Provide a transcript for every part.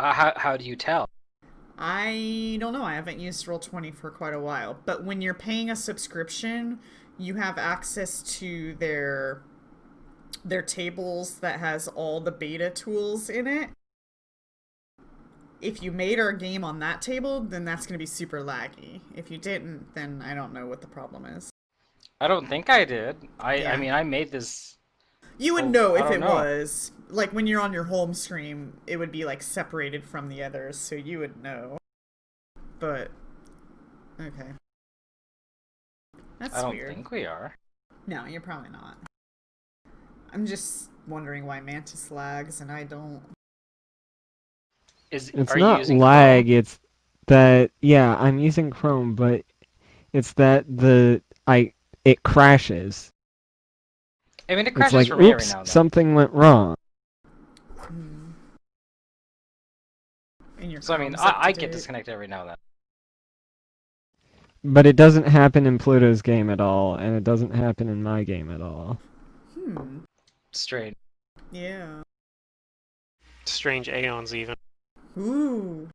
How do you tell? I don't know. I haven't used Roll20 for quite a while. But when you're paying a subscription, you have access to their tables that has all the beta tools in it. If you made our game on that table, then that's going to be super laggy. If you didn't, then I don't know what the problem is. I don't think I did. I Yeah. mean I made this. You would Oh, know I if don't it know. was. Like when you're on your home screen, it would be like separated from the others, so you would know. But, okay. I That's don't weird. think we are. No, you're probably not. I'm just wondering why Mantis lags and I don't. It's Are you not using Chrome? lag, it's that yeah, I'm using Chrome, but it's that it crashes. I mean it It's crashes like, for me every oops, now and then. something went wrong. Hmm. And your So I mean Chrome's up to I get date. disconnected every now and then. But it doesn't happen in Pluto's game at all, and it doesn't happen in my game at all. Hmm. Strange. Yeah. Strange Aeons even. Ooh.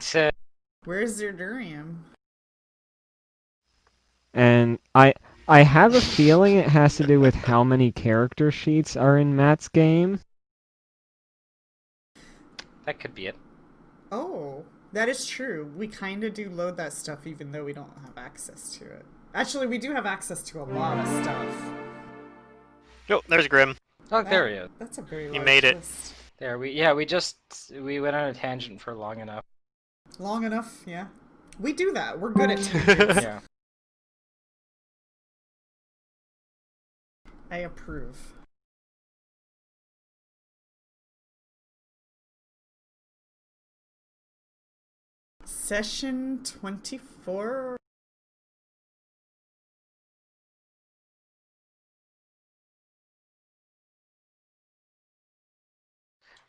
So, Where's their durian? And I have a feeling it has to do with how many character sheets are in Matt's game. that could be it. Oh, that is true. We kind of do load that stuff even though we don't have access to it. Actually, we do have access to a lot of stuff. Oh, there's Grim. Oh, there That he is. that's a very You made large it. list. There we went on a tangent for long enough. Long enough, yeah. We do that. We're good at tangents. Yeah. I approve. Session 24.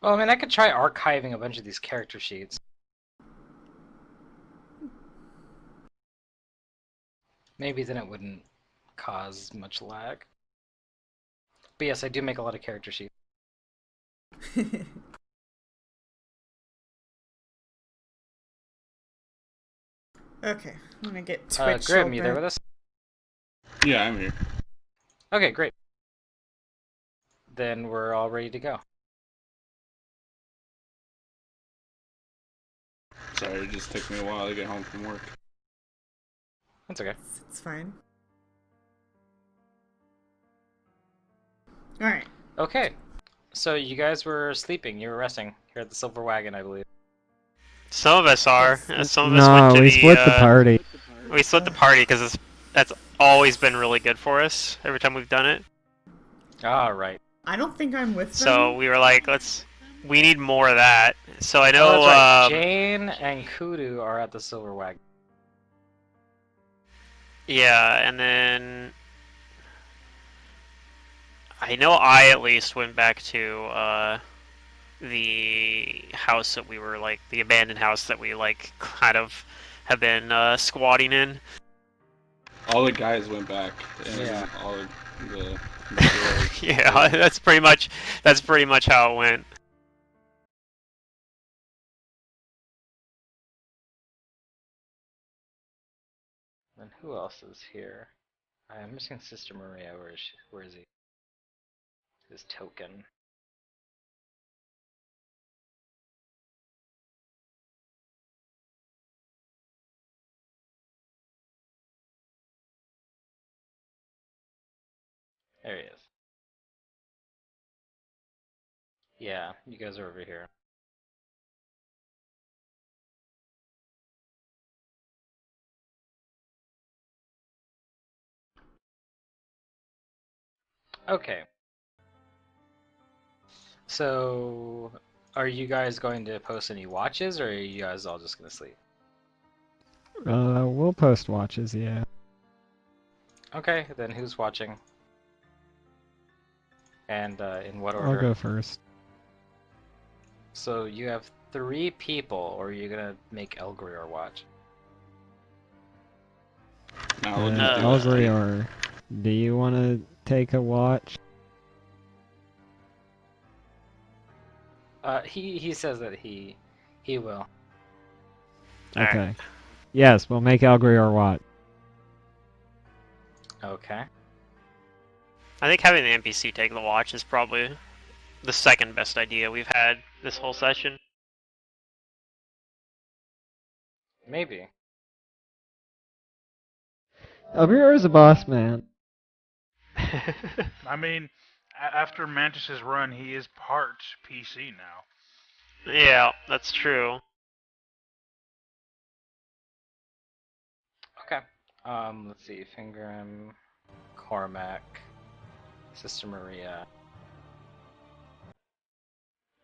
Well, I mean I could try archiving a bunch of these character sheets. Maybe then it wouldn't cause much lag. But yes, I do make a lot of character sheets. Okay, I'm gonna get Twitch Grim, you there open. with us? Yeah, I'm here. Okay, great. Then we're all ready to go. Sorry, it just took me a while to get home from work. That's okay. It's fine. Alright. Okay. So you guys were sleeping, you were resting here at the Silver Wagon, I believe. Some of us are. Yes. Some of us went No, to we the. split the party. We split the party because that's always been really good for us every time we've done it. Ah, right. I don't think I'm with So them. we were like, we need more of that. So I Oh, know. that's right. Jane and Kudu are at the Silver Wagon. Yeah, and then I know I at least went back to the house that we were like the abandoned house that we like kind of have been squatting in. All the guys went back, and Yeah. all the girls. Yeah, that's pretty much how it went. And who else is here? I'm missing Sister Maria. Where is he? His token. There he is. Yeah, you guys are over here. Okay. So, are you guys going to post any watches, or are you guys all just gonna sleep? We'll post watches, yeah. Okay, then who's watching? And in what I'll order? go first. So you have 3 people, or are you gonna make Elgrior watch? Now we'll just do us three. Elgrior, do you want to take a watch? He says that he He will. Alright. Okay. Yes, we'll make Elgrior watch. Okay. I think having the NPC take the watch is probably the second best idea we've had this whole session. Maybe. Elgrior is a boss man. I mean, after Mantis's run, he is part PC now. Yeah, that's true. Okay. Let's see. Fingram, Cormac, Sister Maria.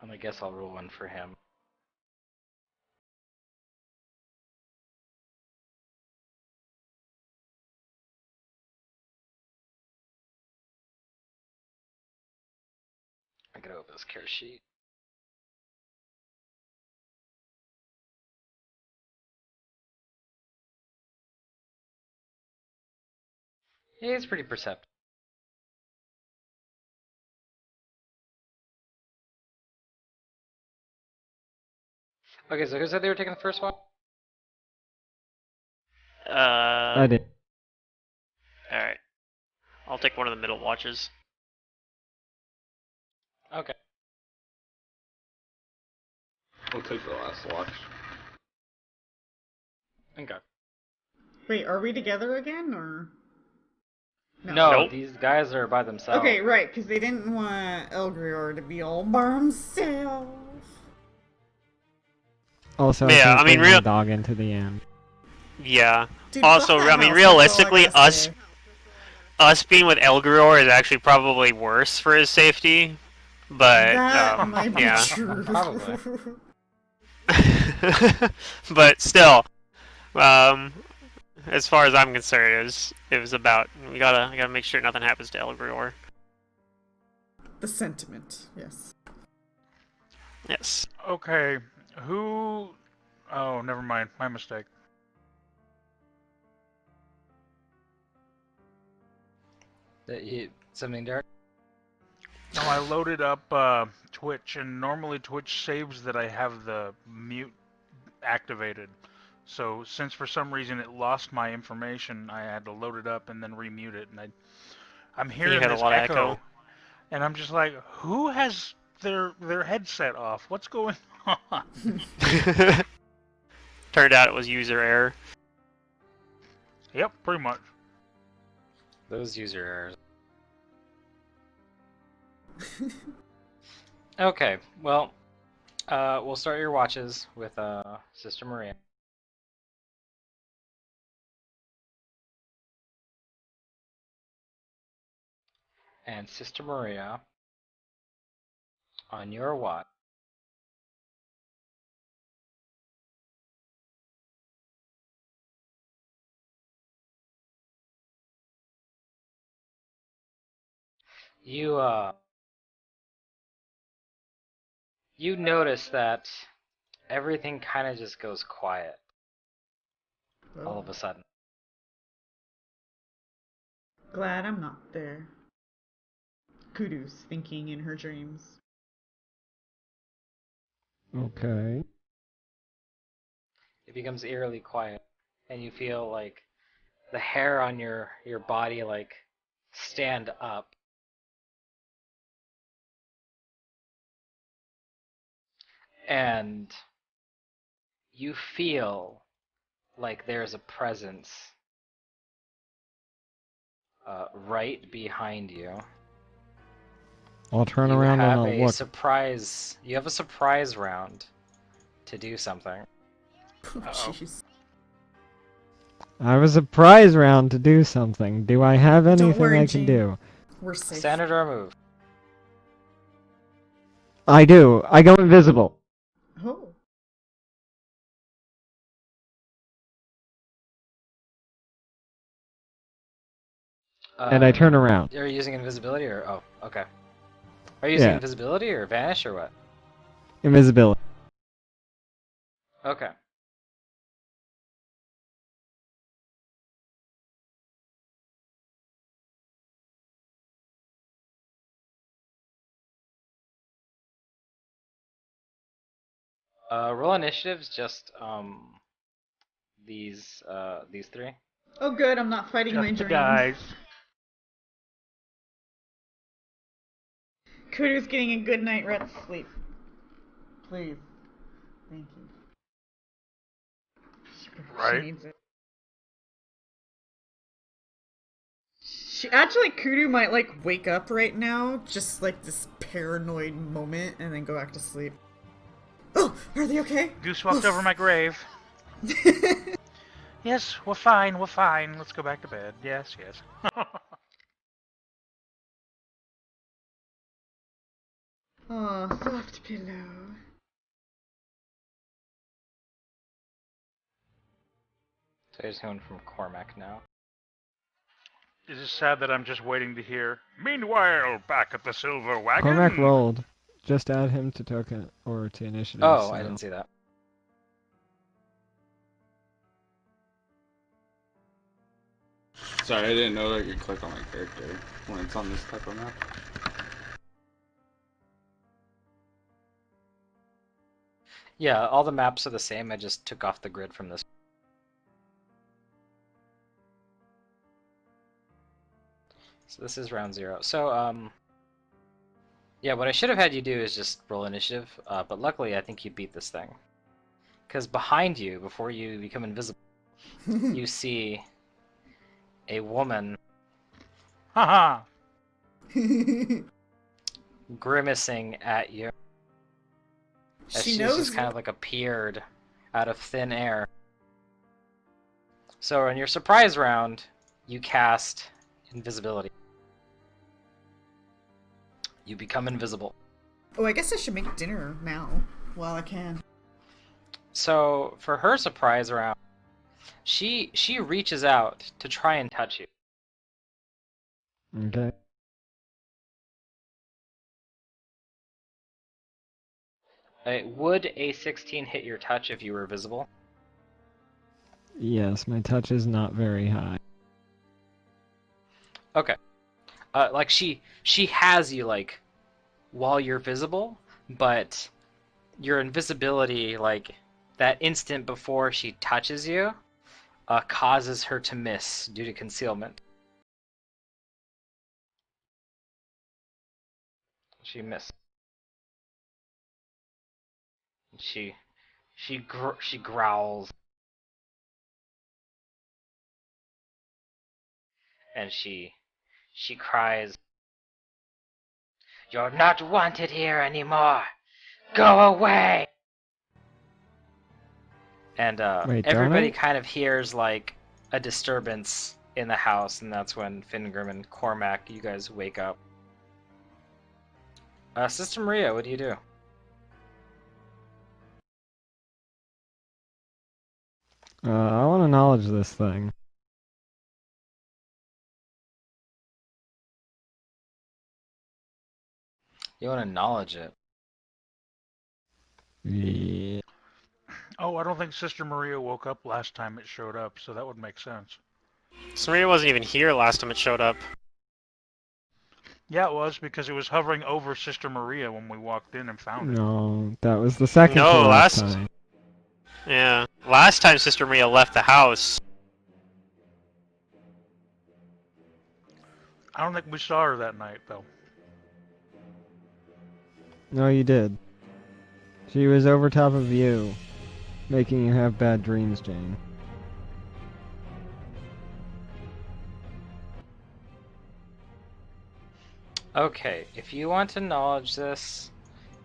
And I guess I'll roll one for him. I gotta open this care sheet. Yeah, he's pretty perceptive. Okay, so who said they were taking the first one? I did. Alright. I'll take one of the middle watches. Okay. I'll take the last watch. Okay. Wait, are we together again, or? No, Nope. these guys are by themselves. Okay, right, because they didn't want Elgrior to be all by himself. Also, Yeah, I mean, bring my real- dog into the end. Yeah. Dude, Also, fuck that I mean, house, that's all I realistically, gotta us say. us being with Elgrior is actually probably worse for his safety. But That might be yeah. true. Probably. But still, as far as I'm concerned, it was about we gotta make sure nothing happens to Elgrior. The sentiment, yes. Yes. Okay, who... Oh, never mind. My mistake. Something, Derek? No, I loaded up Twitch, and normally Twitch saves that I have the mute activated. So since for some reason it lost my information, I had to load it up and then remute it. And I'm hearing had a this lot of echo, echo. and I'm just like, who has their headset off? What's going on? Turned out it was user error. Yep, pretty much. Those user errors. Okay, well, we'll start your watches with Sister Maria. And Sister Maria, on your watch, you you notice that everything kind of just goes quiet all of a sudden. Glad I'm not there. Kudu's thinking in her dreams. Okay. It becomes eerily quiet, and you feel like the hair on your body like stand up. And you feel like there's a presence right behind you. I'll turn You around and have I'll a look. surprise. You have a surprise round to do something. Oh, jeez. I have a surprise round to do something. Do I have anything worry, I can Gene. do? We're safe. Standard or move? I do. I go invisible. Oh. And I turn around. Are you using invisibility or okay. Are you using Yeah. invisibility or vanish or what? Invisibility. Okay. Roll initiatives. Just these three. Oh, good. I'm not fighting my Just the dreams. guys. Kudu's getting a good night rest sleep. Please. Thank you. She Right. needs it. Actually, Kudu might like wake up right now, just like this paranoid moment, and then go back to sleep. Oh, are they okay? Goose walked over my grave. Yes, we're fine, we're fine. Let's go back to bed. Yes, yes. Oh, soft pillow. So here's one from Cormac now. Is it sad that I'm just waiting to hear? Meanwhile, back at the Silver Wagon. Cormac rolled. Just add him to token or to initiative. Oh, so. I didn't see that. Sorry, I didn't know that you could click on my character when it's on this type of map. Yeah, all the maps are the same. I just took off the grid from this. So this is round 0. So, yeah, what I should have had you do is just roll initiative, but luckily I think you beat this thing. Because behind you, before you become invisible, you see a woman Haha. grimacing at you. As She she's knows. just kind of like appeared out of thin air. So in your surprise round, you cast invisibility. You become invisible. Oh, I guess I should make dinner now while I can. So for her surprise round, she reaches out to try and touch you. Okay. Would a 16 hit your touch if you were visible? Yes, my touch is not very high. Okay. Like she has you like while you're visible, but your invisibility, like that instant before she touches you, causes her to miss due to concealment. She missed. She growls and she cries, "You're not wanted here anymore. Go away!" And Wait, everybody darn it. kind of hears like a disturbance in the house, and that's when Fingrim and Cormac, you guys wake up. Sister Maria, what do you do? I want to knowledge this thing. You want to acknowledge it. Yeah. Oh, I don't think Sister Maria woke up last time it showed up, so that would make sense. Maria wasn't even here last time it showed up. Yeah, it was because it was hovering over Sister Maria when we walked in and found it. No, that was the second No, to last last- time. Yeah. Last time Sister Maria left the house. I don't think we saw her that night, though. No, you did. She was over top of you, making you have bad dreams, Jane. Okay, if you want to knowledge this,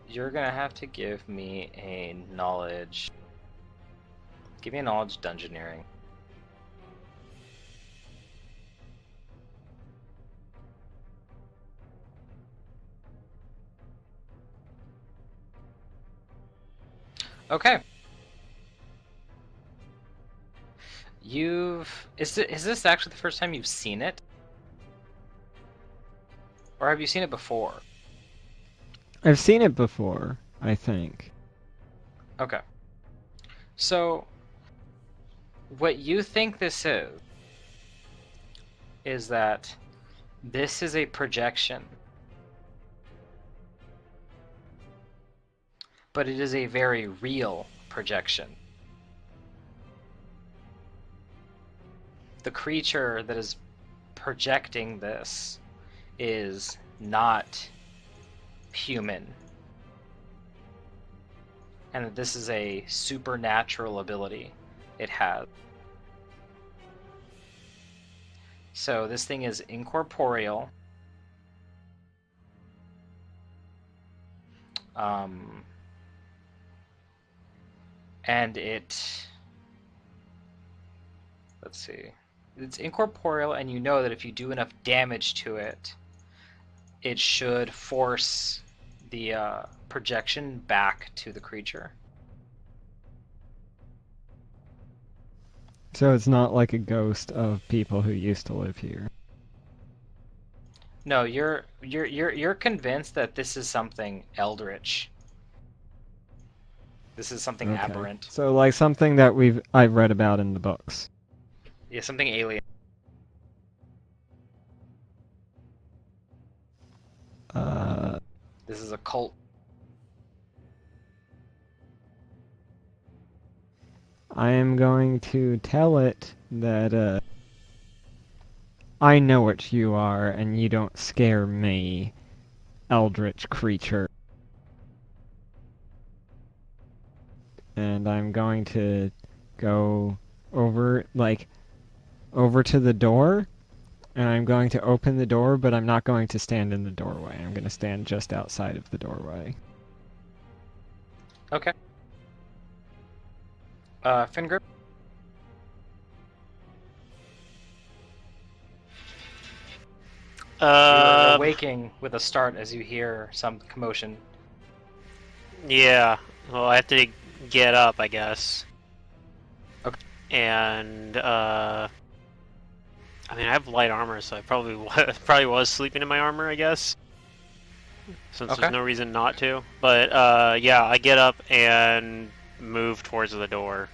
you're gonna have to give me a knowledge. Give me a knowledge dungeoneering. Okay. Is this actually the first time you've seen it? Or have you seen it before? I've seen it before, I think. Okay. So, what you think this is that this is a projection but it is a very real projection. The creature that is projecting this is not human, and that this is a supernatural ability it has. So this thing is incorporeal. And let's see, it's incorporeal, and you know that if you do enough damage to it, it should force the projection back to the creature. So it's not like a ghost of people who used to live here. No, you're convinced that this is something eldritch. This is something Okay. aberrant. So like something that I've read about in the books. Yeah, something alien. This is a cult. I am going to tell it that I know what you are, and you don't scare me, eldritch creature. And I'm going to go over to the door, and I'm going to open the door, but I'm not going to stand in the doorway. I'm going to stand just outside of the doorway. Okay. Fin grip. You're waking with a start as you hear some commotion. Yeah. Well, I have to get up, I guess. Okay. And I mean, I have light armor, so I probably was sleeping in my armor, I guess. Since Okay. there's no reason not to. But yeah, I get up and move towards the door.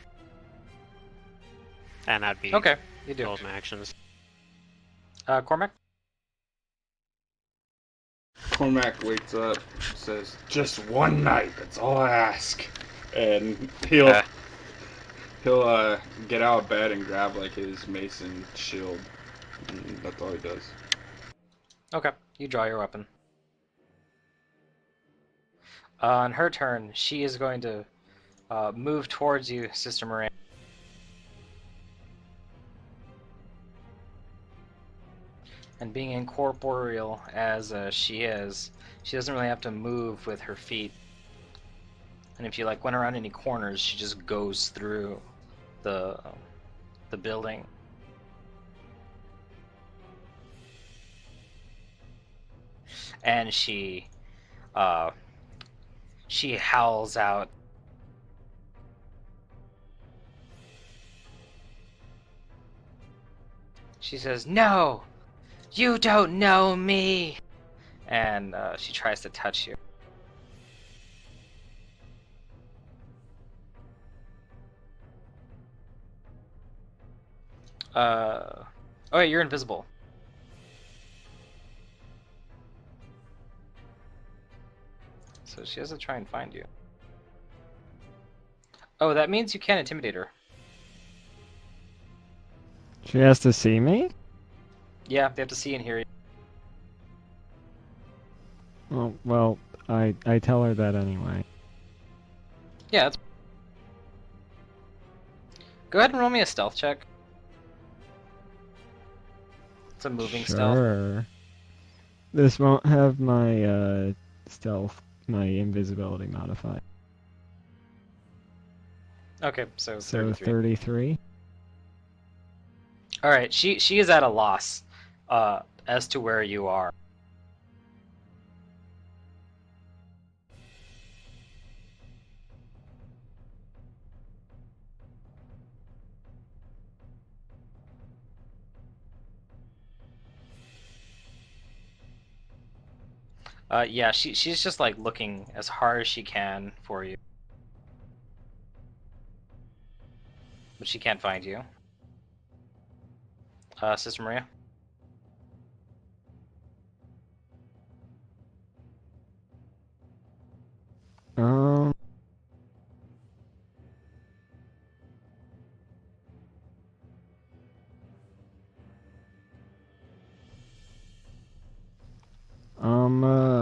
And that'd be Okay, you do. all of my actions. Cormac? Cormac wakes up, says, "Just one night. That's all I ask." And he'll get out of bed and grab like his mason shield. And that's all he does. Okay, you draw your weapon. On her turn, she is going to move towards you, Sister Miranda. And being incorporeal as she is, she doesn't really have to move with her feet. And if you like went around any corners, she just goes through the building. And she howls out. She says, "No! You don't know me!" And she tries to touch you. Oh wait, you're invisible. So she has to try and find you. Oh, that means you can't intimidate her. She has to see me? Yeah, they have to see and hear you. Oh, well, I tell her that anyway. Yeah, that's... Go ahead and roll me a stealth check. It's a moving stealth. Sure. This won't have my stealth, my invisibility modified. Okay, so So 33. 33? Alright, she is at a loss as to where you are. Yeah, she's just like looking as hard as she can for you. But she can't find you. Sister Maria?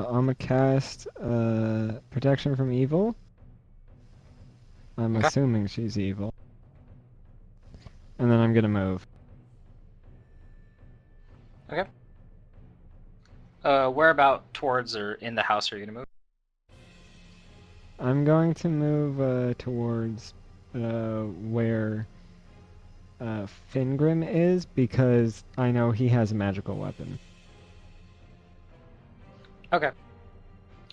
I'm gonna cast protection from evil. I'm Okay. assuming she's evil. And then I'm gonna move. Okay. Where about towards or in the house are you gonna move? I'm going to move towards where Fingrim is because I know he has a magical weapon. Okay.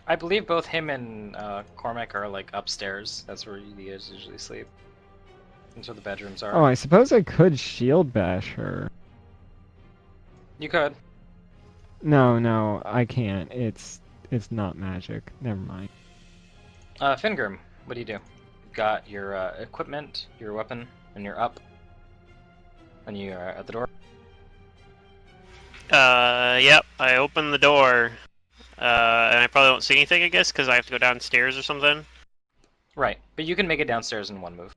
I believe both him and Cormac are like upstairs. That's where you guys usually sleep. That's where the bedrooms are. Oh, I suppose I could shield bash her. You could. No, I can't. It's not magic. Never mind. Fingrim, what do you do? You've got your equipment, your weapon, and you're up. And you are at the door. Yep. I open the door, and I probably won't see anything, I guess, because I have to go downstairs or something. Right, but you can make it downstairs in one move.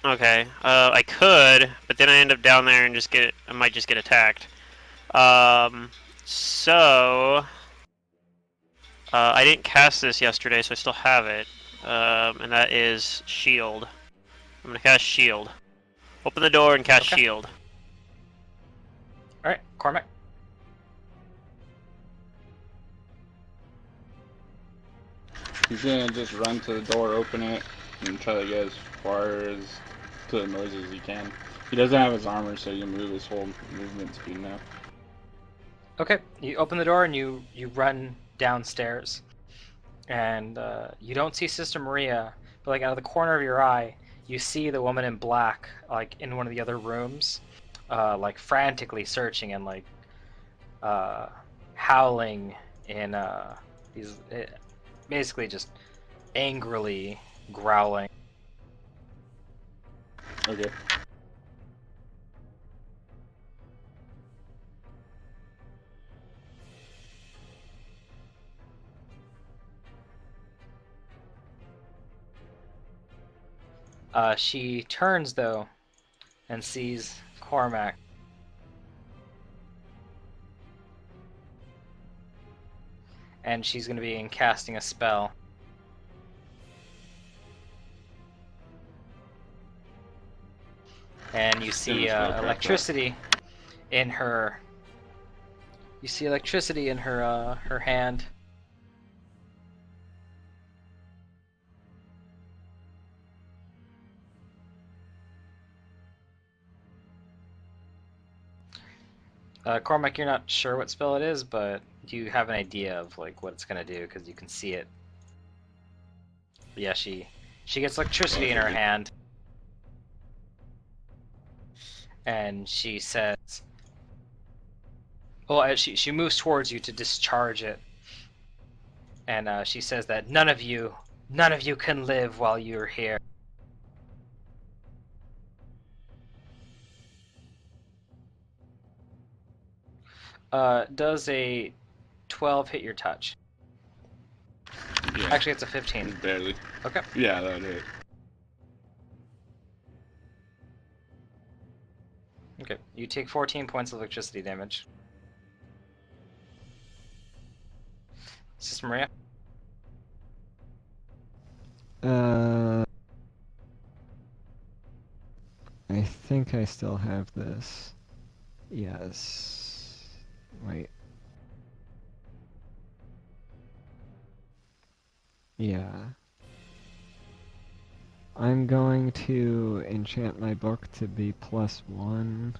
Okay. I could, but then I end up down there and I might just get attacked. So I didn't cast this yesterday, so I still have it. And that is shield. I'm gonna cast shield. Open the door and cast Okay. shield. Alright, Cormac. He's gonna just run to the door, open it, and try to get as far as to the noise as he can. He doesn't have his armor, so you move his whole movement speed now. Okay, you open the door and you run downstairs. And you don't see Sister Maria, but like out of the corner of your eye, you see the woman in black, like in one of the other rooms, like frantically searching and like howling in these, basically just angrily growling. Okay. She turns though and sees Cormac. And she's going to be casting a spell. And you see electricity in her. You see electricity in her her hand. Cormac, you're not sure what spell it is, but do you have an idea of like what it's gonna do? Because you can see it. But yeah, she gets electricity in her hand, and she says, "Well, she moves towards you to discharge it, and she says that none of you can live while you're here." Does a 12 hit your touch? Yeah. Actually, it's a 15. Barely. Okay. Yeah, that hit. Okay. You take 14 points of electricity damage. Sister Maria? I think I still have this. Yes. Wait. Yeah. I'm going to enchant my book to be +1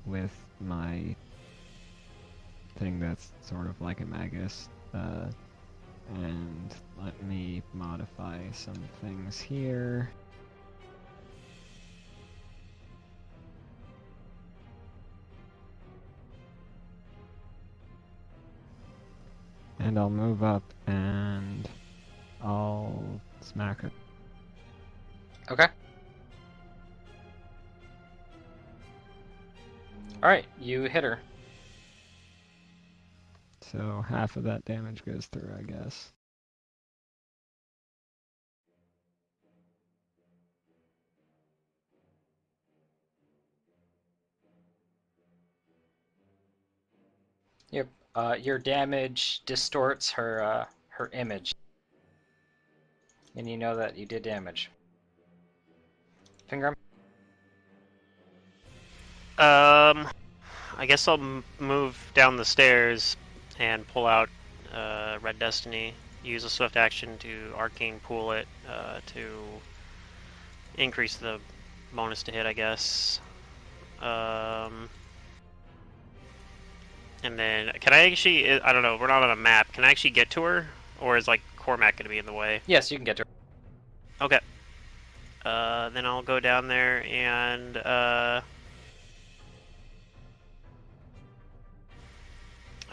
with my thing that's sort of like a magus. And let me modify some things here. And I'll move up and I'll smack her. Okay. Alright, you hit her. So half of that damage goes through, I guess. Yep. Your damage distorts her image, and you know that you did damage. Finger. I guess I'll move down the stairs and pull out Red Destiny. Use a swift action to arcane pool it to increase the bonus to hit, I guess. And then, can I actually, I don't know, we're not on a map. Can I actually get to her? Or is, like, Cormac going to be in the way? Yes, you can get to her. Okay. Then I'll go down there and, I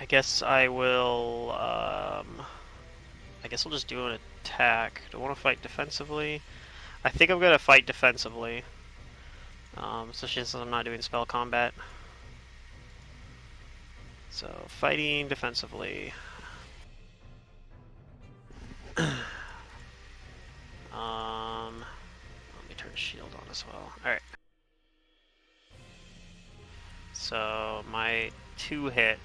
guess I will, I guess I'll just do an attack. Do I want to fight defensively? I think I'm going to fight defensively. Especially since I'm not doing spell combat. So, fighting defensively. Let me turn shield on as well. Alright. So, my 2 hit.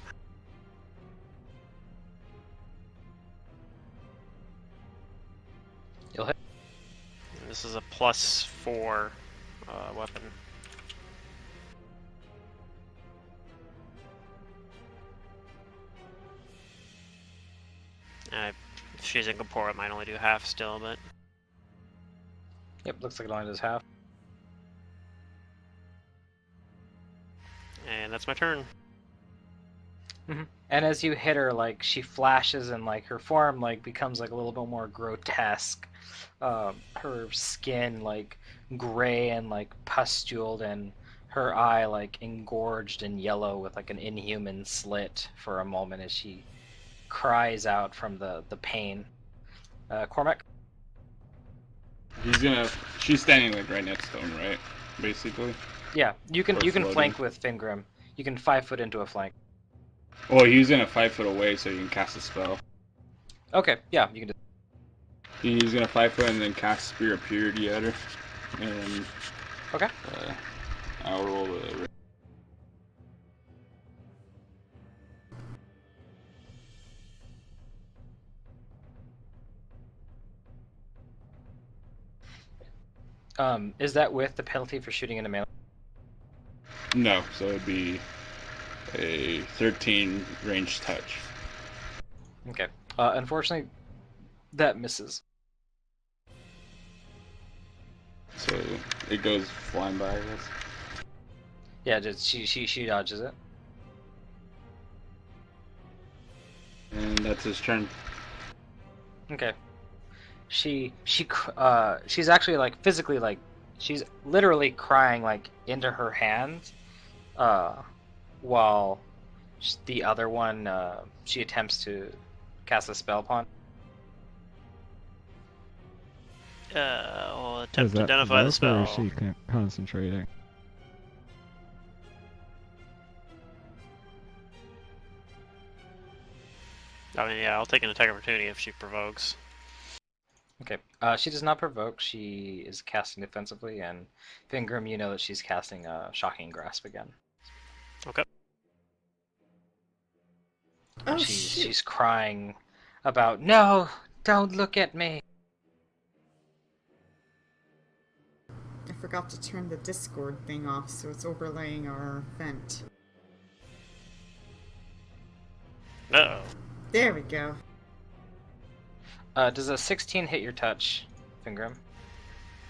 You'll hit. And this is a +4 weapon. If she's incorporeal, it might only do half still, but... Yep, looks like it only does half. And that's my turn. And as you hit her, like, she flashes and, like, her form, like, becomes, like, a little bit more grotesque. Her skin, like, gray and, like, pustuled, and her eye, like, engorged and yellow with, like, an inhuman slit for a moment as she cries out from the pain. Cormac? She's standing, like, right next to him, right? Basically. Yeah, you can floating. flank with Fingrim. You can 5 foot into a flank. Well, he's gonna 5 foot away so you can cast a spell. Okay, yeah, you can do. He's gonna 5 foot and then cast Spear of Purity at her. And Okay. I'll roll the... Is that with the penalty for shooting in a melee? No, so it'd be a 13 range touch. Okay. Unfortunately, that misses. So it goes flying by, I guess. Yeah, just she dodges it. And that's his turn. Okay. She's actually, like, physically, like, she's literally crying, like, into her hand, while the other one, she attempts to cast a spell upon. I'll Is attempt to that identify the provoke, or spell. is she concentrating? I mean, yeah, I'll take an attack opportunity if she provokes. Okay. She does not provoke. She is casting defensively, and Fingrim, you know that she's casting Shocking Grasp again. Okay. Oh, And shoot. she's crying about, no, don't look at me. I forgot to turn the Discord thing off, so it's overlaying our vent. Uh-oh. There we go. Does a 16 hit your touch, Fingrim?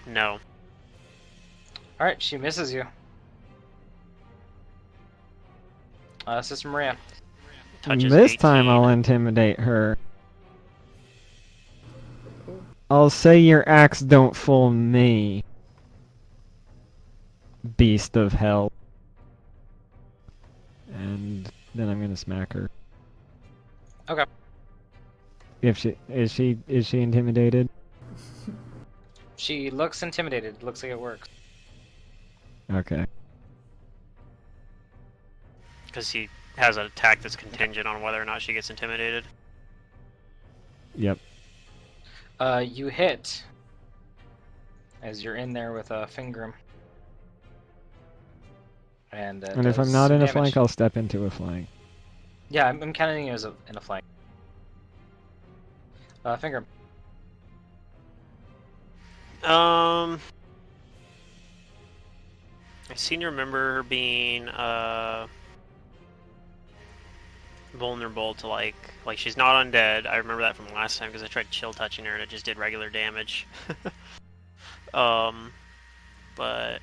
No. Alright, she misses you. Sister Maria. Touches This time 18. I'll intimidate her. I'll say your axe don't fool me, beast of hell. And then I'm gonna smack her. Okay. If she is she intimidated? She looks intimidated. Looks like it works. Okay. Because he has an attack that's contingent on whether or not she gets intimidated. Yep. You hit as you're in there with a Fingrim. And And if I'm not in a flank, I'll step into a flank. Yeah, I'm counting you as in a flank. Finger. I seem to remember her being vulnerable to like she's not undead. I remember that from last time because I tried chill touching her and it just did regular damage. But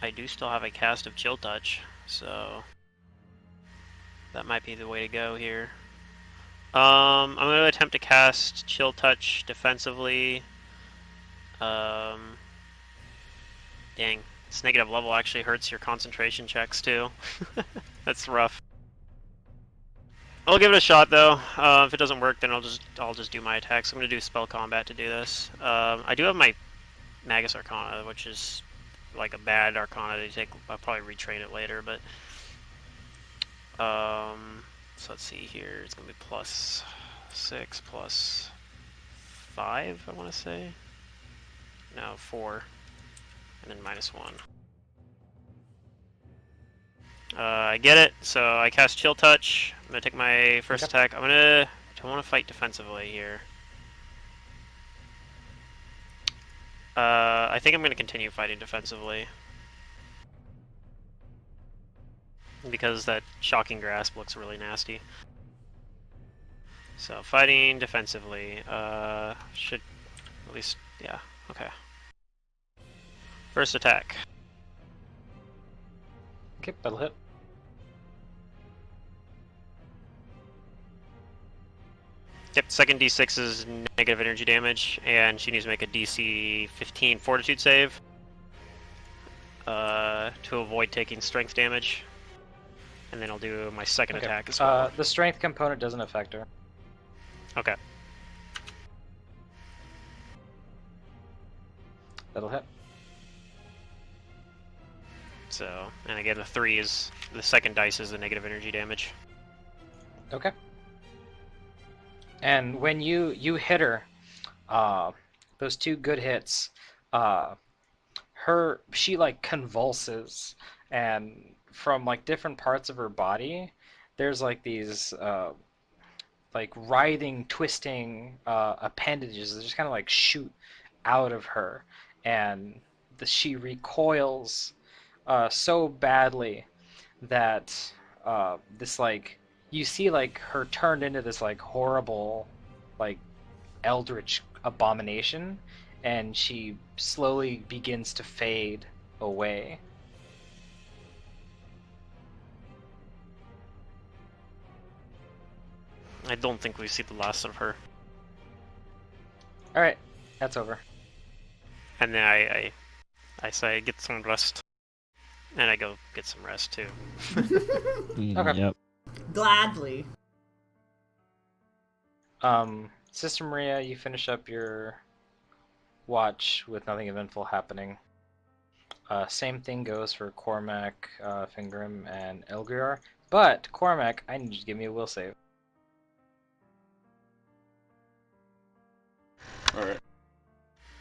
I do still have a cast of chill touch, so that might be the way to go here. I'm going to attempt to cast chill touch defensively. Dang, this negative level actually hurts your concentration checks too. That's rough. I'll give it a shot though. If it doesn't work, then I'll just do my attacks. I'm gonna do spell combat to do this. I do have my Magus Arcana, which is like a bad Arcana to take. I'll probably retrain it later, but so let's see here. It's gonna be +6 +5. I want to say. No, 4, and then -1. I get it, so I cast Chill Touch. I'm gonna take my first attack. I want to fight defensively here. I think I'm gonna continue fighting defensively. Because that Shocking Grasp looks really nasty. So, fighting defensively. Should at least, yeah, okay. First attack. Okay, that'll hit. Yep, second d6 is negative energy damage, and she needs to make a DC 15 Fortitude save to avoid taking strength damage. And then I'll do my second attack as well. The strength component doesn't affect her. Okay. That'll hit. So, and again, the 3 is the second dice is the negative energy damage. Okay. And when you hit her, those 2 good hits, she like convulses, and from like different parts of her body, there's like these like writhing, twisting appendages that just kind of like shoot out of her, and she recoils so badly that this like you see like her turned into this like horrible like eldritch abomination, and she slowly begins to fade away. I don't think we see the last of her. All right, that's over. And then I say get some rest, and I go get some rest too. Okay. Yep. Gladly. Sister Maria, you finish up your watch with nothing eventful happening. Same thing goes for Cormac, Fingrim, and Elgriar. But Cormac, I need you to give me a will save. Alright.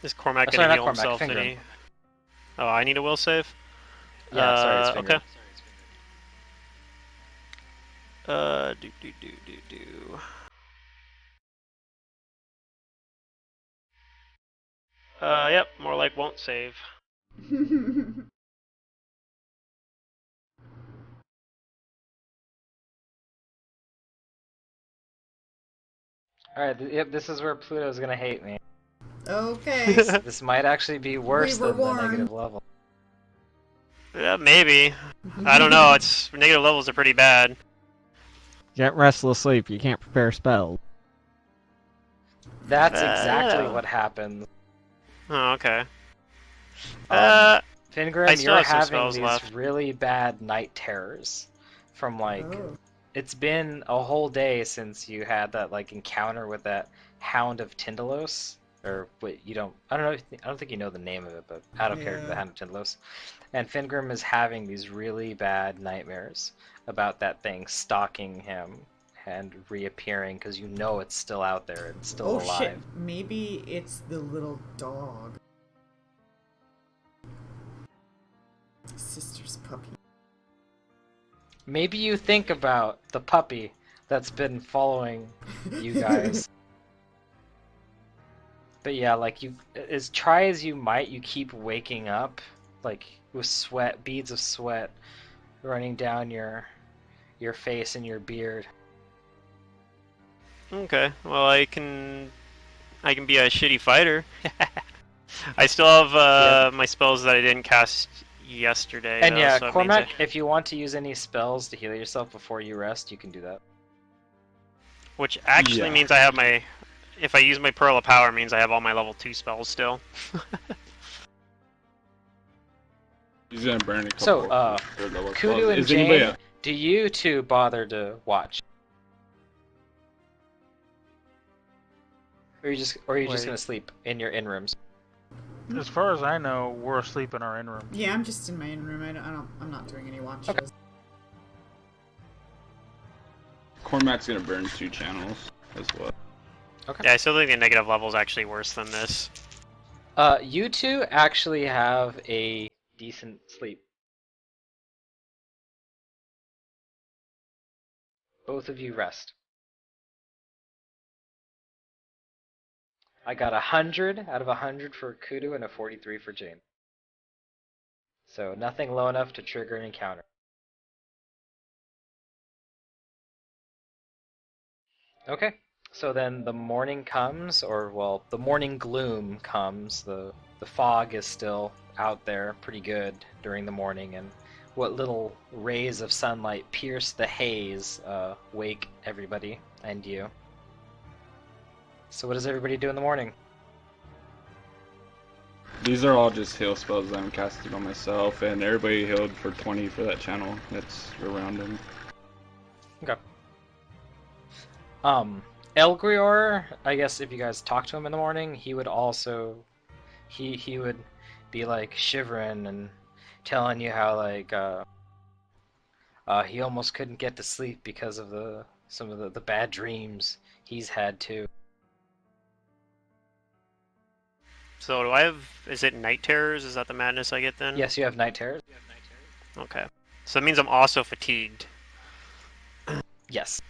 Is Cormac sorry, gonna not heal Cormac, himself? Did Fingrim. he? Oh, I need a will save? Yeah, sorry, it's Fingrim. Okay. Do. Yep, more like won't save. Alright, yep, this is where Pluto's gonna hate me. Okay. This might actually be worse We were than the warned. negative level. Yeah, maybe. I don't know. It's negative levels are pretty bad. Get restless sleep. You can't prepare spells. That's exactly Yeah. what happens. Oh, okay. Fingrim, I still you're have some having spells these left. really bad night terrors from like Oh. it's been a whole day since you had that like encounter with that Hound of Tyndalos, or wait, you don't. I don't know. I don't think you know the name of it, but out of character, the Yeah. Hound of Tyndalos. And Fingrim is having these really bad nightmares about that thing stalking him and reappearing because you know it's still out there and still Oh alive. shit, maybe it's the little dog. Sister's puppy. maybe you think about the puppy that's been following you guys. But yeah, like as try as you might, you keep waking up, like with sweat, beads of sweat running down your face and your beard. Okay, well I can be a shitty fighter. I still have my spells that I didn't cast yesterday. And though, yeah, so it means Cormac, if you want to use any spells to heal yourself before you rest, you can do that. which actually Yeah. means I have my. If I use my Pearl of Power, it means I have all my level 2 spells still. He's gonna burn a couple. So, third level Kudu spells. and Is anybody Jane, do you two bother to watch? Or are you just Wait. gonna sleep in your in rooms? As far as I know, we're asleep in our in room. Yeah, I'm just in my in room. I'm not doing any watches. Cormac's gonna burn 2 channels as well. Okay. Yeah, I still think the negative level is actually worse than this. You two actually have a decent sleep. Both of you rest. I got 100 out of 100 for Kudu and a 43 for Jane. So nothing low enough to trigger an encounter. Okay, so then the morning comes, or well, the morning gloom comes. The fog is still out there pretty good during the morning, and what little rays of sunlight pierce the haze wake everybody and you. So what does everybody do in the morning? These are all just heal spells that I'm casting on myself, and everybody healed for 20 for that channel that's around him. Okay. Elgrior, I guess if you guys talk to him in the morning, he would also, he would be like shivering and telling you how like he almost couldn't get to sleep because of some of the bad dreams he's had too. So do I have? Is it night terrors? Is that the madness I get then? Yes, you have night terrors. Okay. So that means I'm also fatigued, Yes.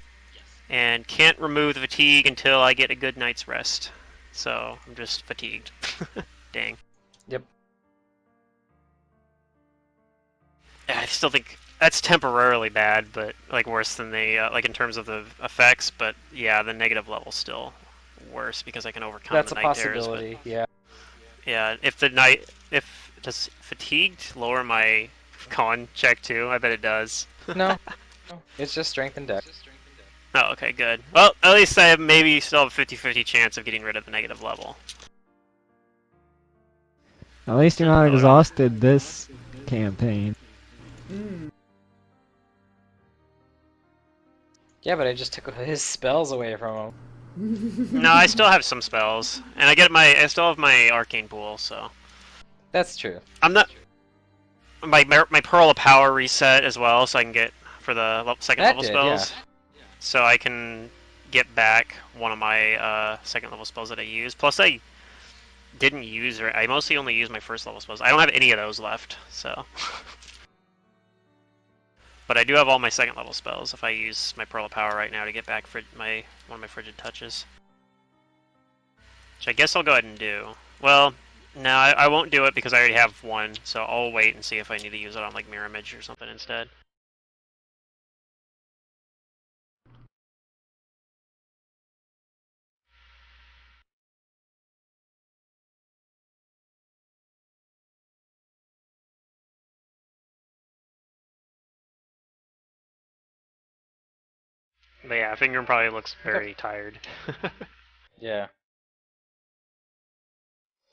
and can't remove the fatigue until I get a good night's rest. So I'm just fatigued. Dang. Yep. I still think that's temporarily bad, but like worse than the like in terms of the effects. But yeah, the negative level's still worse because I can overcome That's the a night terrors. possibility. Yeah. Yeah, if does fatigued lower my con check too? I bet it does. No. It's just strength and dex. Oh, okay, good. Well, at least I have maybe still have a 50-50 chance of getting rid of the negative level. At least you're not exhausted this campaign. Mm. Yeah, but I just took his spells away from him. No, I still have some spells, and I still have my arcane pool, so That's true. I'm not. My Pearl of Power reset as well, so I can get for the second That level did, spells. So I can get back one of my second level spells that I used. Plus, I didn't use, or I mostly only used my first level spells. I don't have any of those left, so. But I do have all my second level spells if I use my Pearl of Power right now to get back one of my Frigid Touches. Which I guess I'll go ahead and do. Well, no, I won't do it because I already have one, so I'll wait and see if I need to use it on like Mirror Image or something instead. But yeah, Finger probably looks very tired. Yeah.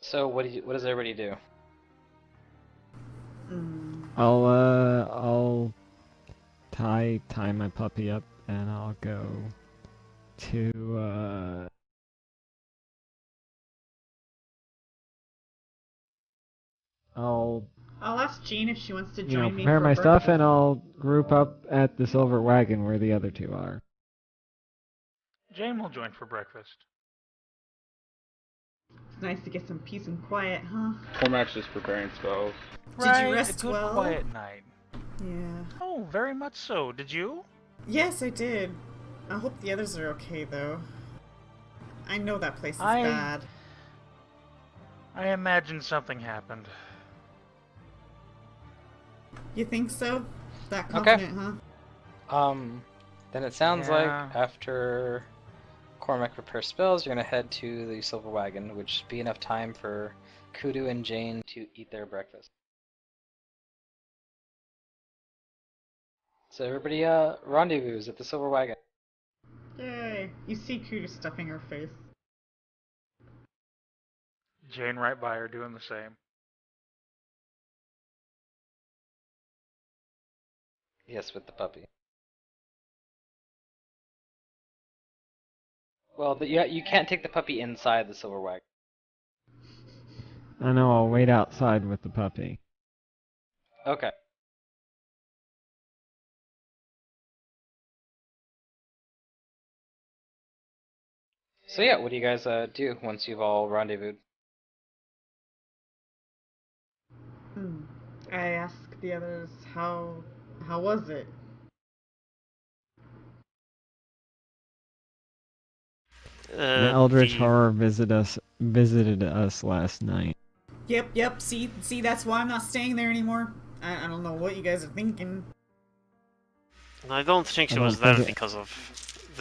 So what does everybody do? Mm. I'll tie my puppy up and I'll go to I'll I'll ask Jean if she wants to you know join me. prepare for my stuff breakfast. and I'll group up at the Silver Wagon where the other two are. Jane will join for breakfast. It's nice to get some peace and quiet, huh? Cormac's just preparing spells. Did you rest a good well? quiet night. Yeah. Oh, very much so. Did you? Yes, I did. I hope the others are okay, though. I know that place is I bad. imagine something happened. You think so? That Okay. confident, huh? Then it sounds like Yeah. after Cormac repairs spells, you're gonna head to the Silver Wagon, which should be enough time for Kudu and Jane to eat their breakfast. So everybody, rendezvous at the Silver Wagon. Yay. You see Kudu stuffing her face. Jane right by her doing the same. Yes, with the puppy. Well, yeah, you can't take the puppy inside the Silver Wagon. I know, I'll wait outside with the puppy. Okay. So yeah, what do you guys do once you've all rendezvoused? I asked the others how was it? The Eldritch The Horror visited us last night. Yep. See, that's why I'm not staying there anymore. I don't know what you guys are thinking. I don't think I she don't was there think it- because of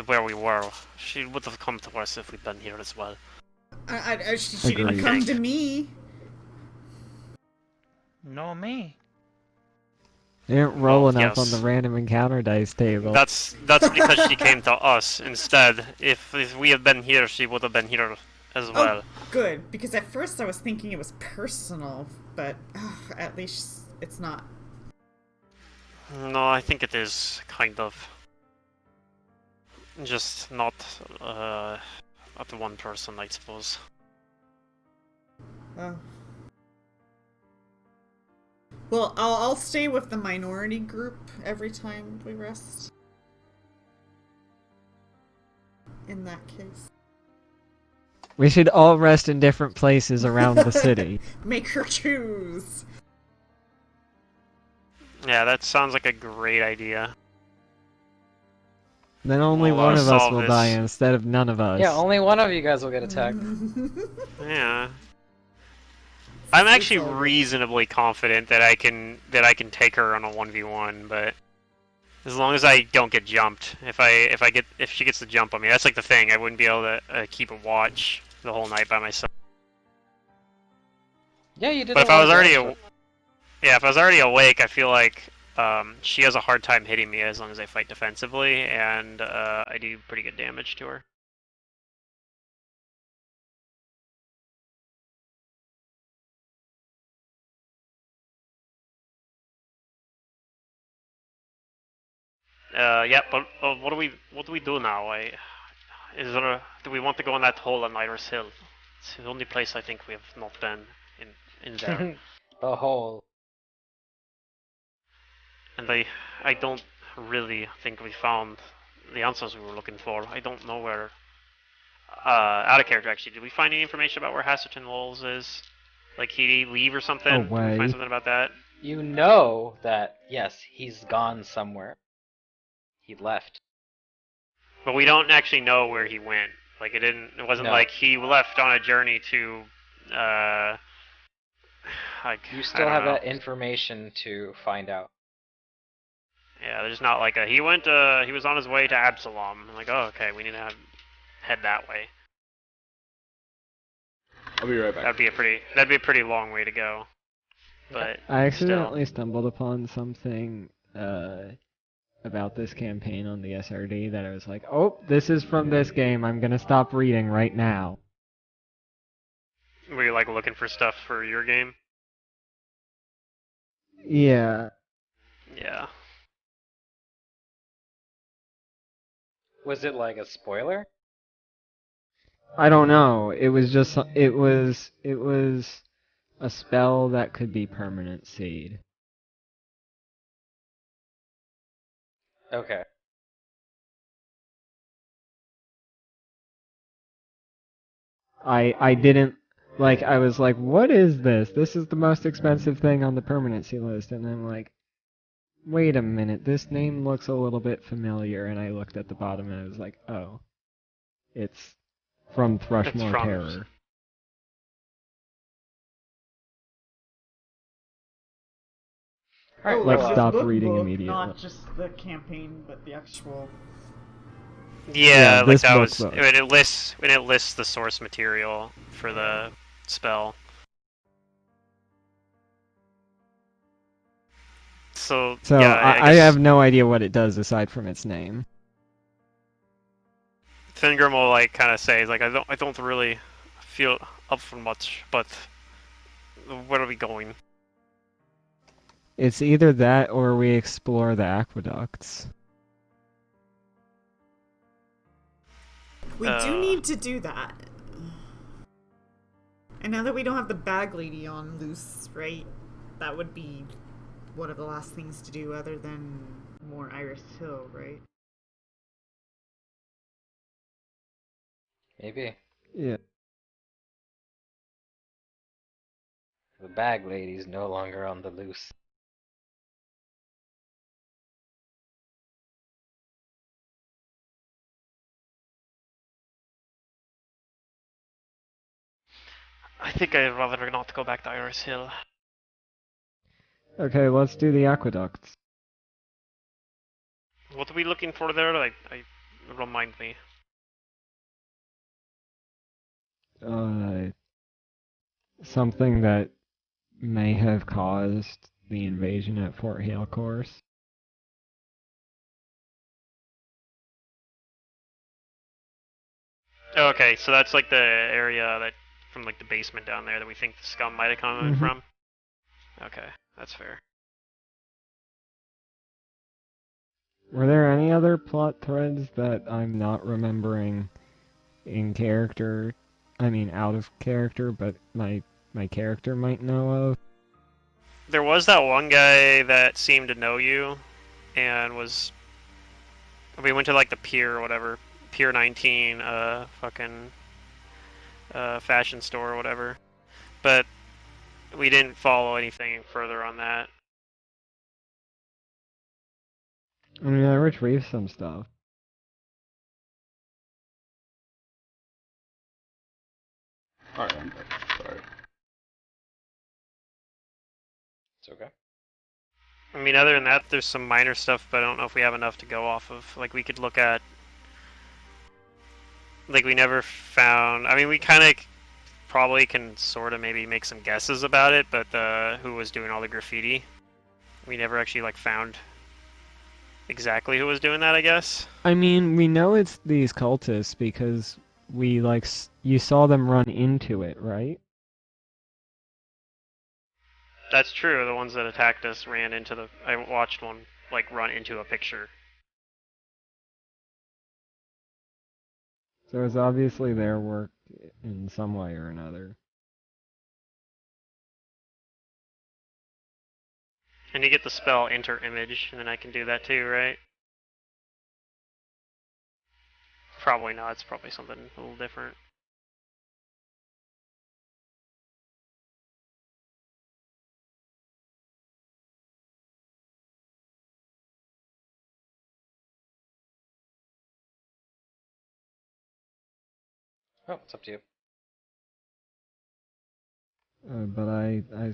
where we were. She would have come to us if we'd been here as well. She didn't Agreed. come to me. No, me. They didn't roll Well, enough on yes. the random encounter dice table. That's because she came to us instead. If we had been here, she would have been here as well. Oh, good. Because at first I was thinking it was personal, but at least it's not. No, I think it is kind of. Just not at the one person, I suppose. Oh. Well, I'll stay with the minority group every time we rest. In that case. We should all rest in different places around the city. Make her choose. Yeah, that sounds like a great idea. Then only Well, one of us solve will this. die instead of none of us. Yeah, only one of you guys will get attacked. Yeah. I'm actually all good. reasonably confident that I can take her on a 1v1, but as long as I don't get jumped, if she gets the jump on me, that's like the thing. I wouldn't be able to keep a watch the whole night by myself. Yeah, you did. But a if I lot was of already damage. if I was already awake, I feel like she has a hard time hitting me as long as I fight defensively, and I do pretty good damage to her. Yeah, but what do we do now? Do we want to go on that hole on Iris Hill? It's the only place I think we have not been in there. The hole. And I don't really think we found the answers we were looking for. I don't know where. Out of character, actually, did we find any information about where Hasserton Walls is? Like, he leave or something? Did we Away. find something about that? You know that, yes, he's gone somewhere. He left. But we don't actually know where he went. Like, it wasn't No. like he left on a journey to, like, You I still don't have know. that information to find out. Yeah, there's not like he was on his way to Absalom. I'm like, oh, okay, we need to head that way. I'll be right back. That'd be a pretty long way to go. But I still. accidentally stumbled upon something about this campaign on the SRD that I was like, oh, this is from this game. I'm gonna stop reading right now. Were you like looking for stuff for your game? Yeah. Yeah. Was it like a spoiler? I don't know. It was just it was a spell that could be permanent seed. Okay. I didn't like I was like, what is this? This is the most expensive thing on the permanency list, and I'm like, Wait a minute, this name looks a little bit familiar, and I looked at the bottom and I was like, oh, it's from It's Thrushmore from. Terror. Alright, Let's well, stop book reading book, immediately. not just the campaign, but the actual. Yeah, like this that book was book. when it lists the source material for the spell. So So yeah, I guess have no idea what it does aside from its name. Thingrim will like kind of say like I don't really feel up for much, but where are we going? It's either that or we explore the aqueducts. We do need to do that. And now that we don't have the bag lady on loose, right? That would be one of the last things to do other than more Iris Hill, right? maybe. Yeah. The bag lady's no longer on the loose. I think I'd rather not go back to Iris Hill. Okay, let's do the aqueducts. What are we looking for there? Like, remind me. Something that may have caused the invasion at Fort Hale Course. Oh, okay, so that's like the area that from like the basement down there that we think the scum might have come in Mhm. from. Okay, that's fair. Were there any other plot threads that I'm not remembering in character? I mean, out of character, but my character might know of? There was that one guy that seemed to know you, and was. We went to like the pier or whatever, Pier 19, fucking, fashion store or whatever, but we didn't follow anything further on that. I mean, I retrieved some stuff. Alright, I'm back. Sorry. It's okay. I mean, other than that, there's some minor stuff, but I don't know if we have enough to go off of. Like, we could look at. Like, we never found. I mean, we kind of probably can sort of maybe make some guesses about it, but who was doing all the graffiti? We never actually, like, found exactly who was doing that, I guess. I mean, we know it's these cultists because we, like, you saw them run into it, right? That's true. The ones that attacked us ran into the. I watched one, like, run into a picture. So it's obviously their work in some way or another. And you get the spell enter image, and then I can do that too, right? Probably not. It's probably something a little different. Oh, it's up to you. But I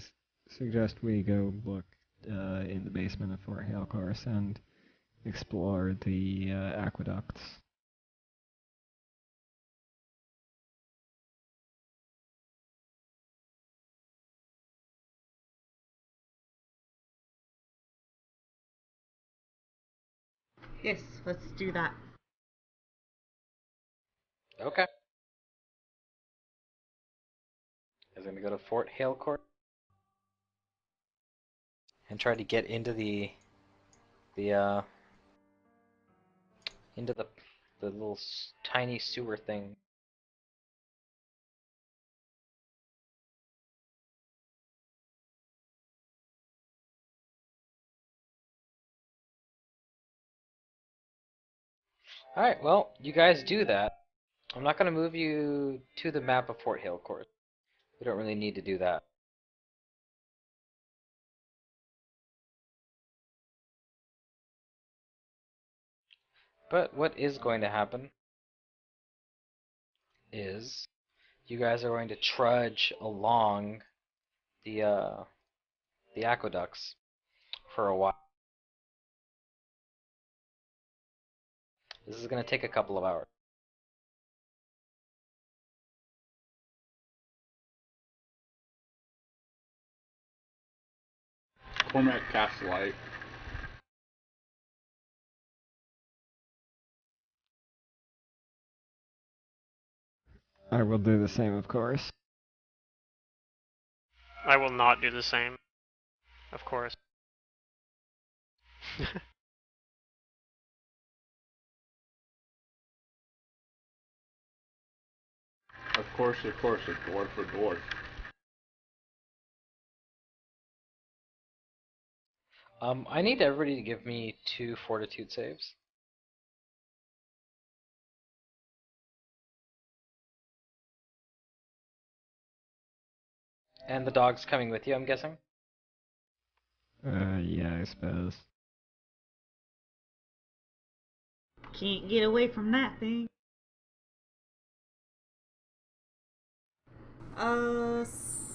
suggest we go look in the basement of Fort Hale Course and explore the aqueducts. Yes, let's do that. Okay. Is gonna go to Fort Hale Court and try to get into the into the little tiny sewer thing. Alright, well, you guys do that. I'm not going to move you to the map of Fort Hale Court. We don't really need to do that. But what is going to happen is you guys are going to trudge along the aqueducts for a while. This is going to take a couple of hours. Cormac casts light. I will do the same, of course. I will not do the same, of course. Of course, a dwarf for dwarf. I need everybody to give me 2 fortitude saves. And the dog's coming with you, I'm guessing? Yeah, I suppose. Can't get away from that thing.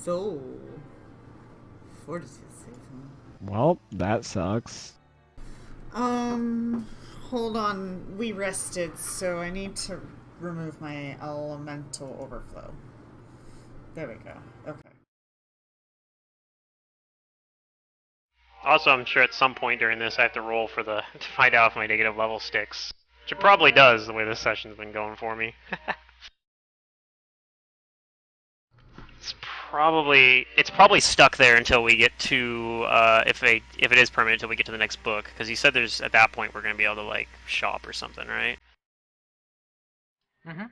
So fortitude save. Well, that sucks. Hold on. We rested, so I need to remove my elemental overflow. There we go. Okay. Also, I'm sure at some point during this I have to roll for the to find out if my negative level sticks. Which it probably does, the way this session's been going for me. It's probably stuck there until we get to if it is permanent until we get to the next book, because you said there's at that point we're gonna be able to like shop or something, right? Mm-hmm.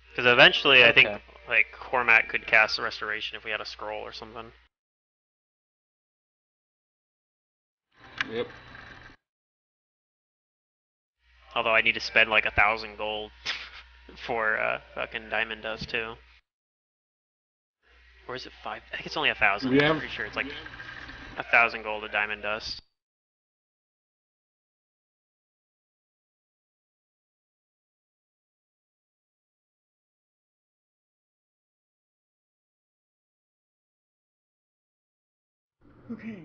Because eventually I think Okay. like Cormac could cast the restoration if we had a scroll or something. Yep. Although I need to spend like 1,000 gold for fucking diamond dust too. Or is it 5? I think it's only 1,000. Yeah. I'm pretty sure it's like 1,000 gold of diamond dust. Okay.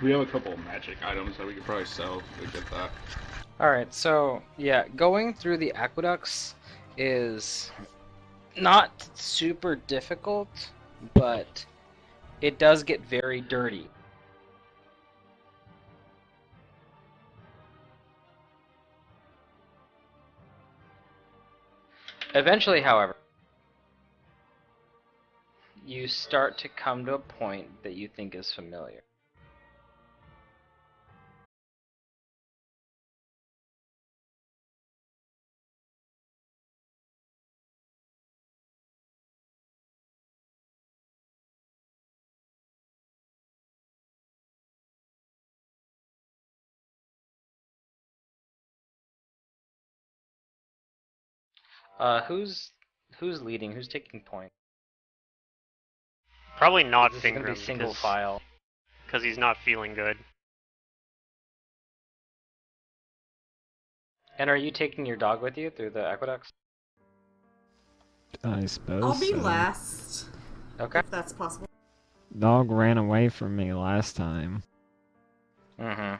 We have a couple of magic items that we could probably sell to get that. Alright, so yeah, going through the aqueducts is not super difficult, but it does get very dirty. Eventually, however, you start to come to a point that you think is familiar. Who's leading? Who's taking point? Probably not This is gonna be Fingram single file. because he's not feeling good. And are you taking your dog with you through the aqueducts? I suppose I'll be so. last, Okay. if that's possible. Dog ran away from me last time. Mm-hmm.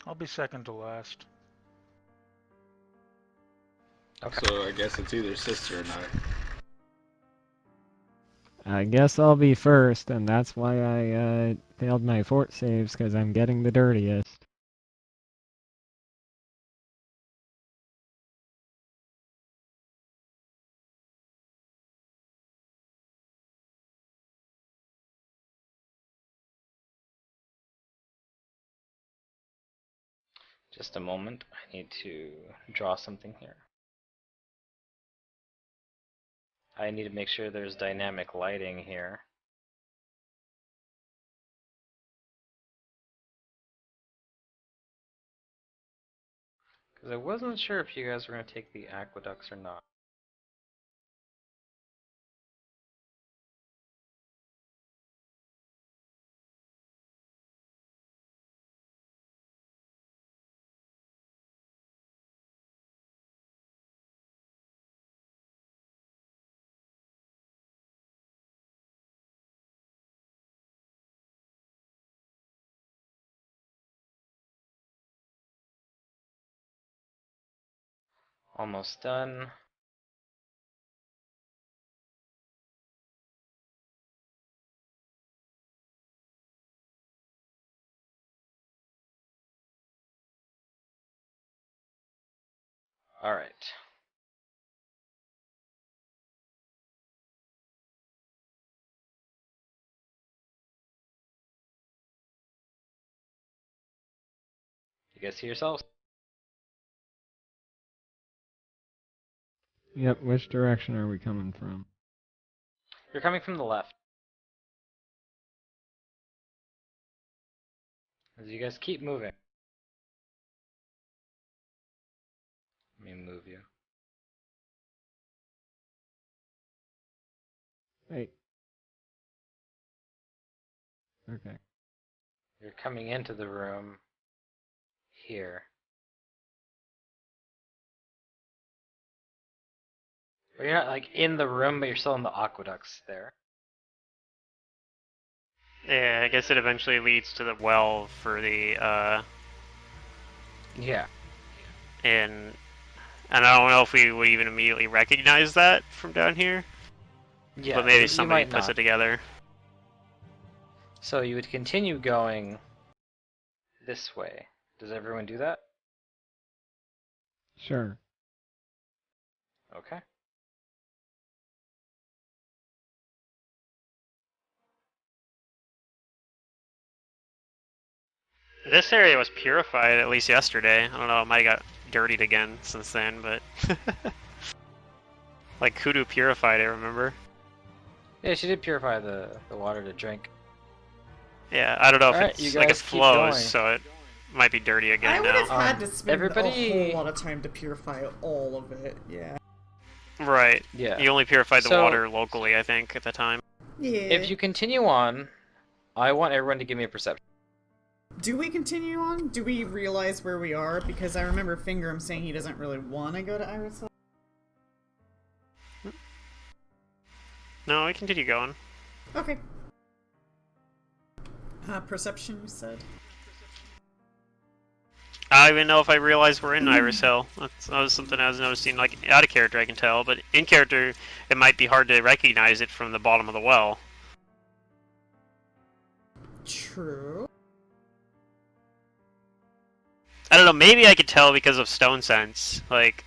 I'll be second to last. Okay. So I guess it's either sister or I. I guess I'll be first, and that's why I failed my fort saves, because I'm getting the dirtiest. Just a moment. I need to draw something here. I need to make sure there's dynamic lighting here. Because I wasn't sure if you guys were going to take the aqueducts or not. Almost done. Alright. You guys see yourselves? Yep, which direction are we coming from? You're coming from the left. As you guys keep moving. Let me move you. Wait. Okay. You're coming into the room here. But you're not like in the room, but you're still in the aqueducts there. Yeah, I guess it eventually leads to the well for the, Yeah. and I don't know if we would even immediately recognize that from down here. Yeah, but maybe you somebody might puts not. it together. So you would continue going this way. Does everyone do that? Sure. Okay. This area was purified at least yesterday. I don't know, it might have got dirtied again since then, but like Kudu purified it, remember? Yeah, she did purify the water to drink. Yeah, I don't know if Alright, you it's like it guys keep flows, going. so it might be dirty I again would have now. had to spend a everybody- whole lot of time to purify all of it. Yeah. Right. Yeah. You only purified the So- water locally, I think, at the time. Yeah. If you continue on, I want everyone to give me a perception. Do we continue on? Do we realize where we are? Because I remember Fingram saying he doesn't really want to go to Iris Hill. No, we continue going. Okay. Perception, you said? I don't even know if I realized we're in Iris Hill. That was something I was noticing, like, out of character I can tell, but in character it might be hard to recognize it from the bottom of the well. True. I don't know, maybe I could tell because of stone sense. Like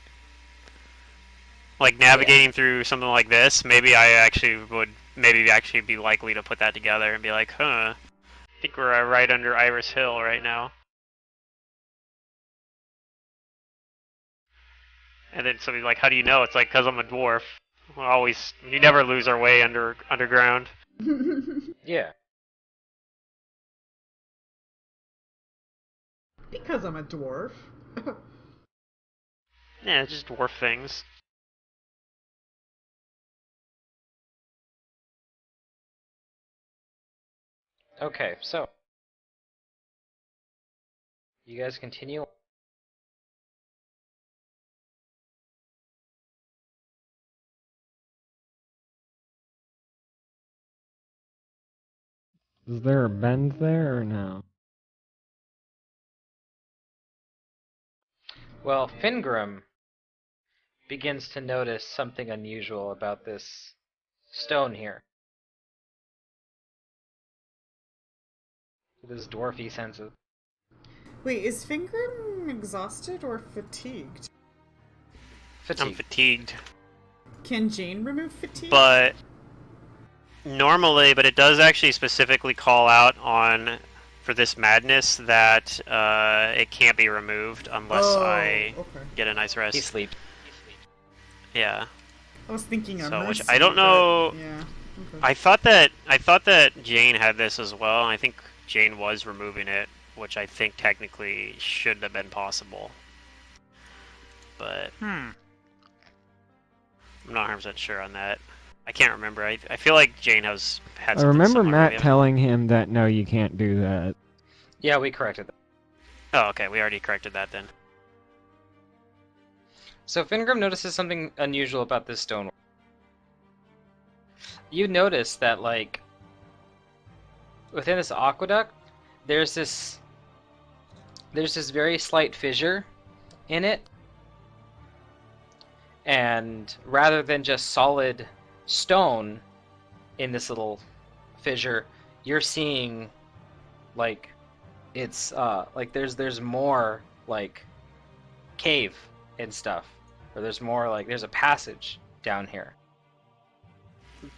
navigating through something like this, maybe I actually would be likely to put that together and be like, huh, I think we're right under Iris Hill right now. And then somebody's like, how do you know? It's like, because I'm a dwarf. You never lose our way underground. Yeah. Because I'm a dwarf. Yeah, it's just dwarf things. Okay, so you guys continue. Is there a bend there or no? Well, Fingram begins to notice something unusual about this stone here. With his dwarfy senses. Wait, is Fingram exhausted or fatigued? I'm Fatigue. fatigued. Can Jane remove fatigue? But it does actually specifically call out for this madness that it can't be removed unless I okay. get a nice rest. He sleep. Yeah. I was thinking of So, which mercy, I don't know- but yeah. Okay. I thought that Jane had this as well, and I think Jane was removing it, which I think technically should have been possible. But I'm not 100% sure on that. I can't remember. I feel like Jane has had I something remember similar, Matt maybe. telling him that no, you can't do that. Yeah, we corrected that. Oh, okay. We already corrected that then. So Fingram notices something unusual about this stone. You notice that, like, within this aqueduct, there's this very slight fissure in it, And rather than just solid stone in this little fissure, you're seeing like it's like there's more like cave and stuff, or there's more like there's a passage down here.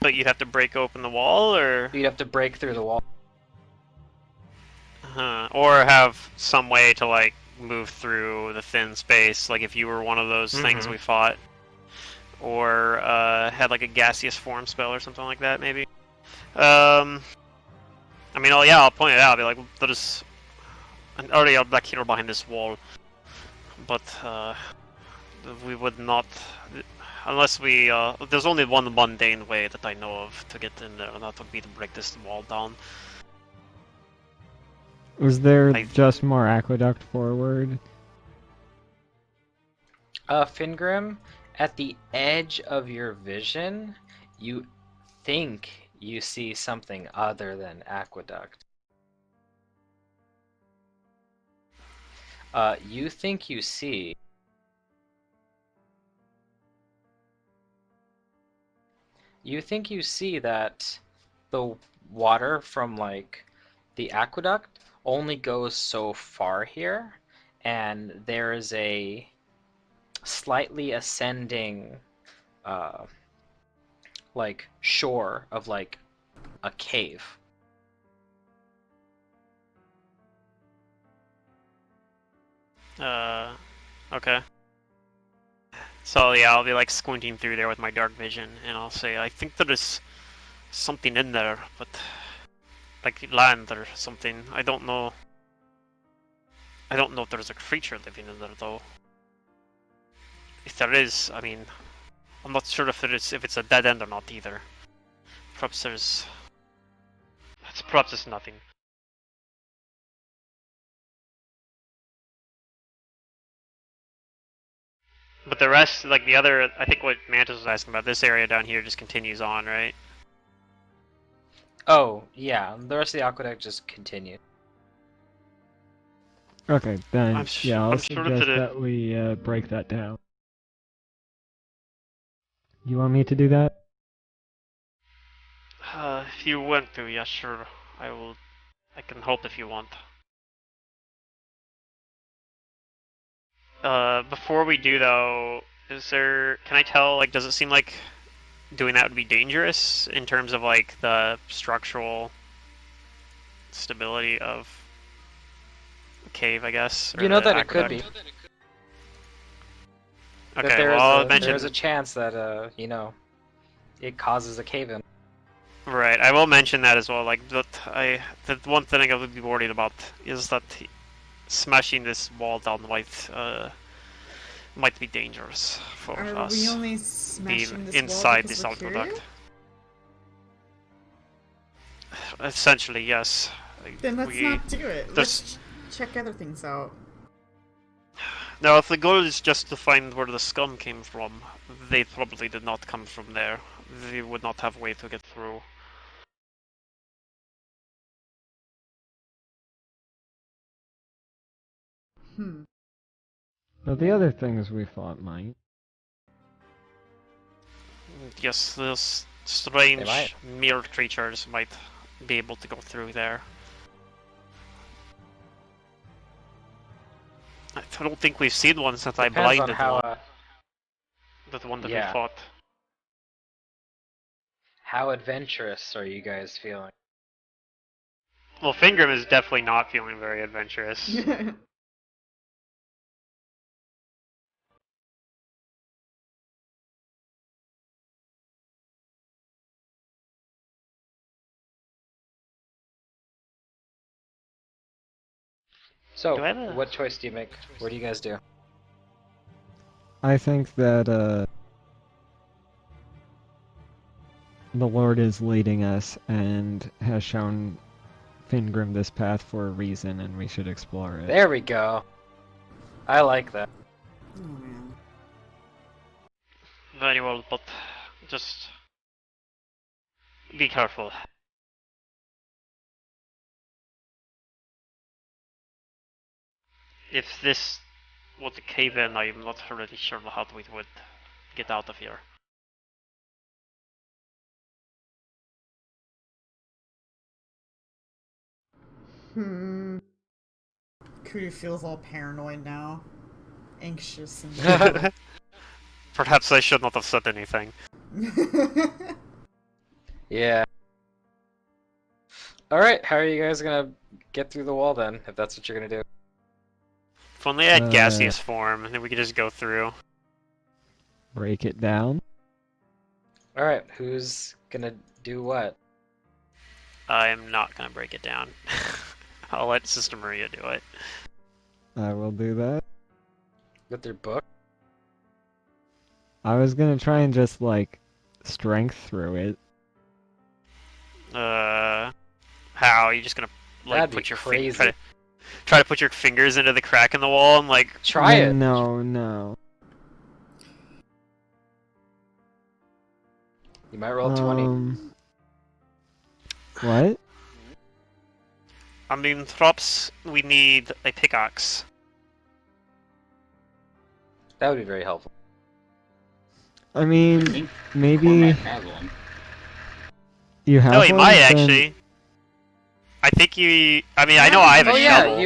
But you'd have to break open the wall, or You'd have to break through the wall. or have some way to like move through the thin space, like if you were one of those things we fought, or had like a gaseous form spell or something like that, maybe. I mean, oh yeah, I'll point it out. I'll be like, there's an area back here behind this wall, but we would not, unless we. There's only one mundane way that I know of to get in there, and that would be to break this wall down. Was there just more aqueduct forward? Fingrim, at the edge of your vision, you think you see something other than aqueduct. You think you see that the water from like the aqueduct only goes so far here, and there is a slightly ascending like shore of like a cave. Okay. So yeah, I'll be like squinting through there with my dark vision, and I'll say, I think there is something in there, but like land or something. I don't know. I don't know if there's a creature living in there though. If there is, I mean, I'm not sure if it's a dead end or not either. Perhaps there's. Perhaps it's nothing. But the rest, like the other, I think what Mantis was asking about, this area down here just continues on, right? Oh, yeah, the rest of the aqueduct just continues. Okay, then I'm I'll sure suggest that we break that down. You want me to do that? If you want to, yeah, sure. I will. I can help if you want. Before we do though, is there? Can I tell? Like, does it seem like doing that would be dangerous in terms of like the structural stability of the cave? I guess. You know that it could be. Okay, well, I'll mention. There's a chance that you know, it causes a cave-in. Right, I will mention that as well. Like the one thing I would be worried about is that smashing this wall down might be dangerous for Are us. we only smashing this inside wall this because we're curious? aqueduct. Essentially, yes. Then let's not do it. Let's check other things out. Now, if the goal is just to find where the scum came from, they probably did not come from there. They would not have a way to get through. But the other things we fought might. Yes, those strange mirror creatures might be able to go through there. I don't think we've seen one since I blinded one. The one that we fought. How adventurous are you guys feeling? Well, Fingrim is definitely not feeling very adventurous. So, what choice do you make? What do you guys do? I think that the Lord is leading us and has shown Fingrim this path for a reason, and we should explore it. There we go. I like that. Oh man. Very well, but just be careful. If this was a cave-in, I'm not really sure how we would get out of here. Kudu feels all paranoid now. Anxious and... Perhaps I should not have said anything. Yeah. Alright, how are you guys gonna get through the wall then, if that's what you're gonna do? If only I had gaseous form, then we could just go through. Break it down. Alright, who's gonna do what? I am not gonna break it down. I'll let Sister Maria do it. I will do that. With their book? I was gonna try and just, like, strength through it. How? Are you just gonna, like, That'd be put your crazy. try to put your fingers into the crack in the wall and, like... Try it! No. You might roll 20. What? I mean, props, we need a pickaxe. That would be very helpful. I mean, think maybe Cormac has one. you have No, he one, might then- actually. I think you. I mean, I know I have a Oh yeah, shovel.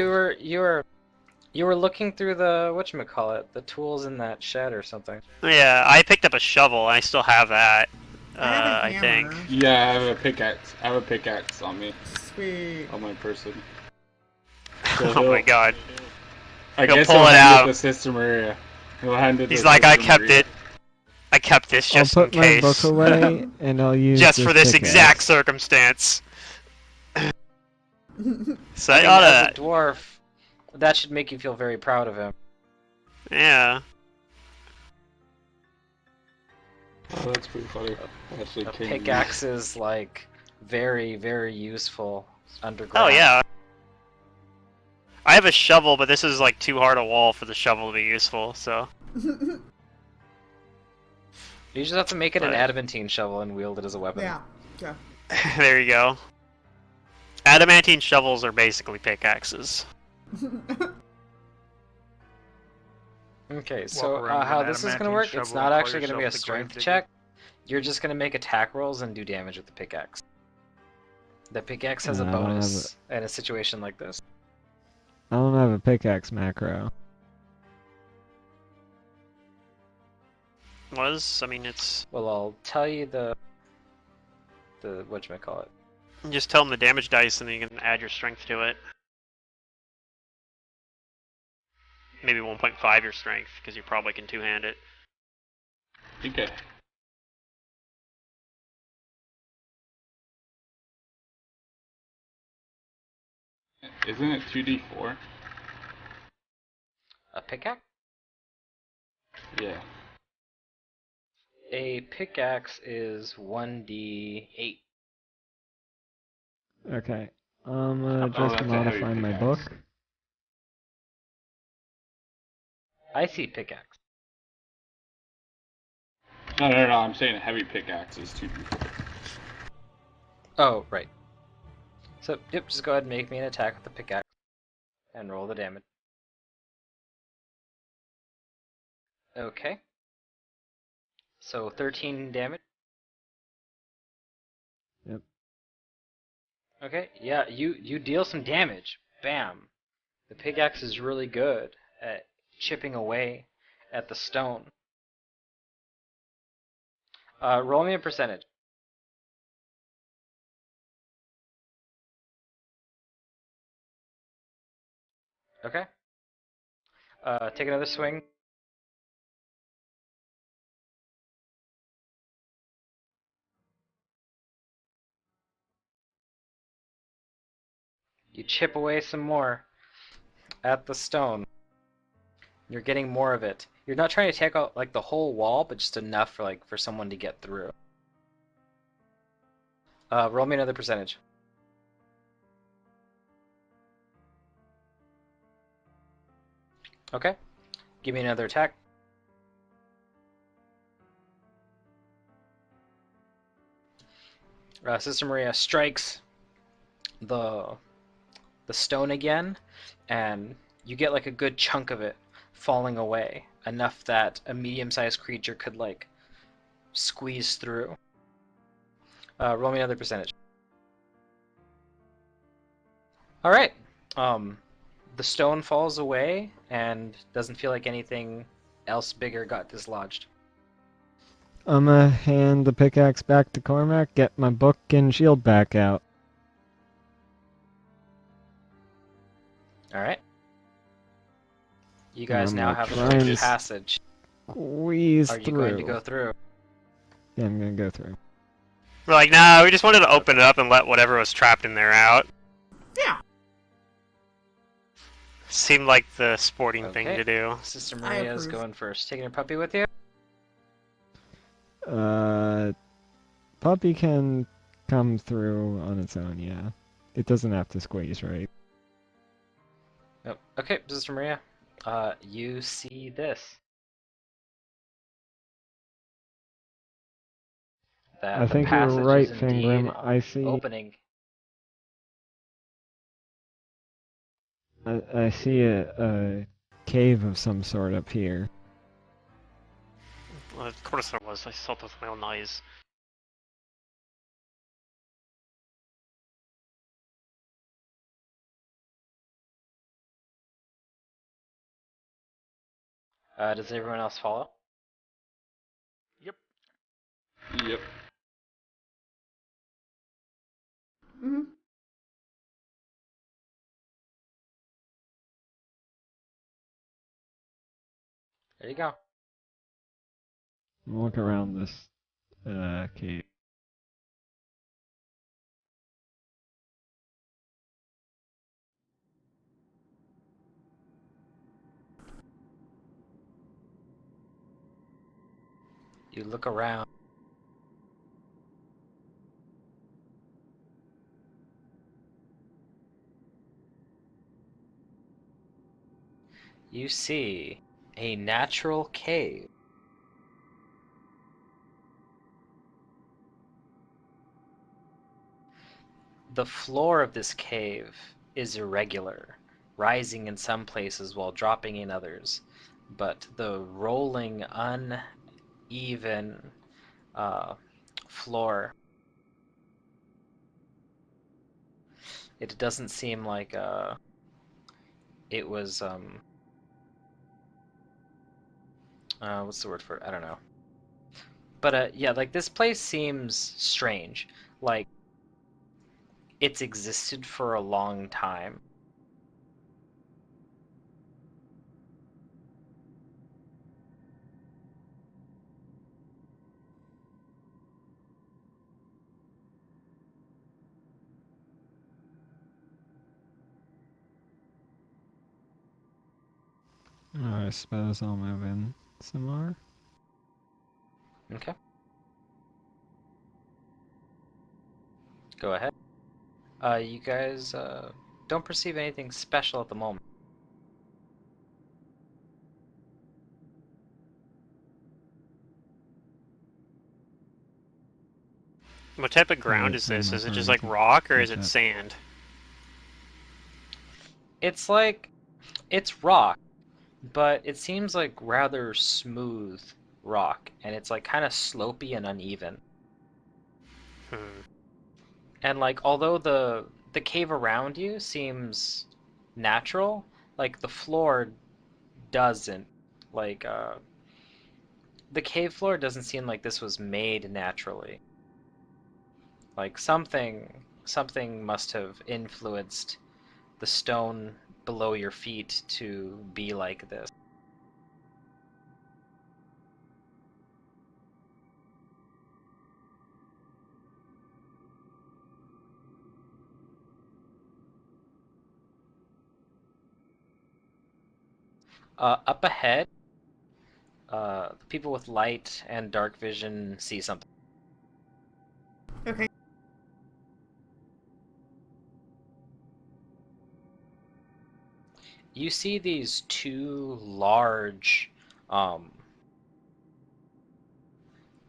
you were looking through the whatchamacallit, the tools in that shed or something. Yeah, I picked up a shovel. And I still have that. I have a I think. hammer. Yeah, I have a pickaxe. I have a pickaxe on me, Sweet. on my person. Oh my god. I He'll guess pull I'll it hand out. it to Sister Maria. He'll hand it He's to like, I Sister kept Maria. it. I kept this I'll just put in my case. book away and I'll use Just for this pickaxe. exact circumstance. So I I mean, oughta. as a dwarf, that should make you feel very proud of him. Yeah. Oh, that's pretty funny. Actually, A came pickaxe is like very, very useful underground. Oh yeah. I have a shovel, but this is like too hard a wall for the shovel to be useful. So. You just have to make it an Right. adamantine shovel and wield it as a weapon. Yeah. Yeah. There you go. Adamantine shovels are basically pickaxes. Okay, so around with how an this is gonna adamantine work, shovel it's and not call actually gonna be a yourself the strength Gravedigger. check. You're just gonna make attack rolls and do damage with the pickaxe. The pickaxe has a I don't have bonus in a situation like this. I don't have a pickaxe macro. I mean, it's. Well, I'll tell you the whatchamacallit. Just tell them the damage dice and then you can add your strength to it. Maybe 1.5 your strength, because you probably can two-hand it. Okay. Isn't it 2d4? A pickaxe? Yeah. A pickaxe is 1d8. Okay. I'm gonna Oh, just that's a heavy modify my pickaxe. book. I see pickaxe. No, I'm saying a heavy pickaxe is 2d4. Oh, right. So, yep, just go ahead and make me an attack with the pickaxe. And roll the damage. Okay. So, 13 damage. Yep. Okay, yeah, you deal some damage. Bam. The pickaxe is really good at chipping away at the stone. Roll me a percentage. Okay. Take another swing. You chip away some more at the stone. You're getting more of it. You're not trying to take out like the whole wall, but just enough for someone to get through. Roll me another percentage. Okay. Give me another attack. Sister Maria strikes the stone again, and you get like a good chunk of it falling away, enough that a medium-sized creature could like squeeze through. Roll me another percentage. All right. The stone falls away and doesn't feel like anything else bigger got dislodged. I'm gonna hand the pickaxe back to Cormac, get my book and shield back out. All right. You guys I'm now gonna have try a and passage. Squeeze Are you through. going to go through? Yeah, I'm gonna go through. We're like, nah, we just wanted to open it up and let whatever was trapped in there out. Yeah. Seemed like the sporting thing Okay. to do. Sister I Maria is approve. going first. Taking her puppy with you? Puppy can come through on its own, yeah. It doesn't have to squeeze, right? Nope. Okay, Sister Maria. You see this. That I the think you're passage right, is Fingrim. indeed I see. opening. I see a cave of some sort up here. Well, of course there was. I saw it with my own eyes. Does everyone else follow? Yep. Yep. Mm-hmm. There you go. Look around this cave. You look around. You see a natural cave. The floor of this cave is irregular, rising in some places while dropping in others, but the rolling, uneven floor, it doesn't seem like it was what's the word for it? I don't know. But yeah, like this place seems strange. Like it's existed for a long time. I suppose I'll move in some more. Okay. Go ahead. You guys don't perceive anything special at the moment. What type of I ground would is say this? my Is it just friend like to rock or is catch it up. sand? It's like it's rock, but it seems like rather smooth rock, and it's like kind of slopey and uneven. Hmm. And like although the cave around you seems natural, like the floor doesn't. Like the cave floor doesn't seem like this was made naturally. Like something must have influenced the stone below your feet to be like this. Up ahead, the people with light and dark vision see something. Okay. You see these um,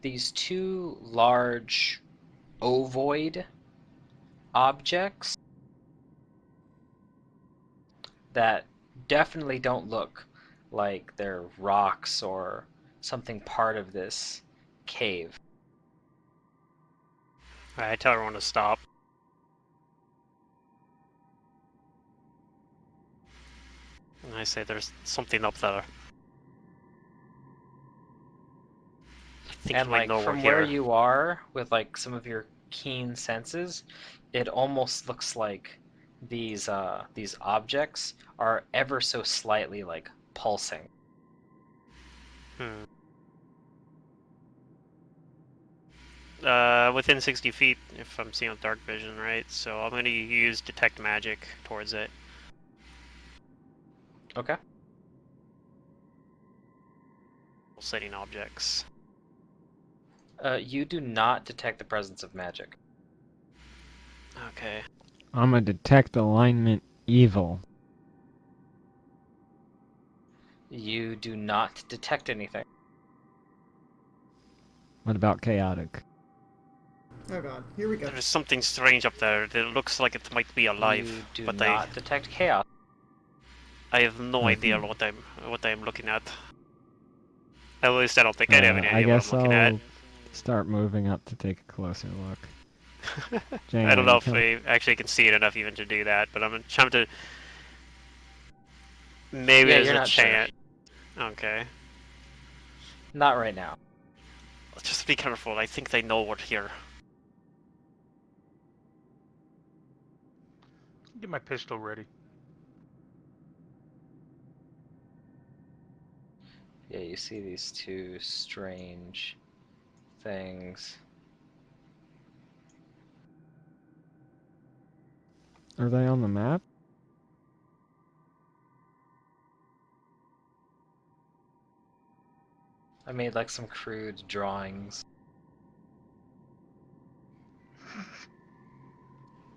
two large ovoid objects that definitely don't look like they're rocks or something part of this cave. I tell everyone to stop. And I say there's something up there. I think And you might like know from we're where here. you are, with like some of your keen senses, it almost looks like these objects are ever so slightly like pulsing. Hmm. Within 60 feet, if I'm seeing with dark vision, right? So I'm going to use detect magic towards it. Okay. Setting objects. You do not detect the presence of magic. Okay. I'm gonna detect alignment evil. You do not detect anything. What about chaotic? Oh god, here we go. There's something strange up there that looks like it might be alive, You do but not detect chaos. I have no idea what I'm looking at. At least I don't think I have any I idea what I'm guess looking at. I'll start moving up to take a closer look. Jane, I don't are know you if coming? we actually can see it enough even to do that, but I'm trying to. Maybe Yeah, there's you're a not sure. chance. Okay. Not right now. Just be careful. I think they know we're here. Get my pistol ready. Yeah, you see these two strange things. Are they on the map? I made like some crude drawings.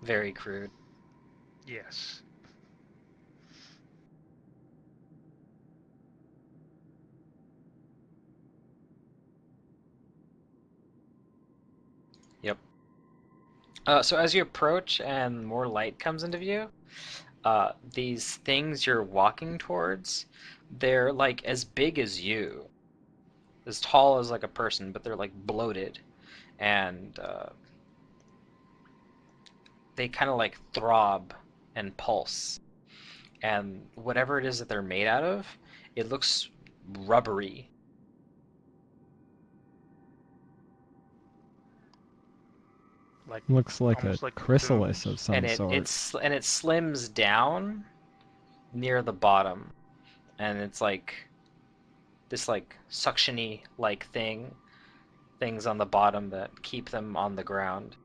Very crude. Yes. Yep. So as you approach and more light comes into view, these things you're walking towards, they're like as big as you, as tall as like a person, but they're like bloated, and they kind of like throb and pulse. And whatever it is that they're made out of, it looks rubbery. Like Looks like a almost like chrysalis cocoons. of some And it sort. it slims down near the bottom, and it's like this like suctiony like things on the bottom that keep them on the ground.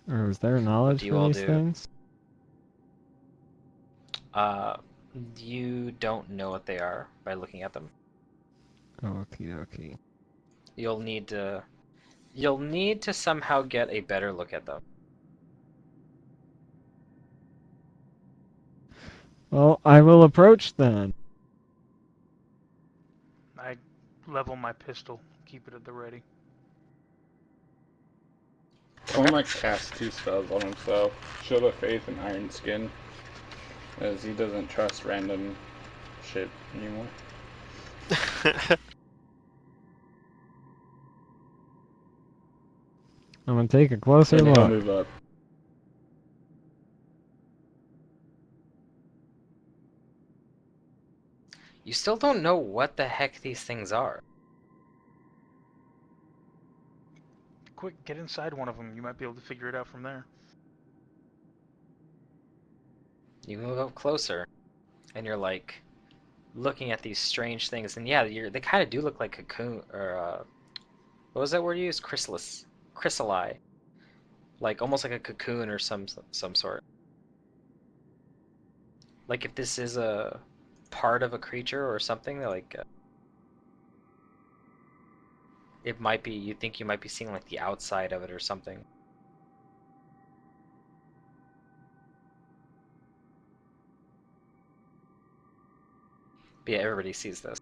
Or is there What knowledge do you for all these do? things? Uh, you don't know what they are by looking at them. Okie dokie. You'll need to somehow get a better look at them. Well, I will approach then. I level my pistol, keep it at the ready. Tomek cast 2 spells on himself. Shield of Faith and Iron Skin. As he doesn't trust random shit anymore. I'm gonna take a closer And he'll look. move up. You still don't know what the heck these things are. Quick, get inside one of them. You might be able to figure it out from there. You move up closer, and you're like looking at these strange things, and yeah, they kind of do look like cocoon or what was that word you used? Chrysali, like almost like a cocoon or some sort. Like if this is a part of a creature or something, like it might be. You think you might be seeing like the outside of it or something. But yeah, everybody sees this.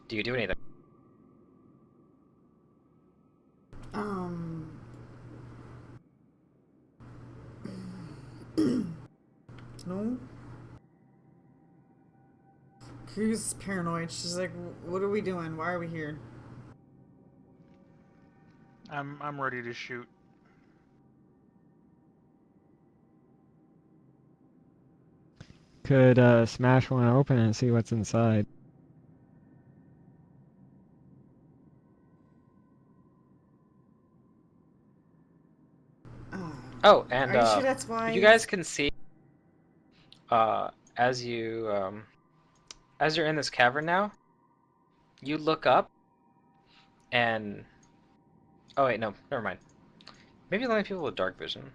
Do you do anything? Who's paranoid? She's like, what are we doing? Why are we here? I'm ready to shoot. Could smash one open and see what's inside. Oh, and Are you sure that's why? you guys can see as you as you're in this cavern now, you look up and oh wait, no, never mind. Maybe only people with dark vision.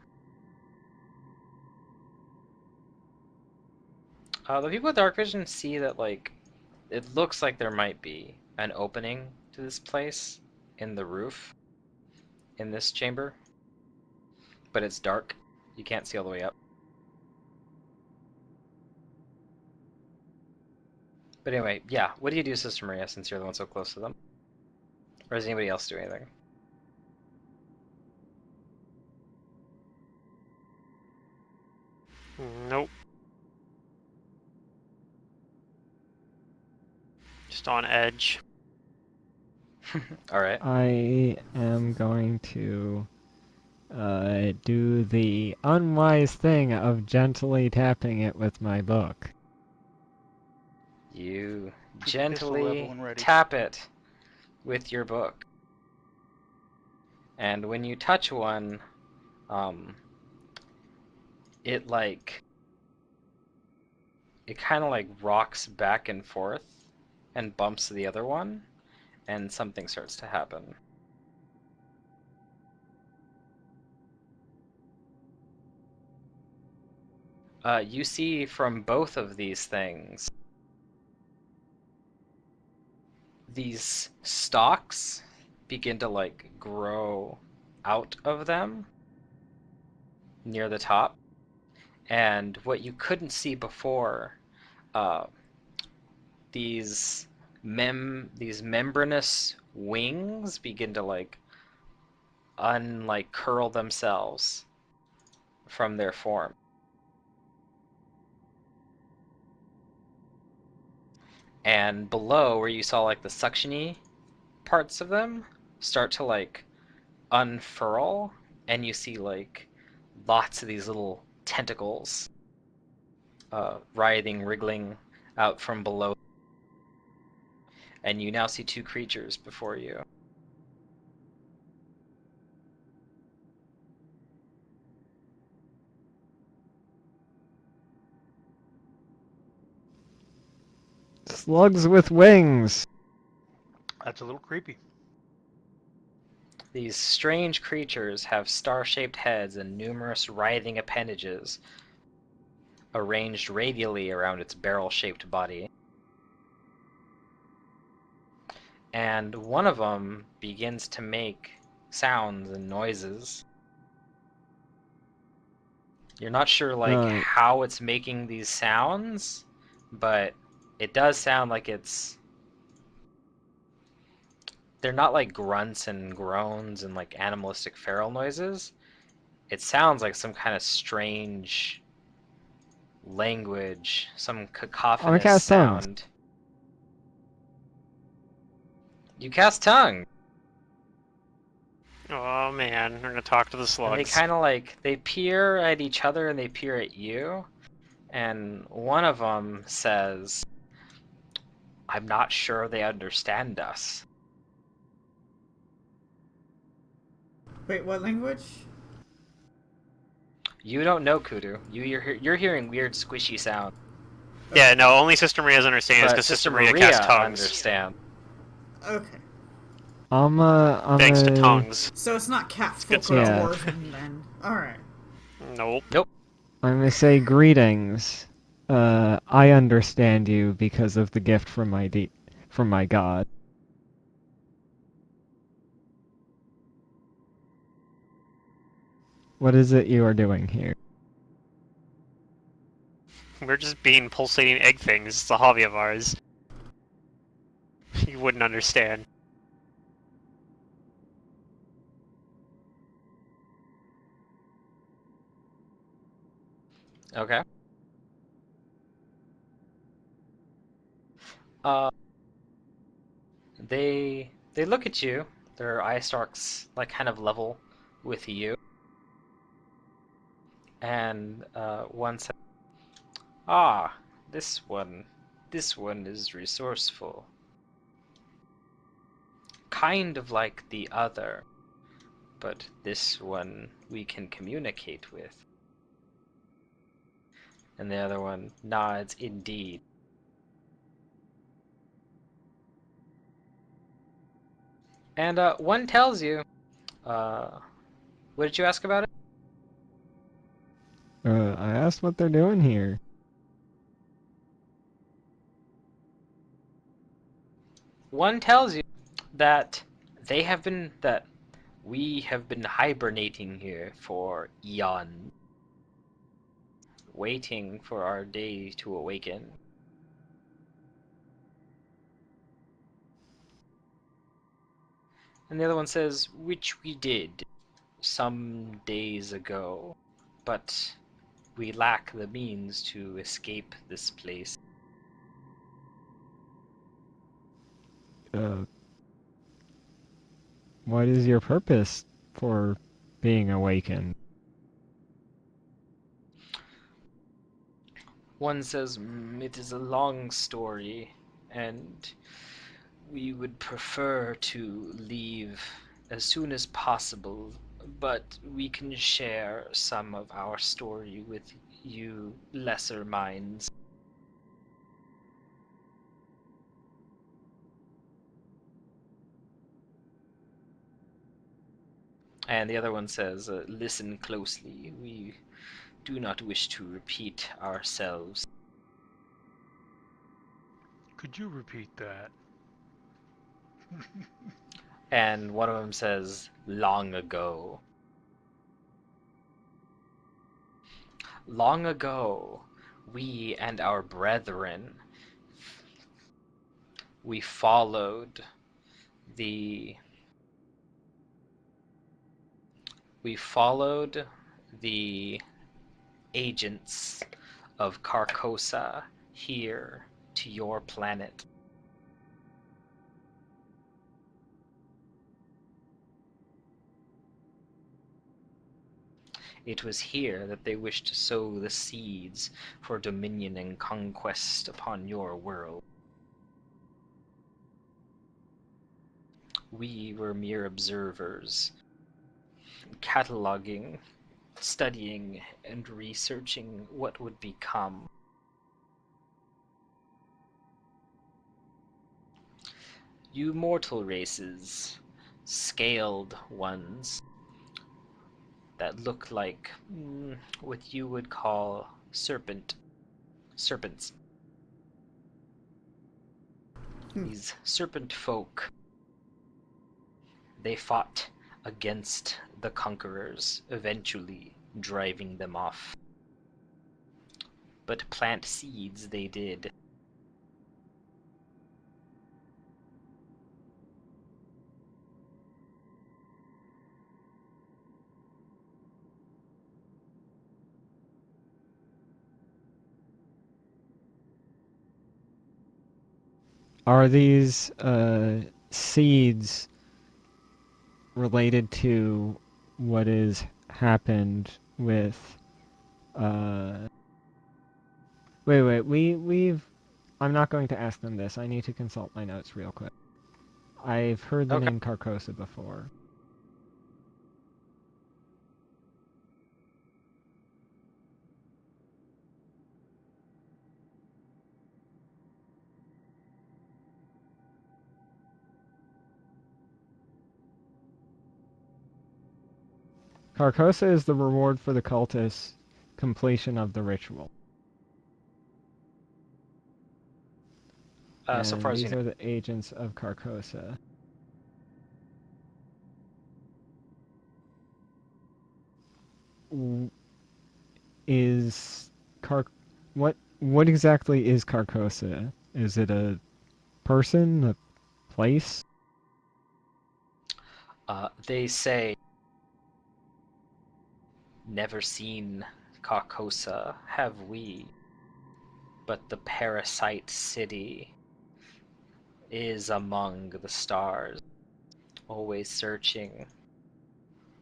The people with dark vision see that like it looks like there might be an opening to this place in the roof in this chamber, but it's dark. You can't see all the way up. But anyway, yeah. What do you do, Sister Maria, since you're the one so close to them? Or does anybody else do anything? Nope. Just on edge. All right. I am going to do the unwise thing of gently tapping it with my book. You Keep the pistol level gently and ready. tap it with your book. And when you touch one, it kind of like rocks back and forth and bumps the other one, and something starts to happen. You see from both of these things, these stalks begin to like grow out of them near the top, and what you couldn't see before, uh, these membranous wings begin to like curl themselves from their form. And below, where you saw like the suctiony parts of them start to like unfurl, and you see like lots of these little tentacles writhing, wriggling out from below. And you now see two creatures before you. Slugs with wings! That's a little creepy. These strange creatures have star-shaped heads and numerous writhing appendages arranged radially around its barrel-shaped body. And one of them begins to make sounds and noises. You're not sure how it's making these sounds, but it does sound like they're not like grunts and groans and like animalistic feral noises. It sounds like some kind of strange language, some cacophonous cast tongues. sound. You cast tongue. Oh man, we're gonna talk to the And slugs. they kind of they peer at each other and they peer at you. And one of them says, "I'm not sure they understand us." Wait, what language? You don't know Kudu. You're hearing weird squishy sound. Yeah, no, only Sister Maria's understands But because Sister Maria Maria casts tongues. understand. Okay. Thanks to tongues. So it's not cat good folk or to know. dwarven then. Alright. Nope. I'm gonna say greetings. I understand you because of the gift from my god. What is it you are doing here? We're just being pulsating egg things. It's a hobby of ours. You wouldn't understand. Okay. Uh, they look at you. Their eye stalks like kind of level with you, and one says, "Ah, this one, this one is resourceful, kind of like the other, but this one we can communicate with." And the other one nods indeed. And one tells you, what did you ask about it? I asked what they're doing here. One tells you that that we have been hibernating here for eons, waiting for our day to awaken. And the other one says, which we did some days ago, but we lack the means to escape this place. Uh, what is your purpose for being awakened? One says, it is a long story, and we would prefer to leave as soon as possible, but we can share some of our story with you lesser minds. And the other one says, listen closely. We do not wish to repeat ourselves. Could you repeat that? And one of them says, long ago. Long ago, we and our brethren, we followed the we followed the agents of Carcosa here to your planet. It was here that they wished to sow the seeds for dominion and conquest upon your world. We were mere observers, cataloging, studying, and researching what would become. You mortal races, scaled ones, that look like what you would call serpents. These serpent folk, they fought against the conquerors, eventually driving them off. But plant seeds they did. Are these seeds related to what has happened with wait, we've I'm not going to ask them this. I need to consult my notes real quick. I've heard the Okay. name Carcosa before. Carcosa is the reward for the cultist completion of the ritual. So And far as you these know. are the agents of Carcosa. Is Car what exactly is Carcosa? Is it a person, a place? They say, never seen Carcosa, have we? But the parasite city is among the stars, always searching,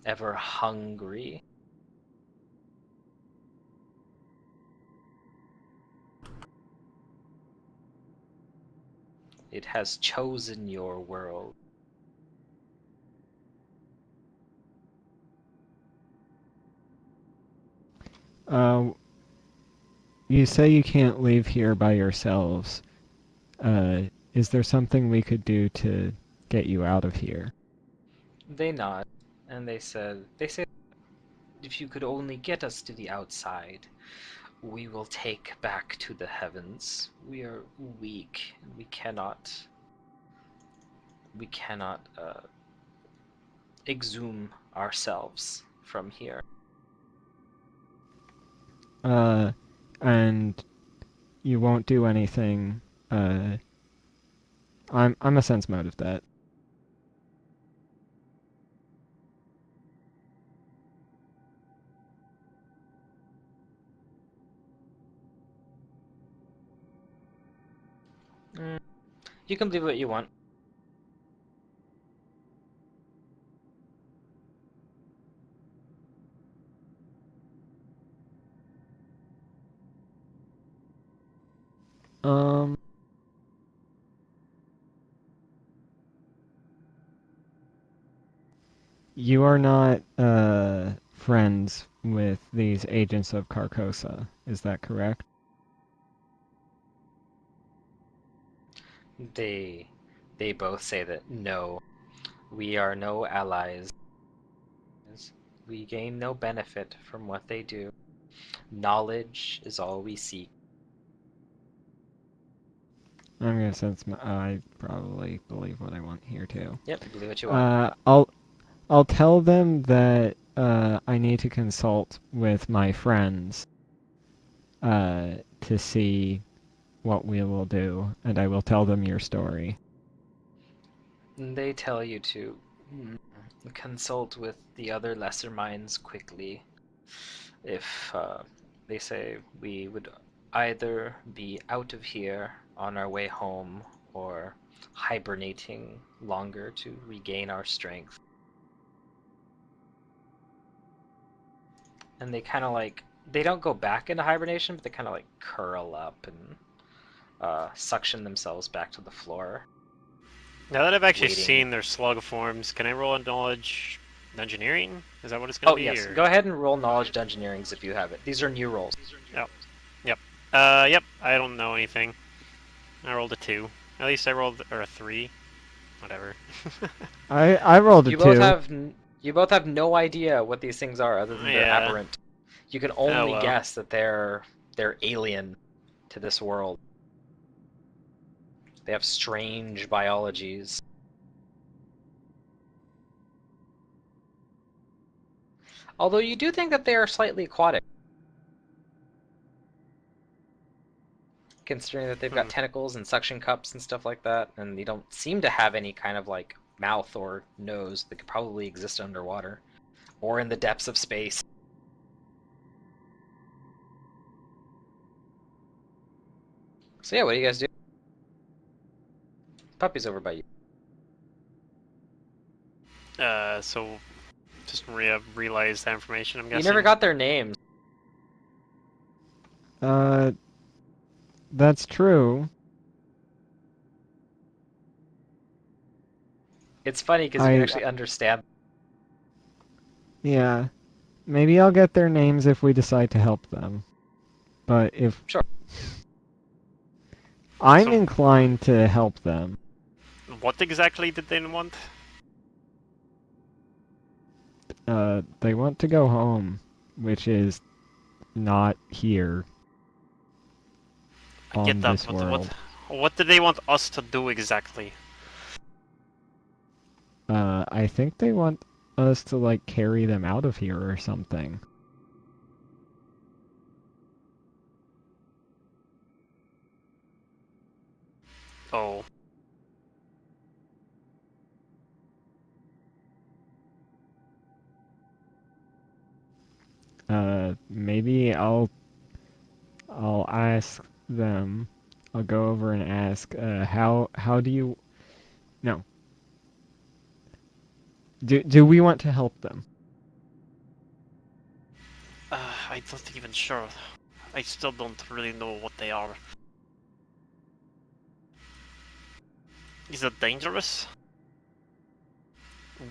ever hungry. It has chosen your world. Uh, you say you can't leave here by yourselves. Is there something we could do to get you out of here? They nod, and they say, if you could only get us to the outside, we will take back to the heavens. We are weak, and we cannot exhume ourselves from here. And you won't do anything. I'm a sense mode of that. You can believe what you want. Um. You are not friends with these agents of Carcosa, is that correct? They both say that no, we are no allies. We gain no benefit from what they do. Knowledge is all we seek. I'm gonna sense. I probably believe what I want here too. Yep, believe what you want. I'll tell them that I need to consult with my friends to see what we will do, and I will tell them your story. They tell you to consult with the other lesser minds quickly. If they say we would either be out of here on our way home or hibernating longer to regain our strength. And they kind of like, they don't go back into hibernation, but they kind of like curl up and suction themselves back to the floor. Now that I've actually Waiting. seen their slug forms, can I roll a knowledge engineering? Is that what it's going Oh to be? yes, Or... go ahead and roll knowledge dungeoneerings if you have it. These are new rolls. Yep. I don't know anything. I rolled a 2. At least I rolled or a 3. Whatever. I rolled a You 2. both have no idea what these things are other than they're Yeah. aberrant. You can only well. guess that they're alien to this world. They have strange biologies. Although you do think that they are slightly aquatic. Considering that they've got tentacles and suction cups and stuff like that, and they don't seem to have any kind of like mouth or nose that could probably exist underwater or in the depths of space. So yeah, what do you guys do? Puppy's over by you. So just realize that information, I'm guessing. You never got their names. That's true. It's funny because you can actually understand. Yeah. Maybe I'll get their names if we decide to help them. But if... Sure. I'm inclined to help them. What exactly did they want? They want to go home, which is not here. I get On that, this but world. what did they want us to do exactly? I think they want us to, like, carry them out of here or something. Oh. Maybe I'll ask them. I'll go over and ask, how do you... No. Do we want to help them? I'm not even sure. I still don't really know what they are. Is it dangerous?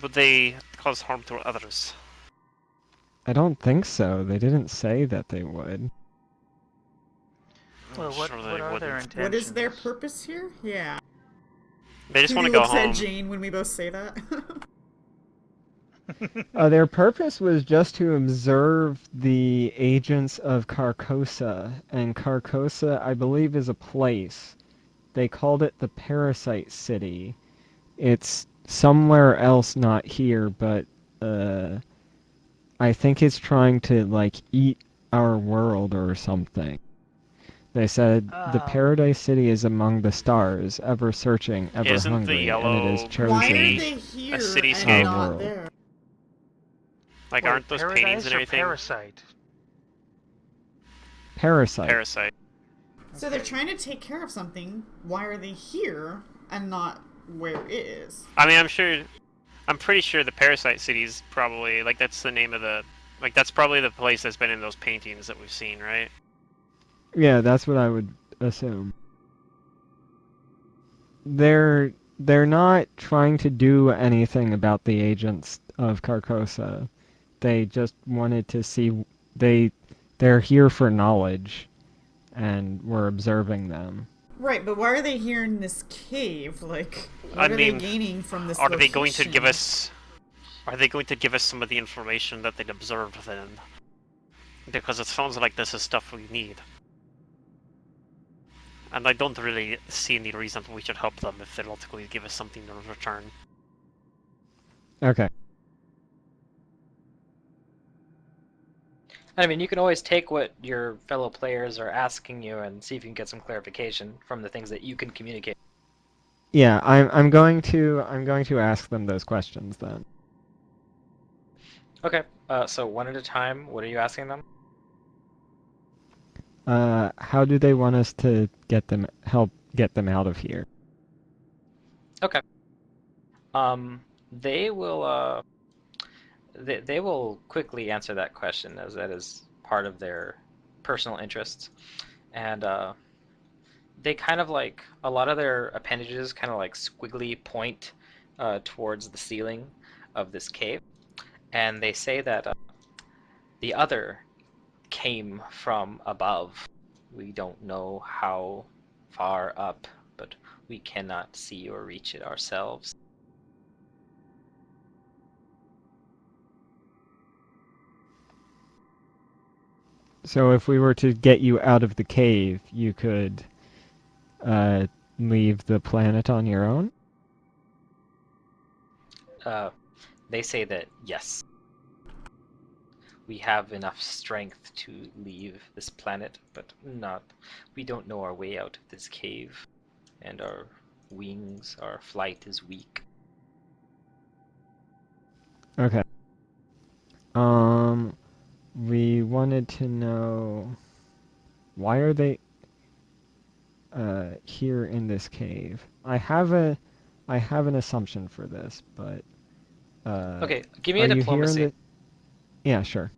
Would they cause harm to others? I don't think so. They didn't say that they would. Well, I'm what sure what they are their wouldn't. What is their intentions? purpose here? Yeah. They just want Who to go looks at home. Jane when we both say that? Their purpose was just to observe the agents of Carcosa, and Carcosa, I believe, is a place. They called it the Parasite City. It's somewhere else, not here, but I think it's trying to, like, eat our world or something. They said the Paradise City is among the stars, ever searching, ever Isn't the hungry, and it has yellow Why are chosen they a here and cityscape? our not world. there? Like, Wait, aren't those paintings paradise and or everything? parasite? Parasite. Parasite. So they're Okay. trying to take care of something. Why are they here and not where it is? I mean, I'm pretty sure the Parasite City is probably, like, that's the name of the, like, that's probably the place that's been in those paintings that we've seen, right? Yeah, that's what I would assume. They're not trying to do anything about the agents of Carcosa. They just wanted to see they're here for knowledge, and we're observing them. Right, but why are they here in this cave? Like, I what are they mean, gaining from this are they location? going to give us, are they going to give us some of the information that they'd observed then? Because it sounds like this is stuff we need. And I don't really see any reason we should help them if they'll ultimately give us something in return. Okay. I mean, you can always take what your fellow players are asking you and see if you can get some clarification from the things that you can communicate. Yeah, I'm going to ask them those questions then. Okay, so one at a time, what are you asking them? How do they want us to help get them out of here? Okay. They will they will quickly answer that question as that is part of their personal interests, and they kind of like a lot of their appendages kind of like squiggly point towards the ceiling of this cave, and they say that the other came from above. We don't know how far up, but we cannot see or reach it ourselves. So if we were to get you out of the cave, you could uh, leave the planet on your own? They say that yes, we have enough strength to leave this planet, but we don't know our way out of this cave, and our flight is weak. Okay. We wanted to know, why are they here in this cave? I have an assumption for this, but Okay, give me are a you here in diplomacy. the... Yeah, sure.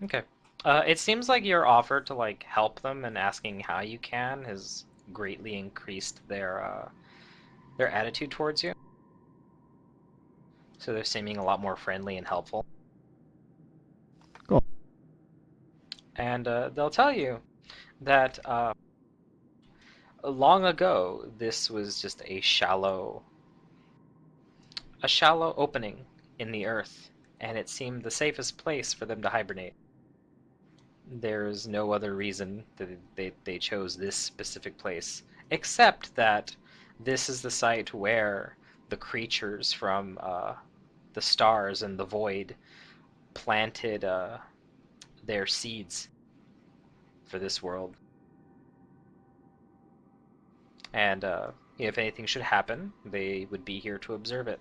Okay. It seems like your offer to like help them and asking how you can has greatly increased their attitude towards you. So they're seeming a lot more friendly and helpful. Cool. And they'll tell you that long ago this was just a shallow opening in the earth, and it seemed the safest place for them to hibernate. There's no other reason that they chose this specific place, except that this is the site where the creatures from the stars and the void planted their seeds for this world. And if anything should happen, they would be here to observe it.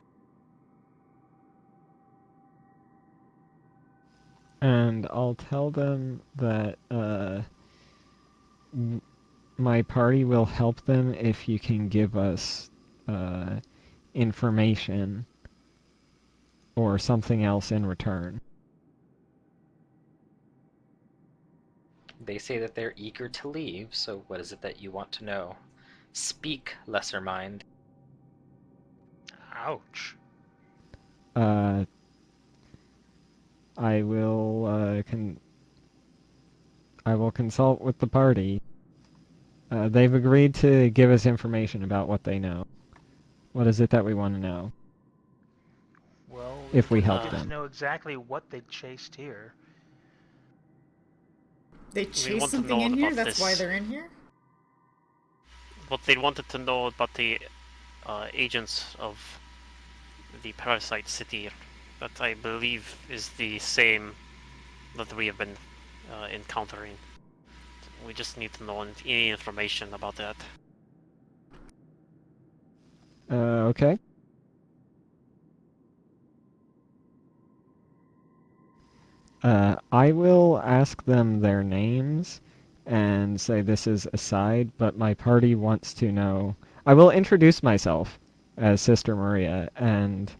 And I'll tell them that my party will help them if you can give us information or something else in return. They say that they're eager to leave, so what is it that you want to know? Speak, lesser mind. Ouch. I will I will consult with the party. They've agreed to give us information about what they know. What is it that we want to know? Well, If we would help like them. to know exactly what they chased here. They We chased want to something know in here? about That's why this. they're in here? What they wanted to know about the agents of the parasite city that I believe is the same that we have been encountering. We just need to know any information about that. Okay. I will ask them their names and say this is aside, but my party wants to know. I will introduce myself as Sister Maria, and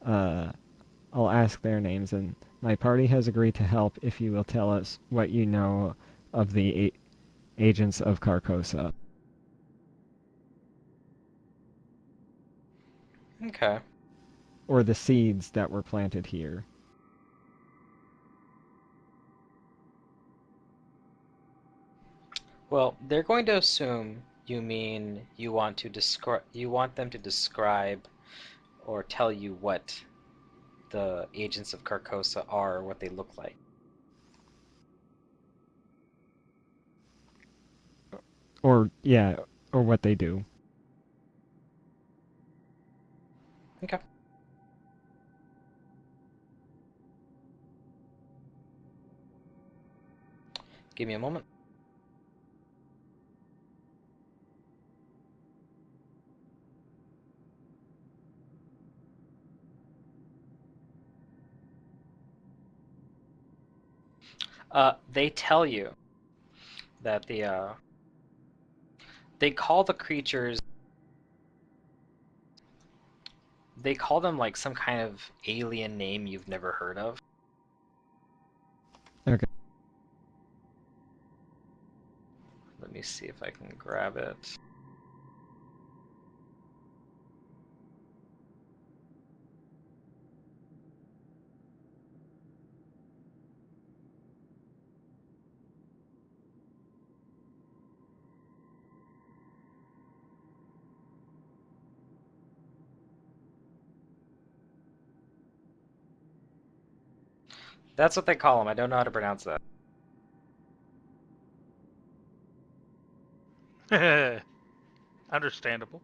I'll ask their names, and my party has agreed to help if you will tell us what you know of the agents of Carcosa. Okay. Or the seeds that were planted here. Well, they're going to assume you mean you want them to describe or tell you what the agents of Carcosa are, or what they look like. Or, yeah, or what they do. Okay. Give me a moment. They tell you that they call the creatures, they call them like some kind of alien name you've never heard of. Okay. Let me see if I can grab it. That's what they call them. I don't know how to pronounce that. Understandable.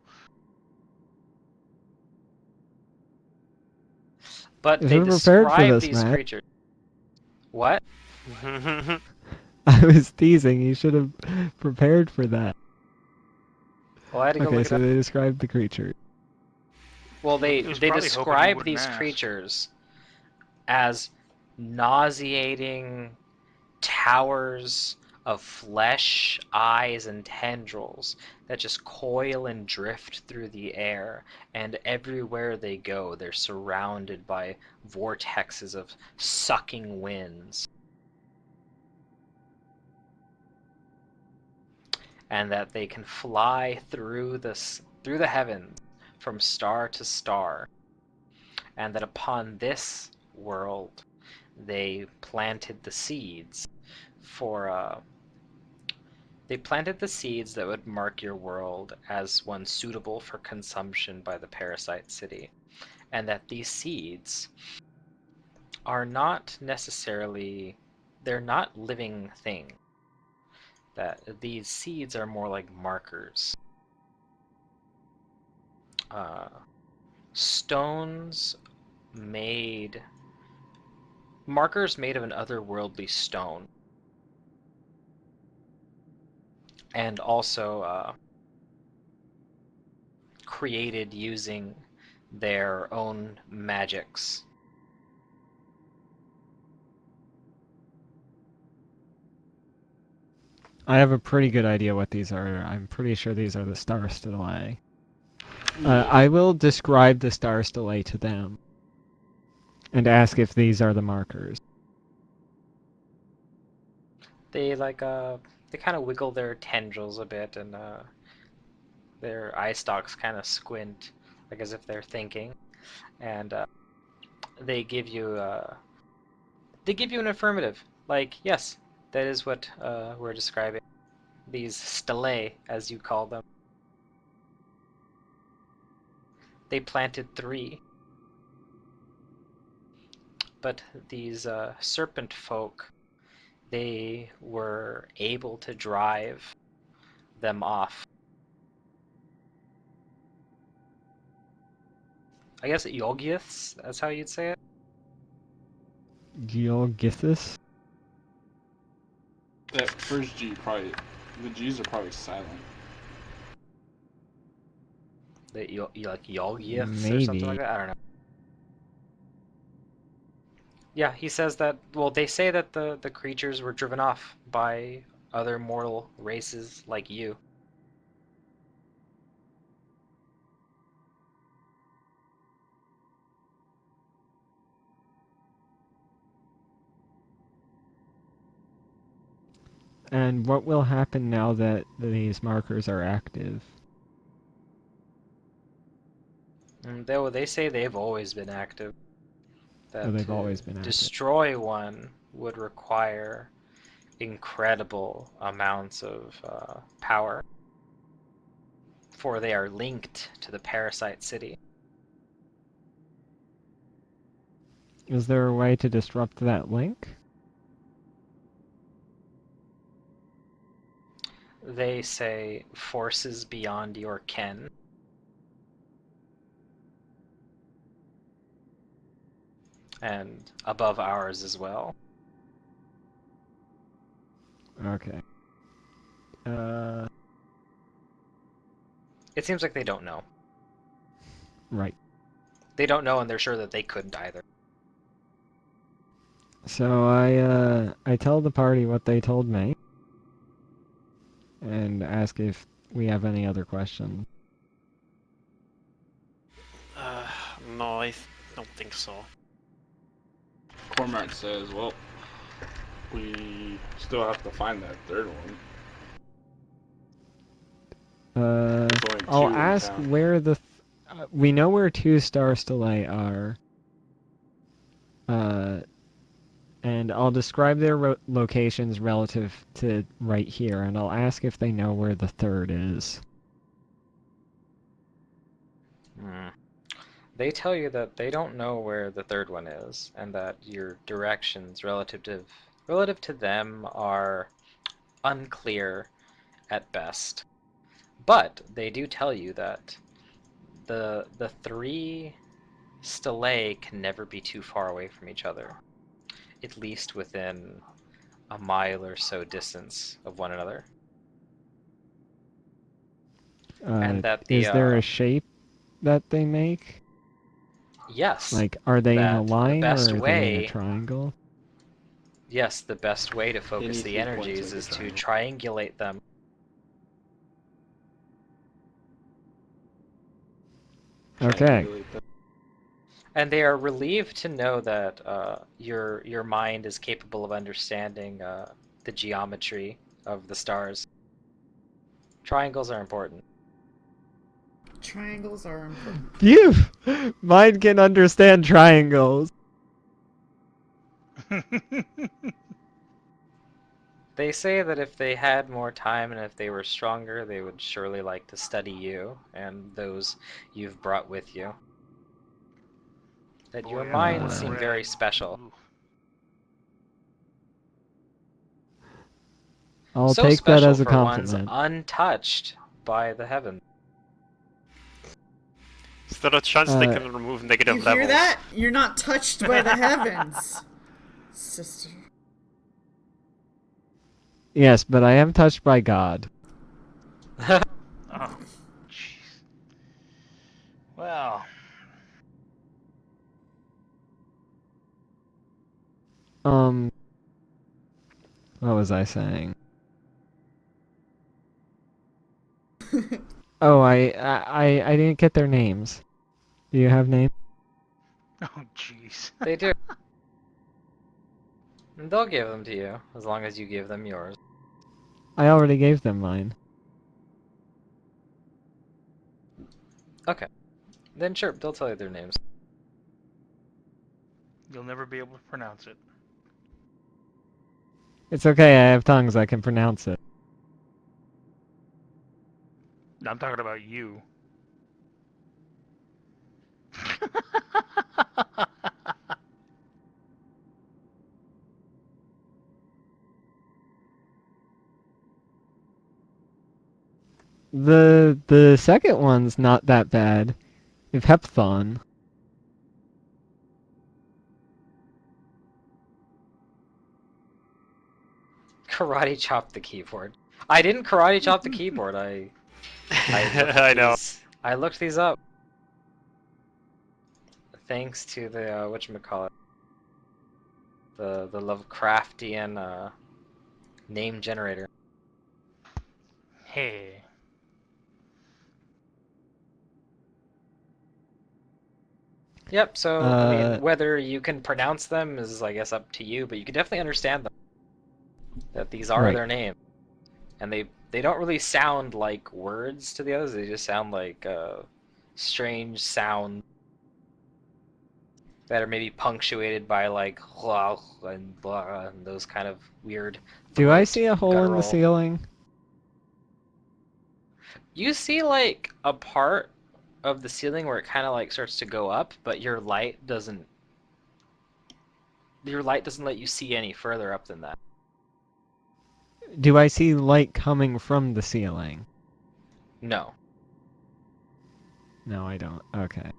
But You they should have prepared for describe this, these Matt. creatures. What? I was teasing. You should have prepared for that. Well, I had to go Okay, look it so up. they described the creature. Well, He they was they probably hoping you describe wouldn't these ask. creatures as nauseating towers of flesh, eyes, and tendrils that just coil and drift through the air, and everywhere they go, they're surrounded by vortexes of sucking winds. And that they can fly through the heavens from star to star, and that upon this world they planted the seeds for they planted the seeds that would mark your world as one suitable for consumption by the parasite city, and that these seeds are not necessarily, they're not living things. That these seeds are more like markers. Uh, stones made markers made of an otherworldly stone, and also created using their own magics. I have a pretty good idea what these are. I'm pretty sure these are the star stellae. I will describe the star stellae to them and ask if these are the markers. They they kind of wiggle their tendrils a bit, and their eye stalks kind of squint, like as if they're thinking, and they give you an affirmative, like, yes, that is what we're describing. These stellae, as you call them. They planted 3. But these serpent folk, they were able to drive them off. I guess Yolgiths, that's how you'd say it? Geolgithus? That first G probably, the G's are probably silent. Like Yolgiths or Maybe. something like that? I don't know. Yeah, he says that, well, they say that the creatures were driven off by other mortal races like you. And what will happen now that these markers are active? And they say they've always been active. That They've to always been active. destroy one would require incredible amounts of power, for they are linked to the parasite city. Is there a way to disrupt that link? They say forces beyond your ken. And above ours as well. Okay. It seems like they don't know. Right. They don't know, and they're sure that they couldn't either. So I tell the party what they told me and ask if we have any other questions. No, don't think so. Cormac says, well, we still have to find that third one. There's only I'll 2 in ask town. where the... we know where 2 star stellae are. And I'll describe their locations relative to right here, and I'll ask if they know where the third is. They tell you that they don't know where the third one is, and that your directions relative to them are unclear at best. But they do tell you that the 3 stellae can never be too far away from each other, at least within a mile or so distance of one another. And that the is there a shape that they make? yes, Like, are they in a that the line or best are they in way- a triangle? yes, the best way to focus the Anything points energies like a is to triangle. triangulate them. Okay. Triangulate them. And they are relieved to know that your mind is capable of understanding the geometry of the stars. Triangles are important. Triangles are important. Phew! Mine can understand triangles. They say that if they had more time and if they were stronger, they would surely like to study you and those you've brought with you. That your Boy, minds I'm seem red. very special. Ooh. I'll So take that special as a for ones compliment. untouched by the heavens. Is there a chance they can remove negative You levels? hear that? You're not touched by the heavens, sister. Yes, but I am touched by God. Oh, jeez. Well, What was I saying? Oh, I didn't get their names. Do you have names? oh jeez. They do. And they'll give them to you, as long as you give them yours. I already gave them mine. Okay. Then sure, they'll tell you their names. You'll never be able to pronounce it. It's okay, I have tongues, I can pronounce it. I'm talking about you. The second one's not that bad. If Hepthon. Karate chop the keyboard. I didn't karate chop the keyboard. I I know. I looked these up. Thanks to the whatchamacallit. The Lovecraftian name generator. Hey. Yep, so I mean Uh, whether you can pronounce them is I guess up to you, but you can definitely understand them. That these are right. their names. And they don't really sound like words to the others, they just sound like strange sounds that are maybe punctuated by like and blah and those kind of weird Do I throat see a hole in the guttural. ceiling? You see like a part of the ceiling where it kind of like starts to go up, but your light doesn't let you see any further up than that. Do I see light coming from the ceiling? No. No, I don't. Okay.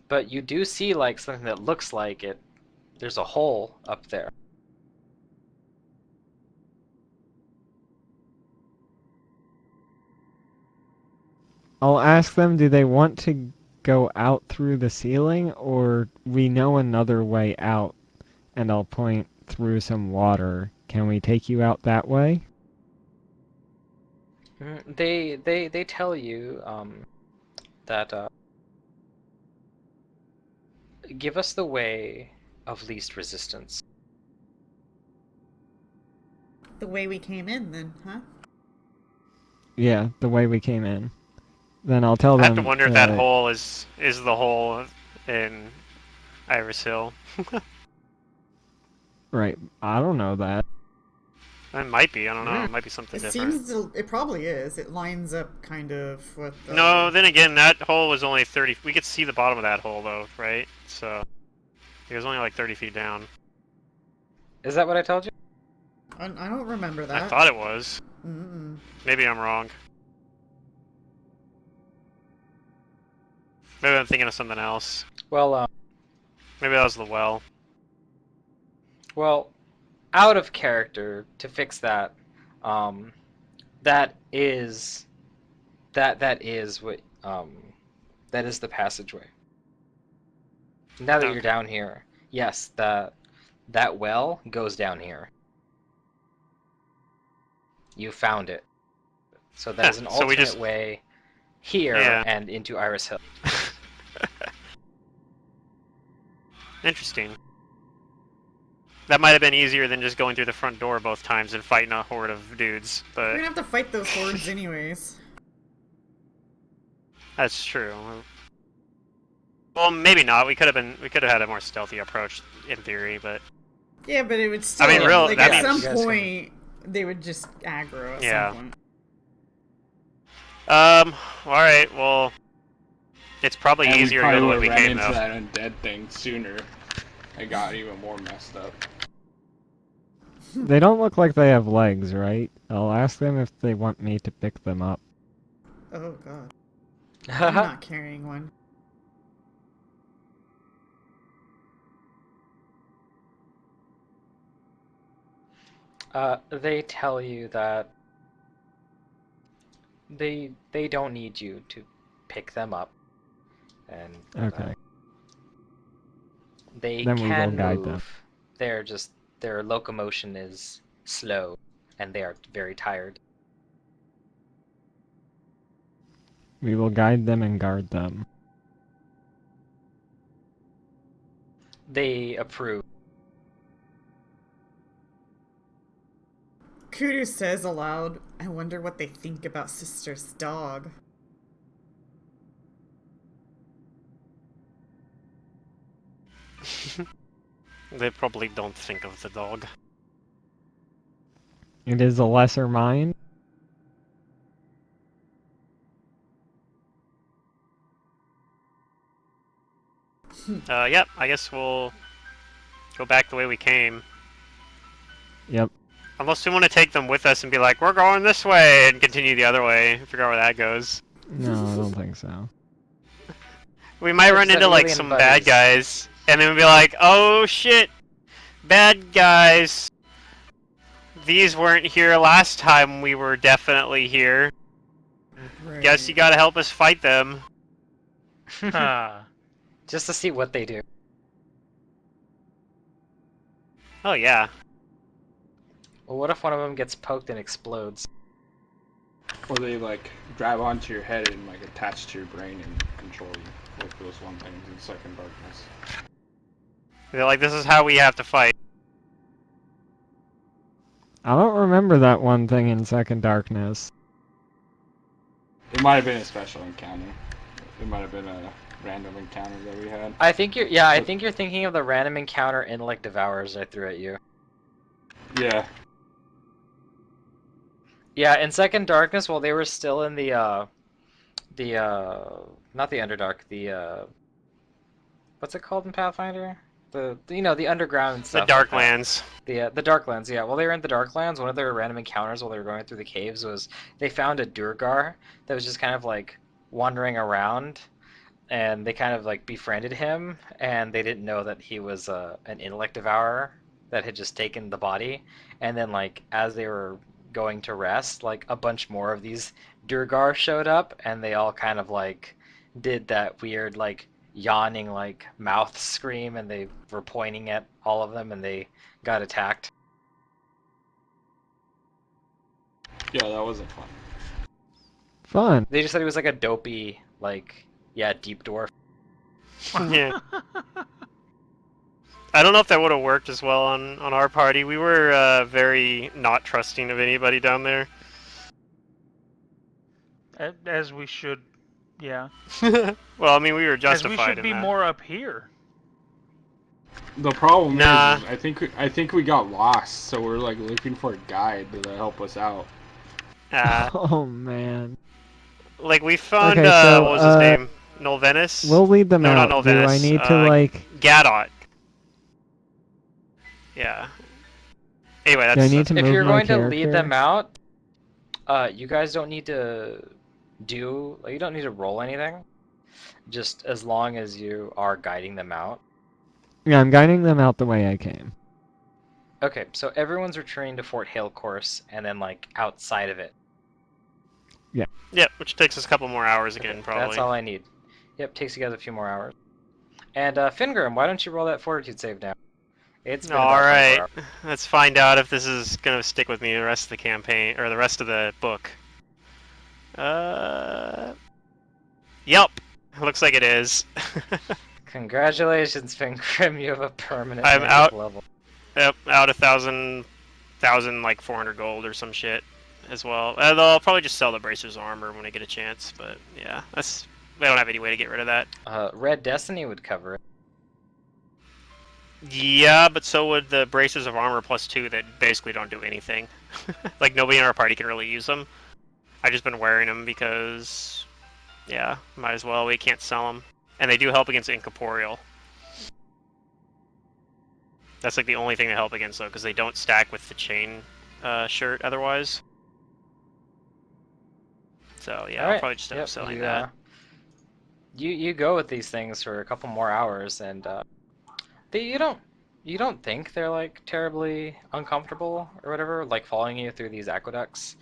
But you do see like something that looks like it. There's a hole up there. I'll ask them, do they want to go out through the ceiling, or we know another way out, and I'll point through some water. Can we take you out that way? They tell you that give us the way of least resistance. The way we came in, then, huh? Yeah, the way we came in. Then I'll tell I have to them wonder if that hole is the hole in Iris Hill. Right, I don't know that. It might be. I don't know. It might be something It different. it probably is. It lines up kind of with. No, then again, that hole was only 30. We could see the bottom of that hole, though, right? So it was only like 30 feet down. Is that what I told you? I don't remember that. I thought it was. Mm-mm. Maybe I'm wrong. Maybe I'm thinking of something else. Well, Maybe that was the well. well, out of character to fix that. That is what that is the passageway. Now that you're Okay. down here, yes, that well goes down here. You found it. So that is an So we alternate just way here Yeah. and into Iris Hill. Interesting. That might have been easier than just going through the front door both times and fighting a horde of dudes, We're but gonna have to fight those hordes anyways. that's true. Well, maybe not. We could have had a more stealthy approach in theory, but Yeah, but it would still. mean, real- like that at means- some point they would just aggro at Yeah. some point. all right. Well, it's probably And easier we to go the probably way we would have ran came, into though. that undead thing sooner. It got even more messed up. They don't look like they have legs, right? I'll ask them if they want me to pick them up. Oh god, I'm not carrying one. They tell you that they don't need you to pick them up, and Okay. they Then we will can guide move. them. Their locomotion is slow, and they are very tired. We will guide them and guard them. They approve. Kudu says aloud, I wonder what they think about Sister's dog. They probably don't think of the dog. It is a lesser mind. Yep, I guess we'll go back the way we came. Yep. Unless we want to take them with us and be like, we're going this way, and continue the other way, and figure out where that goes. No, I don't think so. We might run Just into like alien some buddies. bad guys, and then we'll be like, oh shit, bad guys. These weren't here last time we were definitely here. Guess you gotta help us fight them. Ah. Just to see what they do. Oh yeah. Well, what if one of them gets poked and explodes? Or they like grab onto your head and like attach to your brain and control you, like those one things in Second Darkness. They're like, this is how we have to fight. I don't remember that one thing in Second Darkness. It might have been a special encounter. It might have been a random encounter that we had. I think you're thinking of the random encounter intellect devours I threw at you. Yeah. Yeah, in Second Darkness, while they were still in the not the Underdark, the what's it called in Pathfinder? The underground The stuff. like that. Darklands. The Darklands, yeah. While they were in the Darklands, one of their random encounters while they were going through the caves was they found a Durgar that was just kind of like wandering around, and they kind of like befriended him, and they didn't know that he was an intellect devourer that had just taken the body, and then like as they were going to rest, like a bunch more of these Durgar showed up, and they all kind of like did that weird like yawning like mouth scream, and they were pointing at all of them, and they got attacked. Yeah, that wasn't fun. Fun. They just said he was like a dopey, like, yeah, deep dwarf. Yeah. I don't know if that would have worked as well on our party. We were very not trusting of anybody down there. As we should, yeah. Well, I mean, we were As justified we should in be that. more up here. The problem Nah. is I think we got lost, so we're like looking for a guide to help us out. Oh man. Like we found Okay, so, what was his name? Nolvenus? We'll lead them No, out. not Do I Nolvenus, need to like? Gadot. Yeah. Anyway, that's. Do I need to If move you're my going to character? lead them out, you guys don't need to you don't need to roll anything. Just as long as you are guiding them out. Yeah, I'm guiding them out the way I came. Okay, so everyone's returning to Fort Hale course, and then like outside of it. Yeah, which takes us a couple more hours again, Okay, probably. That's all I need. Yep, takes you guys a few more hours. And Fingrim, why don't you roll that fortitude save now? It's been about 24 Alright, hours. let's find out if this is gonna stick with me the rest of the campaign, or the rest of the book. Yup, looks like it is. Congratulations, Fingrim, you have a permanent I'm magic out. level. Yep, out 1,000, like 400 gold or some shit as well. Though I'll probably just sell the bracers armor when I get a chance, but yeah, I don't have any way to get rid of that. Red Destiny would cover it. Yeah, but so would the bracers of armor +2 that basically don't do anything. Like nobody in our party can really use them. I've just been wearing them because, yeah, might as well. We can't sell them, and they do help against incorporeal. That's like the only thing they help against though, because they don't stack with the chain shirt otherwise. So yeah, I'll Alright, probably just end up selling you, that. You go with these things for a couple more hours, and you don't You don't think they're like terribly uncomfortable or whatever, like following you through these aqueducts.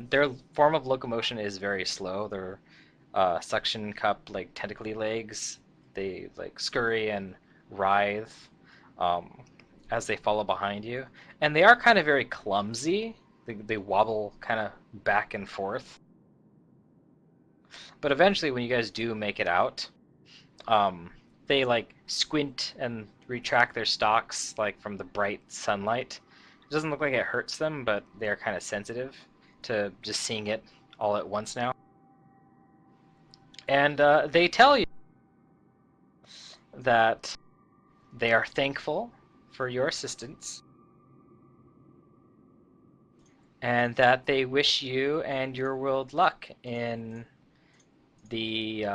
Their form of locomotion is very slow. Their suction cup like tentacly legs, they like scurry and writhe um, as they follow behind you, and they are kind of very clumsy. They wobble kind of back and forth. But eventually, when you guys do make it out, um, they like squint and retract their stalks like from the bright sunlight. It doesn't look like it hurts them, but they are kind of sensitive to just seeing it all at once now. And they tell you that they are thankful for your assistance and that they wish you and your world luck the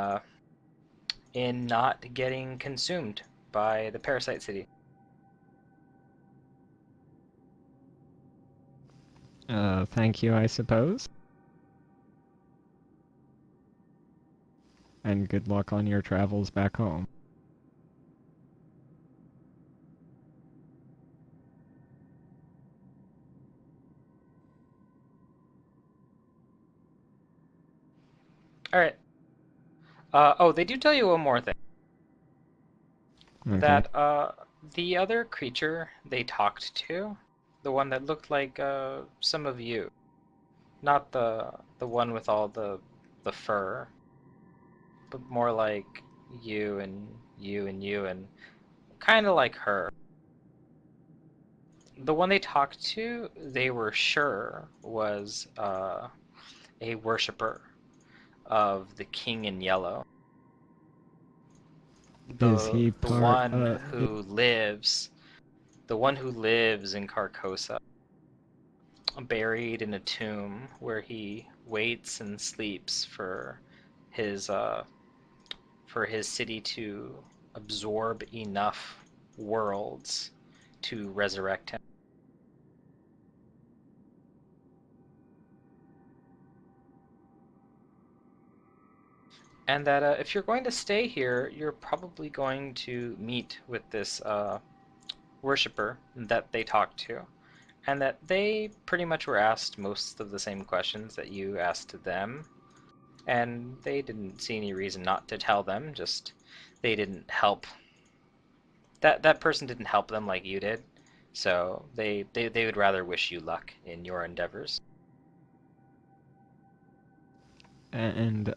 in not getting consumed by the parasite city. Thank you, I suppose. And good luck on your travels back home. All right. Oh, they do tell you one more thing. Okay. That the other creature they talked to, the one that looked like some of you, not the one with all the fur, but more like you and you and you and kind of like her. The one they talked to, they were sure was a worshiper of the King in Yellow. Is he The part, one who lives, the one who lives in Carcosa, buried in a tomb where he waits and sleeps his for his city to absorb enough worlds to resurrect him. And that if you're going to stay here, you're probably going to meet with this worshiper that they talked to, and that they pretty much were asked most of the same questions that you asked them, and they didn't see any reason not to tell them. Just they didn't help. That person didn't help them like you did, so they would rather wish you luck in your endeavors. and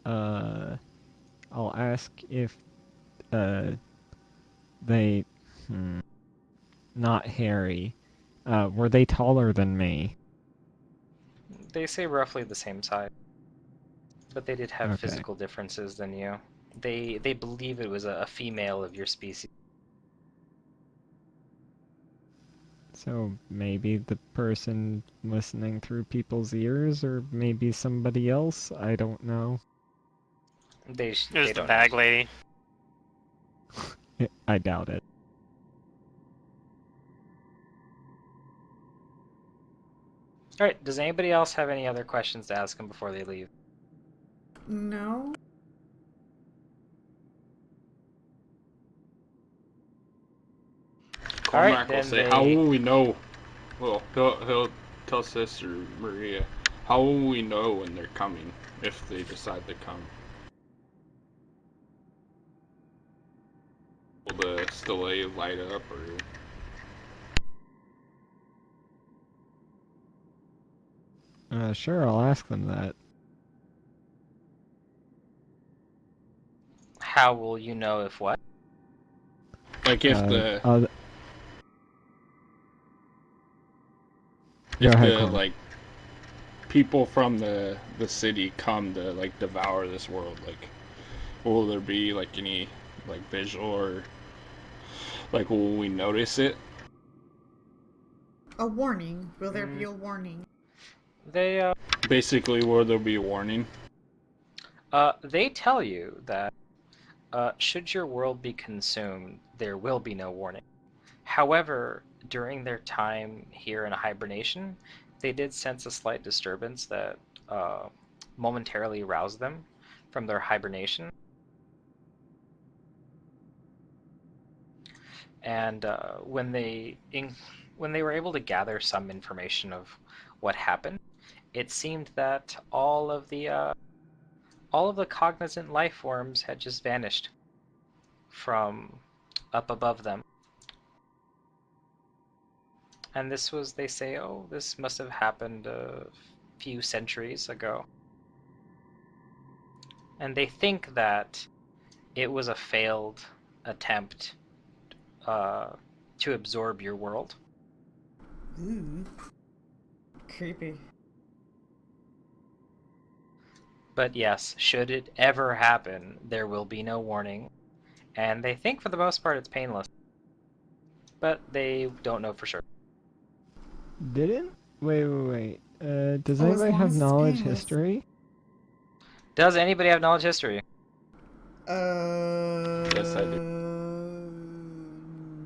I'll ask if they, not Harry, were they taller than me? They say roughly the same size, but they did have Okay. physical differences than you. They believe it was a female of your species. So maybe the person listening through people's ears, or maybe somebody else? I don't know. They It was they the don't bag know. lady. I doubt it. All right. Does anybody else have any other questions to ask them before they leave? No. All right, Cormac will then say, "How they. will we know?" Well, he'll tell Sister Maria, "How will we know when they're coming if they decide to come? Will the stele light up or?" Sure, I'll ask them that. How will you know if what? Like if Uh, the I'll... Go if ahead, the Corm. like people from the city come to like devour this world, like will there be like any like visual or like will we notice it? A warning. Will there be Mm, a warning? they Basically, will there be a warning? they tell you that should your world be consumed, there will be no warning. However, during their time here in hibernation, they did sense a slight disturbance that momentarily roused them from their hibernation. And when they were able to gather some information of what happened, it seemed that all of the cognizant life forms had just vanished from up above them. And this was, they say, oh, this must have happened a few centuries ago. And they think that it was a failed attempt to absorb your world. Ooh. Creepy. But yes, should it ever happen, there will be no warning. And they think for the most part it's painless. But they don't know for sure. Didn't? Wait. Does Oh, as anybody long have as it's knowledge painless. history? Does anybody have knowledge history? Yes, I do.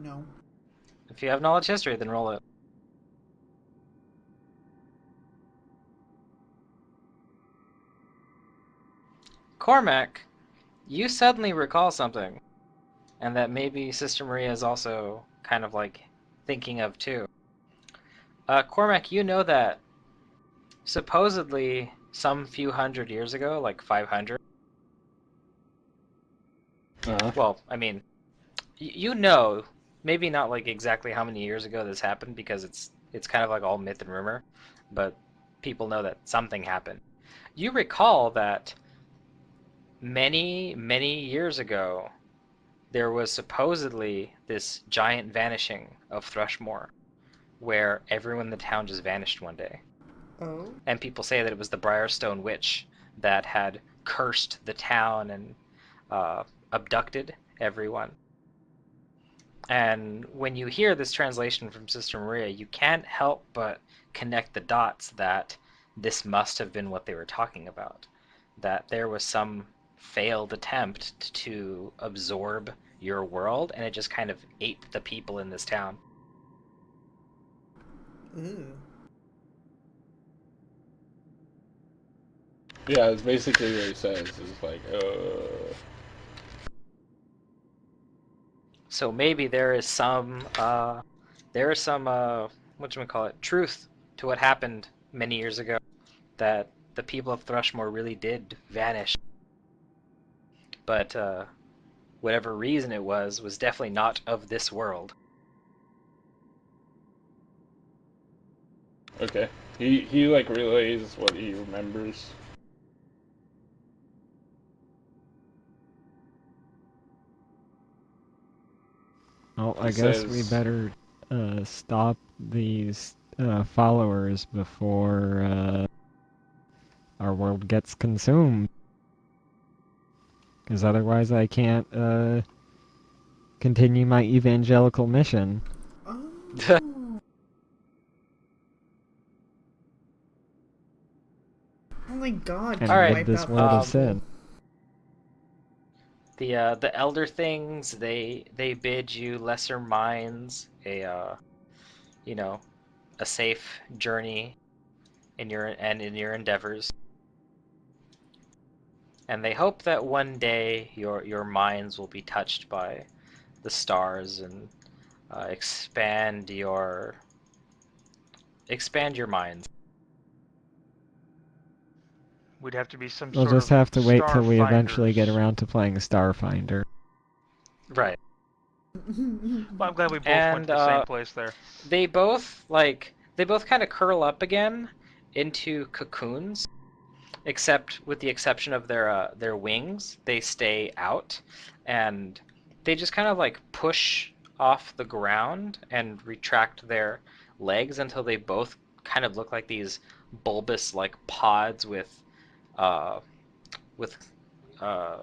No. If you have knowledge history, then roll it. Cormac, you suddenly recall something. And that maybe Sister Maria is also kind of like thinking of too. Cormac, you know that supposedly some few hundred years ago, like 500. Uh-huh. Well, I mean, you know, maybe not like exactly how many years ago this happened because it's kind of like all myth and rumor, but people know that something happened. You recall that many years ago there was supposedly this giant vanishing of Thrushmore where everyone in the town just vanished one day. Oh. And people say that it was the Briarstone Witch that had cursed the town and abducted everyone. And when you hear this translation from Sister Maria, you can't help but connect the dots that this must have been what they were talking about. That there was some failed attempt to absorb your world, and it just kind of ate the people in this town. Ooh. Yeah, it's basically what he says. It's like, So maybe there is some whatchamacallit, truth to what happened many years ago, that the people of Thrushmore really did vanish. But whatever reason it was definitely not of this world. okay. He like relays what he remembers. Well, I He guess we says- better stop these followers before our world gets consumed. Because otherwise I can't continue my evangelical mission. Oh. Only God And can Alright, rid wipe this out world the of sin. The elder things, they bid you lesser minds a a safe journey in your endeavors. And they hope that one day your minds will be touched by the stars and expand your minds. We'd have to be some We'll sort just of have to wait till we eventually get Starfinders. around to playing Starfinder. Right. Well, I'm glad we both went And to the same place there. they both kind of curl up again into cocoons, except with the exception of their wings, they stay out, and they just kind of like push off the ground and retract their legs until they both kind of look like these bulbous like pods uh with uh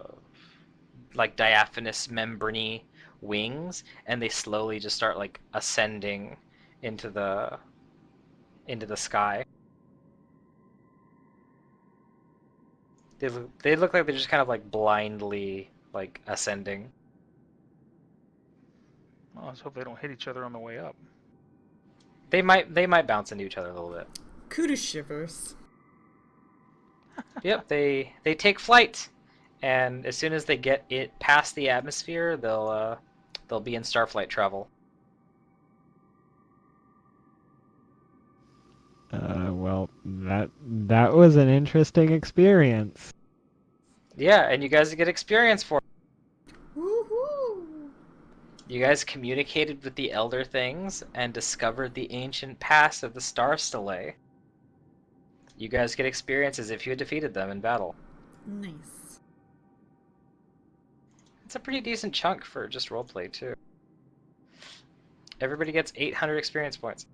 like diaphanous membrane wings, and they slowly just start like ascending into the sky. They look like they're just kind of like blindly like ascending. Well, let's hope they don't hit each other on the way up. They might bounce into each other a little bit. Kudos shivers. Yep, they take flight, and as soon as they get it past the atmosphere, They'll be in Starflight travel. Well, that was an interesting experience. Yeah, and you guys get experience for it. Woohoo! You guys communicated with the Elder Things and discovered the ancient past of the Star Stele. You guys get experience as if you had defeated them in battle. Nice. It's a pretty decent chunk for just roleplay, too. Everybody gets 800 experience points.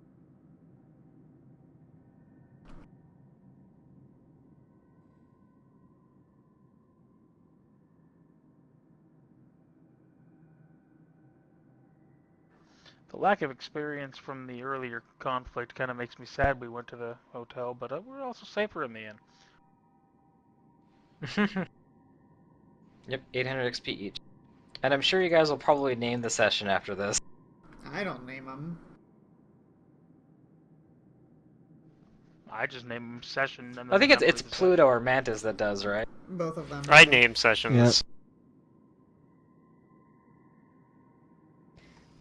The lack of experience from the earlier conflict kind of makes me sad we went to the hotel, but we're also safer in the end. Yep, 800 XP each. And I'm sure you guys will probably name the session after this. I don't name them. I just name them session and then I think the number it's of the Pluto or Mantis that does, right? Both of them. I name sessions.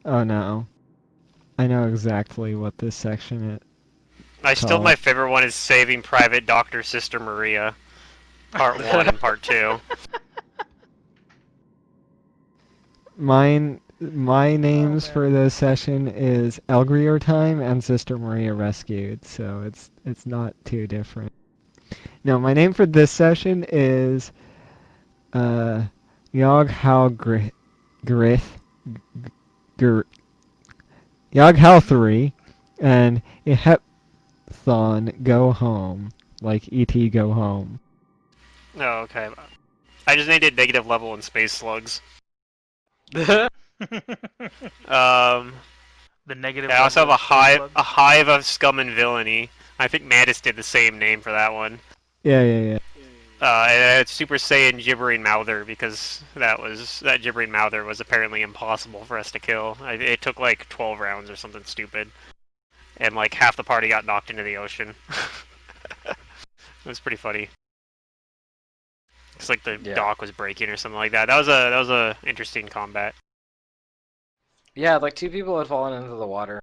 Oh no. I know exactly what this section is. My favorite one is Saving Private Dr. Sister Maria. Part 1 and Part 2. My names man. for this session is Elgrior Time and Sister Maria Rescued, so it's not too different. No, my name for this session is Yog Hal Yog Hal3 and Ihepthon Go Home, like E.T. Go Home. Oh, okay. I just named it Negative Level and Space Slugs. The Um, negative. I also have level a of hive of scum and villainy. I think Mantis did the same name for that one. Yeah. And it's Super Saiyan Gibbering Mouther because that Gibbering Mouther was apparently impossible for us to kill. It took like 12 rounds or something stupid, and like half the party got knocked into the ocean. It was pretty funny. It's like the dock was breaking or something like that. That was a interesting combat. Yeah, like 2 people had fallen into the water.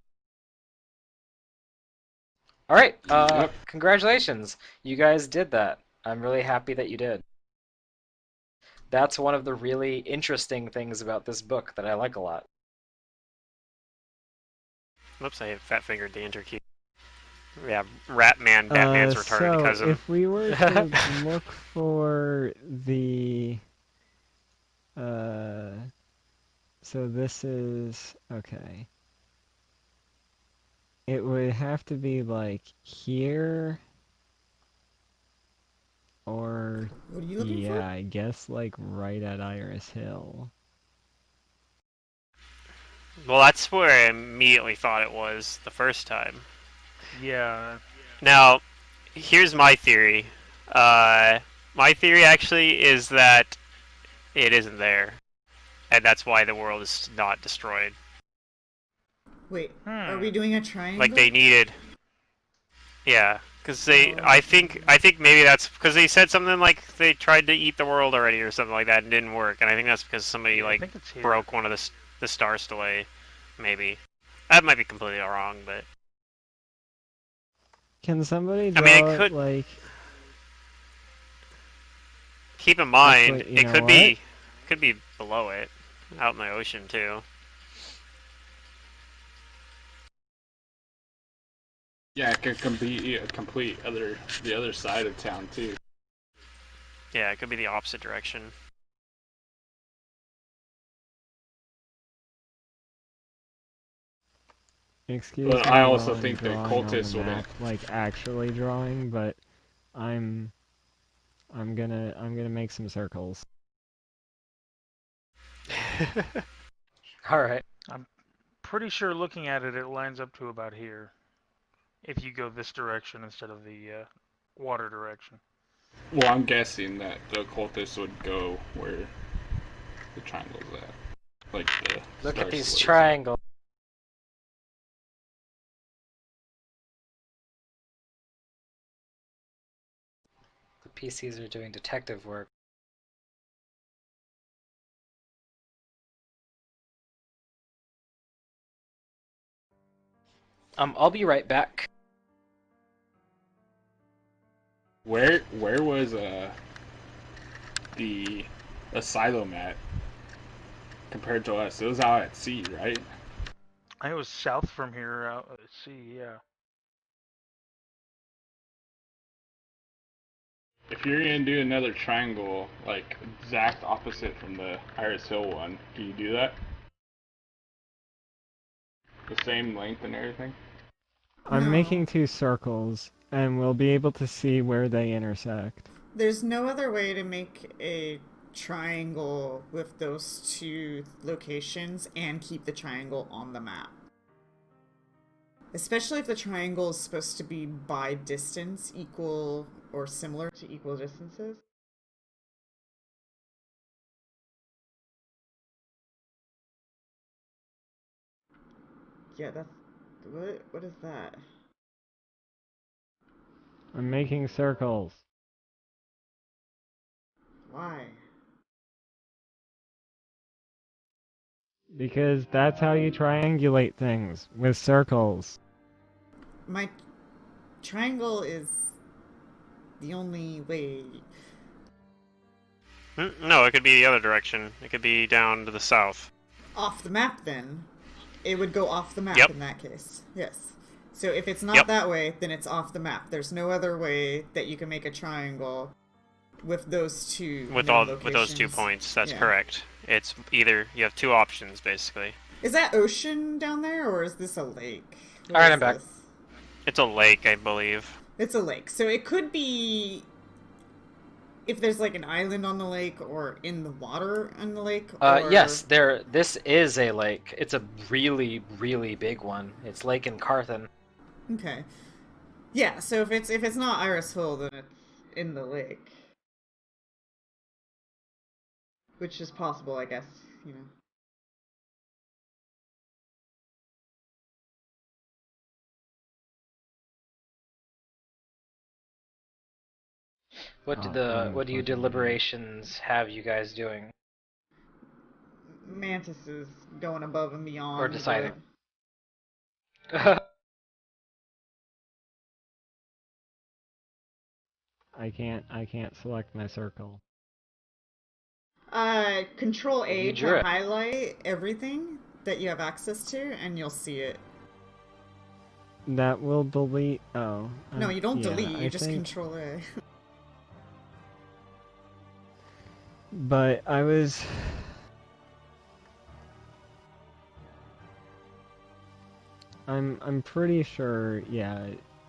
Alright, Yep. congratulations. You guys did that. I'm really happy that you did. That's one of the really interesting things about this book that I like a lot. Oops, I fat fingered the enter key. Yeah, Ratman, Batman's retarded cousin. If we were to look for the so this is okay. It would have to be like here or What are you looking yeah, for? I guess like right at Iris Hill. Well, that's where I immediately thought it was the first time. Yeah. Now, here's my theory. My theory actually is that it isn't there, and that's why the world is not destroyed. Wait, are we doing a triangle? Like they needed. Yeah, because I think maybe that's because they said something like they tried to eat the world already or something like that and didn't work, and I think that's because somebody I think it's here. broke one of the star stele, maybe. That might be completely wrong, but Can somebody I draw mean, it could. like Keep in mind, Actually, you it know could what? be below it, out in the ocean too. Yeah, it could be a complete the other side of town too. Yeah, it could be the opposite direction. excuse But me I while also I'm think that drawing on cultists the would map, like actually drawing, but I'm gonna make some circles. Alright. Pretty sure looking at it, it lines up to about here. If you go this direction instead of the water direction. Well, I'm guessing that the cultists would go where the triangle's at. Like the Look star at these splits. triangles. The PCs are doing detective work. I'll be right back. Where was the asylum at compared to us? It was out at sea, right? I was south from here, out at sea. Yeah. If you're gonna do another triangle, like exact opposite from the Iris Hill one, can you do that? The same length and everything? I'm No. making 2 circles, and we'll be able to see where they intersect. There's no other way to make a triangle with those 2 locations and keep the triangle on the map. Especially if the triangle is supposed to be by distance equal or similar to equal distances. Yeah, that's... What is that? I'm making circles. Why? Because that's how you triangulate things, with circles. My triangle is the only way. No, it could be the other direction. It could be down to the south. Off the map, then. It would go off the map Yep. in that case. Yes. So if it's not Yep. that way, then it's off the map. There's no other way that you can make a triangle with those 2 With known with those 2 locations. points. That's Yeah. correct. It's either you have 2 options basically. Is that ocean down there, or is this a lake? What Alright, is I'm back. this? It's a lake, I believe. It's a lake. So it could be if there's like an island on the lake or in the water on the lake. Or... Yes, this is a lake. It's a really, really big one. It's Lake in Carthen. Okay. Yeah, so if it's not Iris Hill, then it's in the lake. Which is possible, I guess, you know. What do I'm you fucking deliberations have you guys doing? Mantis is going above and beyond. Or deciding. I can't select my circle. Control A You drew to it. highlight everything that you have access to, and you'll see it. That will delete. Oh. No, you don't yeah, delete, you I just think- Control A. But I was. I'm pretty sure. Yeah,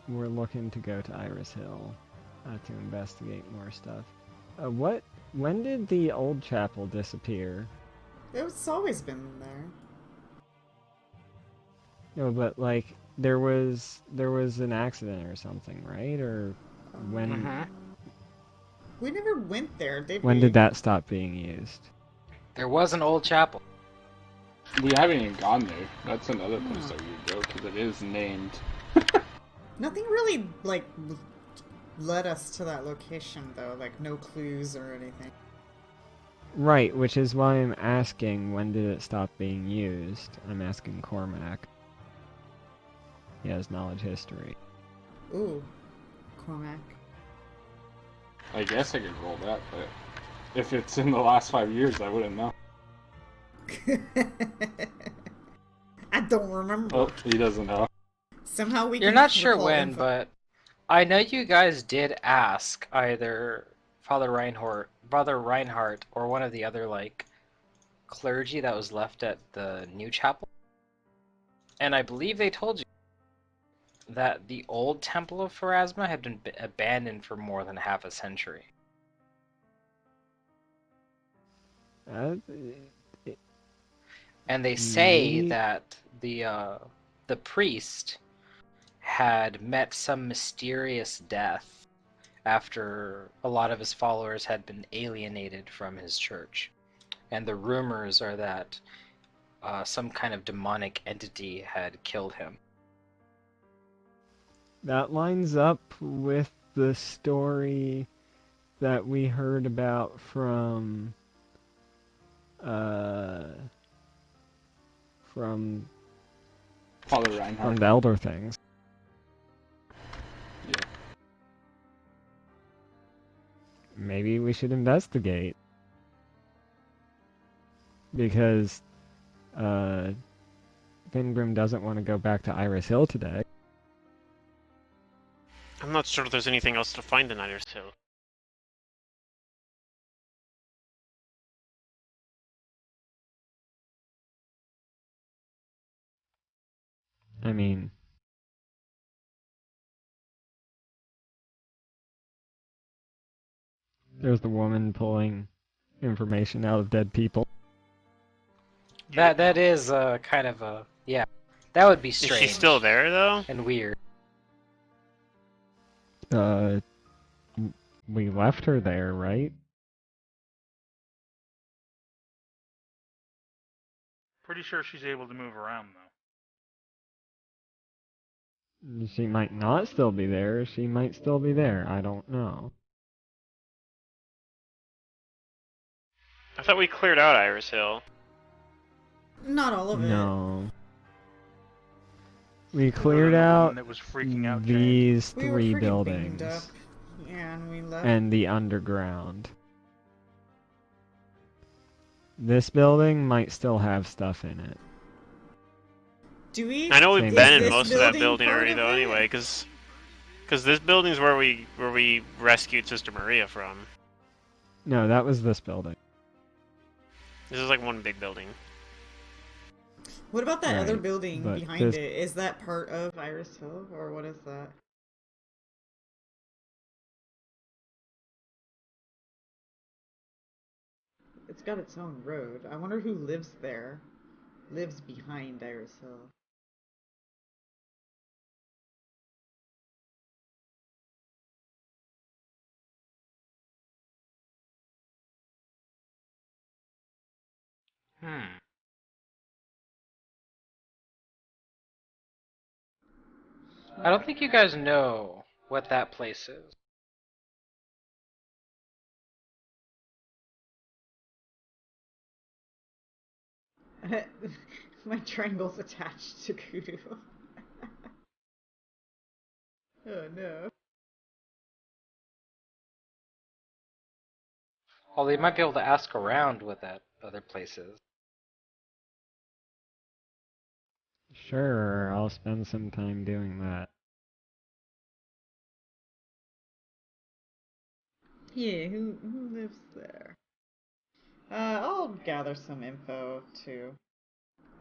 we're looking to go to Iris Hill to investigate more stuff. When did the old chapel disappear? It's always been there. No, but like there was an accident or something, right? Or when Mhm. We never went there, did when we? did that stop being used? There was an old chapel. We haven't even gone there. That's another place that we would go because it is named. Nothing really, like, led us to that location, though. Like, no clues or anything. Right, which is why I'm asking when did it stop being used? I'm asking Cormac. He has knowledge history. Ooh. Cormac. I guess I could roll that, but if it's in the last 5 years, I wouldn't know. I don't remember. Oh, he doesn't know. Somehow we You're can not sure recall when, info. but I know you guys did ask either Father Reinhardt, or one of the other like clergy that was left at the new chapel, and I believe they told you that the old Temple of Pharasma had been abandoned for more than half a century. And they say Maybe- that the priest had met some mysterious death after a lot of his followers had been alienated from his church. And the rumors are that some kind of demonic entity had killed him. That lines up with the story that we heard about from Father on Reinhardt. the elder things. Yeah. Maybe we should investigate. Because Vingrim doesn't want to go back to Iris Hill today. I'm not sure there's anything else to find in Iris Hill. I mean, there's the woman pulling information out of dead people. That is kind of a yeah. That would be Is strange. she still there though? And weird. We left her there, right? Pretty sure she's able to move around though. She might not still be there. She might still be there. I don't know. I thought we cleared out Iris Hill. Not all of it. No. We Other cleared than the woman out that was freaking out James. these We were three pretty banged buildings up. Yeah, and we left. and the underground. This building might still have stuff in it. Do we? I know we've Same been with in this most of that building building part already of though it? anyway, because this building's where we rescued Sister Maria from. No, that was this building. This is like one big building. What about that other Right, building but behind this- it? Is that part of Iris Hill, or what is that? It's got its own road. I wonder who lives there. Lives behind Iris Hill. Hmm. I don't think you guys know what that place is. My triangle's attached to Kudu. Oh no. Although you might be able to ask around what that other place is. Sure, I'll spend some time doing that. Yeah, who lives there? I'll gather some info too.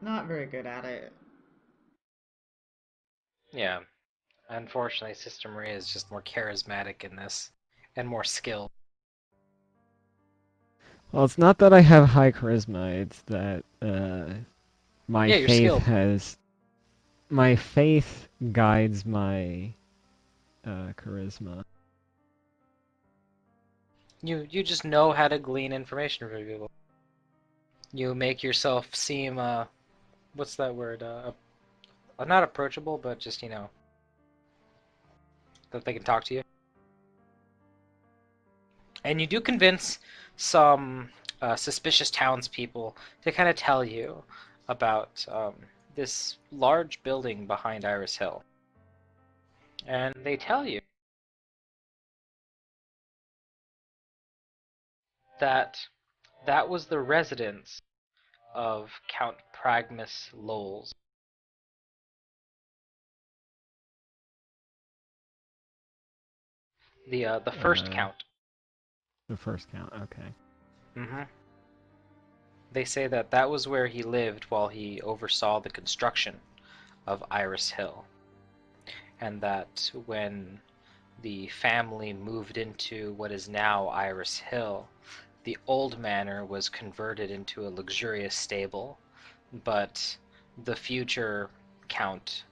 Not very good at it. Yeah. Unfortunately, Sister Maria is just more charismatic in this and more skilled. Well, it's not that I have high charisma, it's that my Yeah, you're faith skilled. has... My faith guides my charisma. You just know how to glean information from people. You make yourself seem what's that word? Not approachable, but just that they can talk to you. And you do convince some suspicious townspeople to kind of tell you about this large building behind Iris Hill. And they tell you that that was the residence of Count Pragmus Lowles. The first count. The first count, okay. Mm-hmm. They say that that was where he lived while he oversaw the construction of Iris Hill. And that when the family moved into what is now Iris Hill, the old manor was converted into a luxurious stable, but the future Count,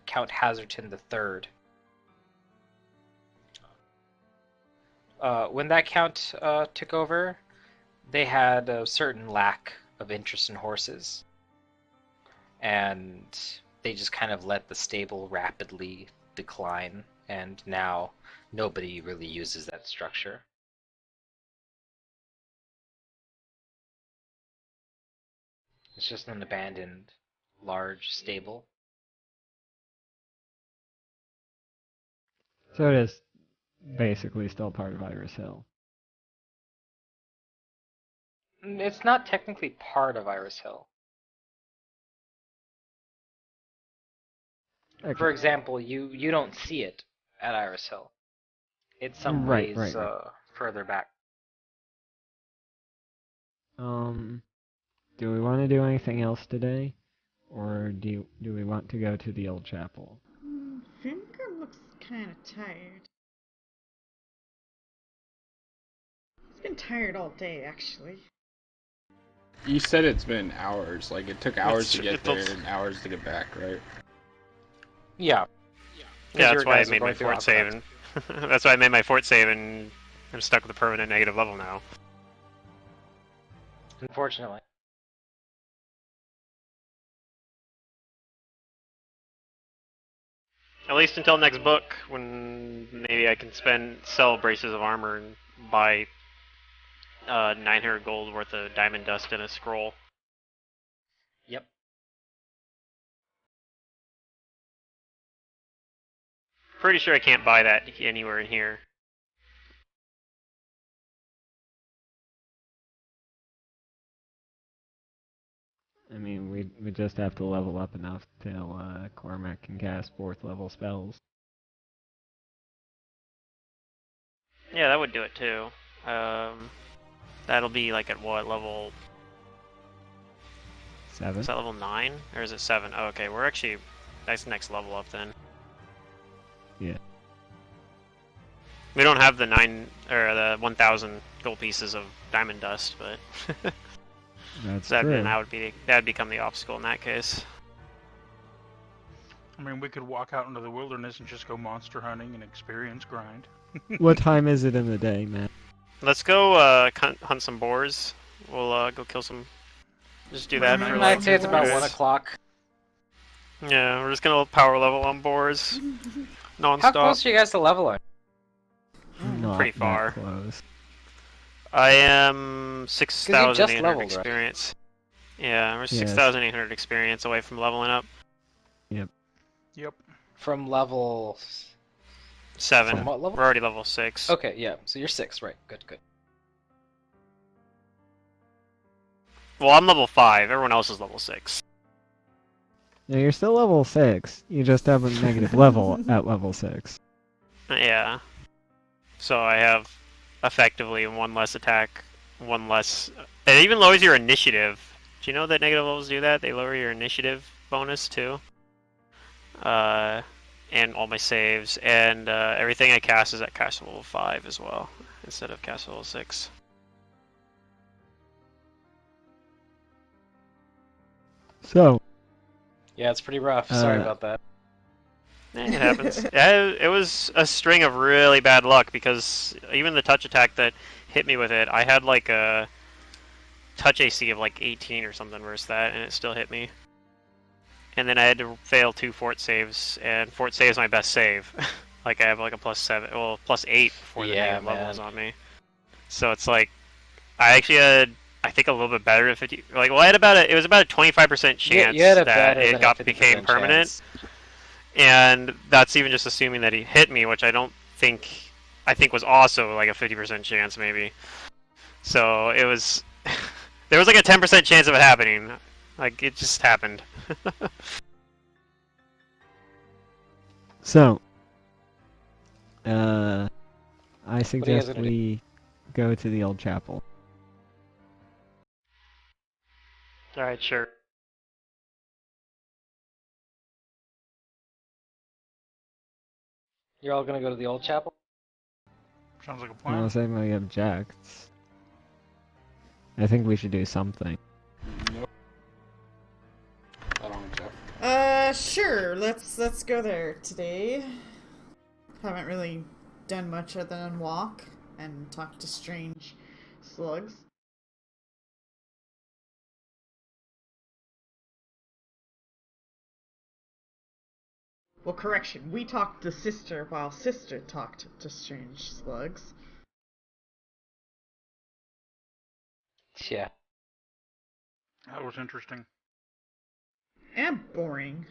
Count Hazerton III, when that count took over, they had a certain lack of interest in horses, and they just kind of let the stable rapidly decline, and now nobody really uses that structure. It's just an abandoned large stable. So it is basically still part of Iris Hill. It's not technically part of Iris Hill. Okay. For example, you don't see it at Iris Hill. It's some Right, ways right. further back. Do we want to do anything else today? Or do we want to go to the old chapel? Finger looks kind of tired. He's been tired all day, actually. You said it's been hours. Like, it took hours to It's- get it there does- and hours to get back, right? Yeah. Yeah, your that's why I guys are made my going through fort save, Alcatraz. and that's why I made my fort save, and I'm stuck with a permanent negative level now. Unfortunately. At least until next book, when maybe I can sell braces of armor and buy 900 gold worth of diamond dust and a scroll. Yep. Pretty sure I can't buy that anywhere in here. I mean, we just have to level up enough till Cormac can cast 4th level spells. Yeah, that would do it too. That'll be like at what level? 7? Is that level 9 or is it 7? Oh, okay, we're actually that's next level up then. Yeah. We don't have the 1,000 gold pieces of diamond dust, but That's that true. then that'd become the obstacle in that case. I mean, we could walk out into the wilderness and just go monster hunting and experience grind. What time is it in the day, Matt? Let's go hunt some boars. We'll go kill some. Just do that for like. I'd say it's about good. 1 o'clock. Yeah, we're just gonna power level on boars, How non-stop. close are you guys to leveling? Not Pretty that far. close. I am 6,800 leveled, right? experience. Yeah, we're Yes. 6,800 experience away from leveling up. Yep. From level... 7. From what level? We're already level 6. Okay, yeah. So you're 6, right. Good, good. Well, I'm level 5. Everyone else is level 6. No, you're still level 6. You just have a negative level at level 6. Yeah. So I have effectively 1 less attack, 1 less. It even lowers your initiative. Do you know that negative levels do that? They lower your initiative bonus too. And all my saves and everything I cast is at cast level 5 as well, instead of cast level 6. So, Yeah, it's pretty rough. Sorry about that. It happens. It was a string of really bad luck because even the touch attack that hit me with it, I had like a touch AC of like 18 or something versus that, and it still hit me. And then I had to fail 2 fort saves, and fort save is my best save. Like I have like a +7, well +8 before the negative level was on me. So it's like I actually had, I think, a little bit better than 50. Like, well, I had it was about a 25% chance you had a that better it than a 50% became permanent. chance. And that's even just assuming that he hit me, which I think was also like a 50% chance maybe. So it was there was like a 10% chance of it happening. Like it just happened. so, I suggest gonna do? we go to the old chapel. All right, sure. You're all gonna go to the old chapel? Sounds like a plan. Unless anybody objects. I think we should do something. Nope. I don't object. Sure. Let's go there today. Haven't really done much other than walk and talk to strange slugs. Well, correction. We talked to Sister while Sister talked to strange slugs. Yeah. That was interesting. And boring.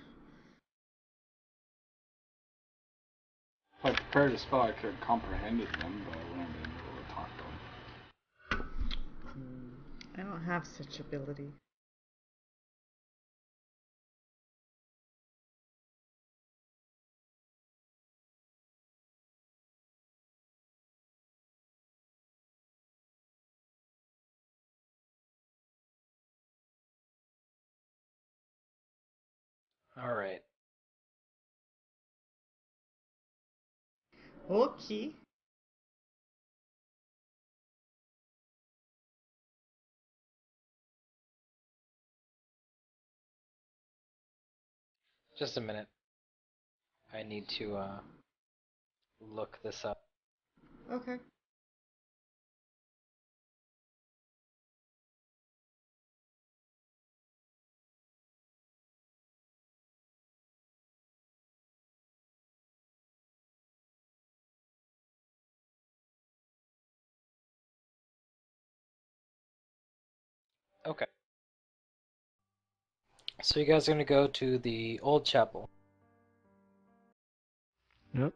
If I prepared a spell, I could have comprehended them, but I wouldn't have been able to talk to them. I don't have such ability. Alright. Okay. Just a minute. I need to look this up. Okay. Okay. So you guys are gonna go to the old chapel. Yep.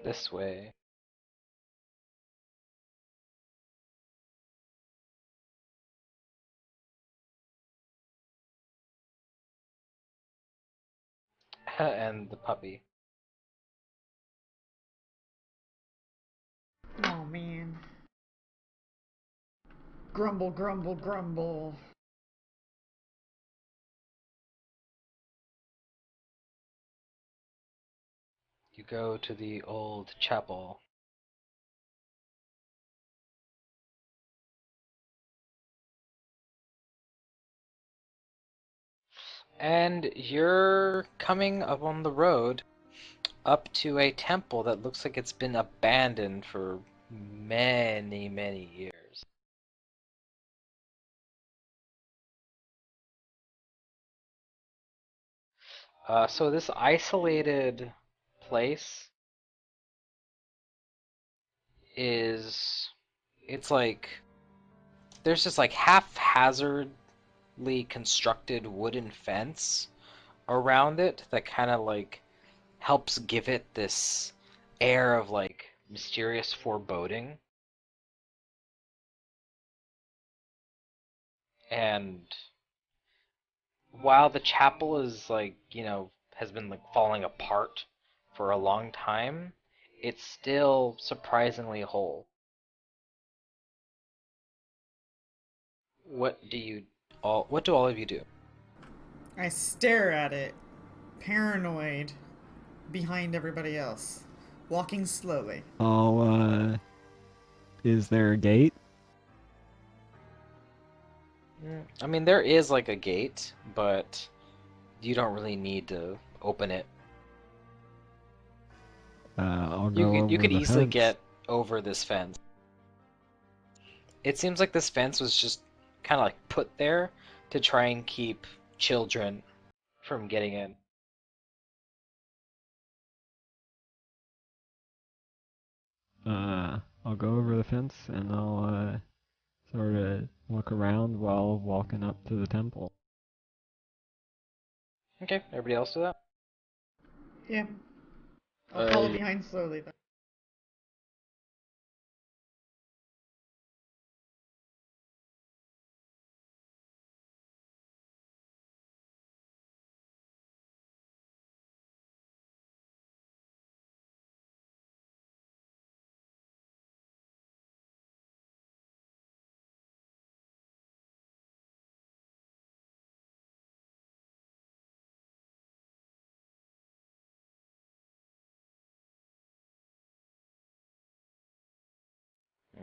This way. And the puppy. Oh man. Grumble, grumble, grumble. You go to the old chapel. And you're coming up on the road up to a temple that looks like it's been abandoned for many, many years. So this isolated place is, it's like, there's this like haphazardly constructed wooden fence around it that kind of like helps give it this air of like mysterious foreboding. And while the chapel is like, has been like falling apart for a long time, it's still surprisingly whole. What do all of you do? I stare at it, paranoid, behind everybody else, walking slowly. Is there a gate? I mean, there is like a gate, but you don't really need to open it. I'll You go could you over could the easily fence. get over this fence. It seems like this fence was just kind of like put there to try and keep children from getting in. I'll go over the fence and I'll sort of look around while walking up to the temple. Okay, everybody else do that? Yeah. I'll follow I behind slowly then.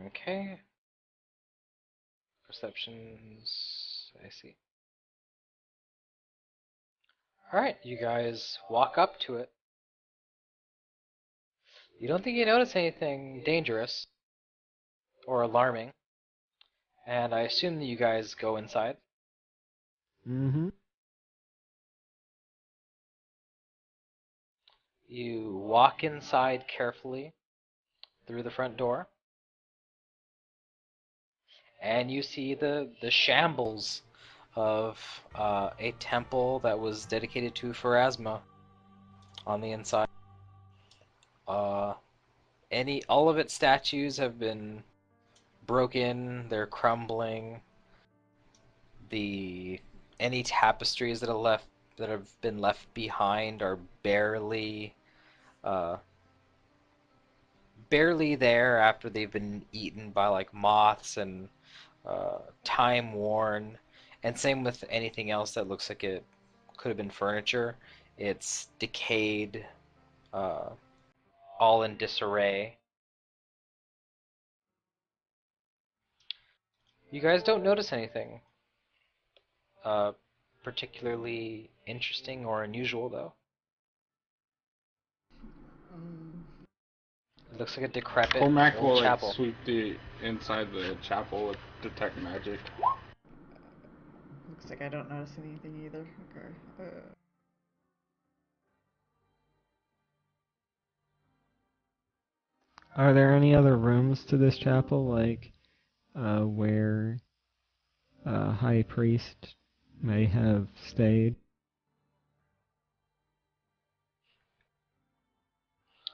Okay. Perceptions. I see. Alright, you guys walk up to it. You don't think you notice anything dangerous or alarming, and I assume that you guys go inside. Mm-hmm. You walk inside carefully through the front door. and you see the shambles of a temple that was dedicated to Pharasma on the inside. All of its statues have been broken, they're crumbling. Any tapestries that have been left behind are uh, barely there after they've been eaten by like moths and time worn. And same with anything else that looks like it could have been furniture. It's decayed, uh, all in disarray. You guys don't notice anything uh, particularly interesting or unusual, though. Um, It looks like a decrepit Cormac old will like chapel. sweep the inside the chapel with detect magic. looks like I don't notice anything either. Okay. Are there any other rooms to this chapel, like where High Priest may have stayed?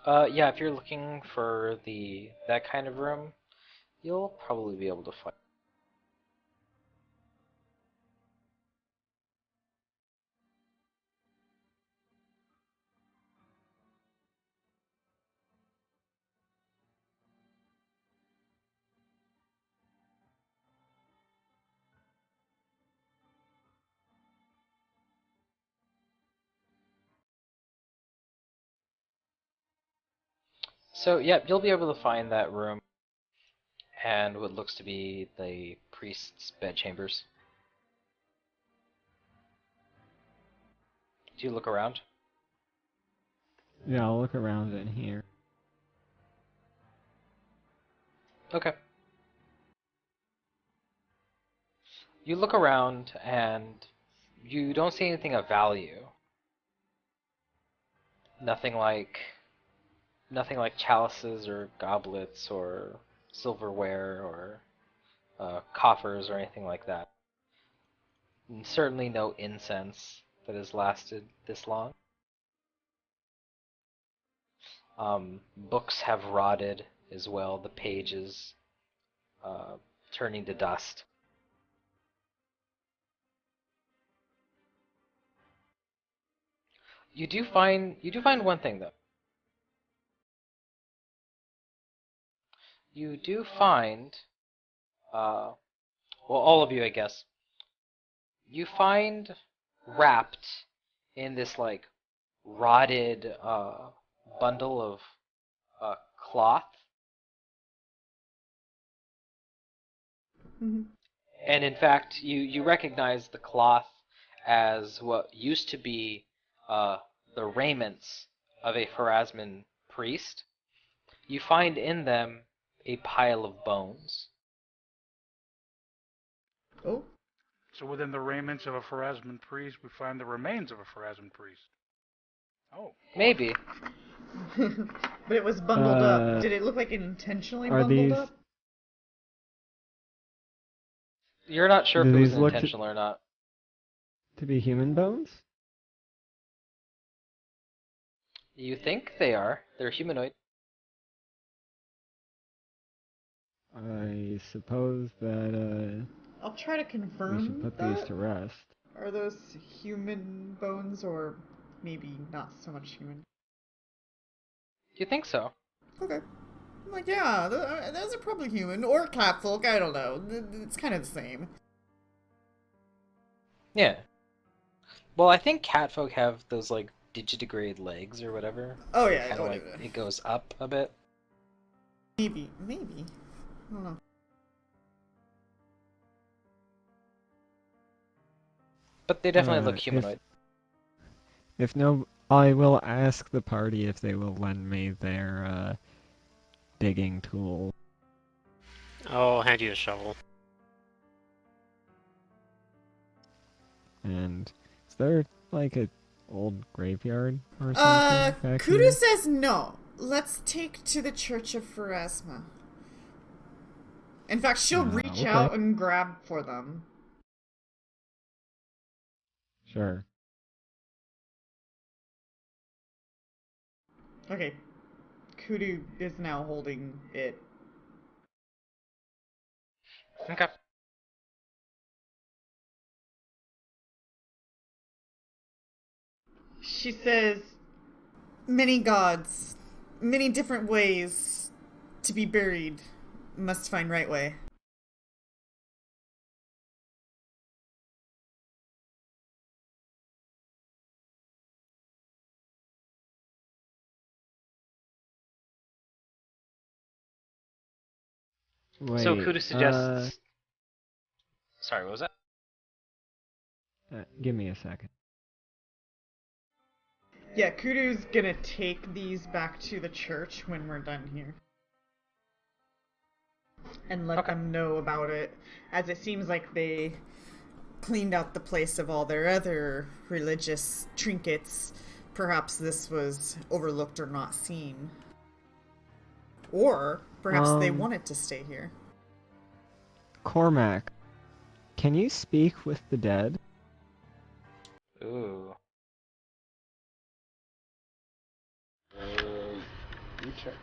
Yeah, if you're looking for that kind of room, you'll probably be able to find. So, yeah, you'll be able to find that room and what looks to be the priest's bedchambers. Do you look around? Yeah, I'll look around in here. Okay. You look around and you don't see anything of value. Nothing like nothing like chalices or goblets or silverware or coffers or anything like that. And certainly no incense that has lasted this long. Books have rotted as well, the pages turning to dust. You do find one thing though. You do find well, all of you, I guess. You find wrapped in this like rotted bundle of cloth, Mhm. and in fact, you recognize the cloth as what used to be uh, the raiments of a Pharasman priest. You find in them a pile of bones. Oh. So within the raiments of a Pharasman priest, we find the remains of a Pharasman priest. Oh. Maybe. But it was bundled up. Did it look like it intentionally Are bundled these up? You're not sure if do it was these look intentional or not. to be human bones? You think they are. They're humanoid. I suppose that I'll try to we should confirm put these that. to rest. Are those human bones or maybe not so much human? You think so? Okay. I'm like, yeah, those are probably human or catfolk. I don't know. It's kind of the same. Yeah. Well, I think catfolk have those like digitigrade legs or whatever. Oh It yeah, kind of like whatever. it goes up a bit. Maybe. I don't know. But they definitely look If humanoid. if no, I will ask the party if they will lend me their digging tool. I'll hand you a shovel. And is there like a old graveyard or something back Kudu here? says no. Let's take to the Church of Pharasma. In fact, she'll reach okay. out and grab for them. Sure. Okay. Kudu is now holding it. Okay. She says, many gods, many different ways to be buried. Must find right way. Wait. So Kudu suggests. Sorry, what was that? Give me a second. Yeah, Kudu's gonna take these back to the church when we're done here. And let them know about it, as it seems like they cleaned out the place of all their other religious trinkets. Perhaps this was overlooked or not seen. Or perhaps they wanted to stay here. Cormac, can you speak with the dead? Ooh. You check.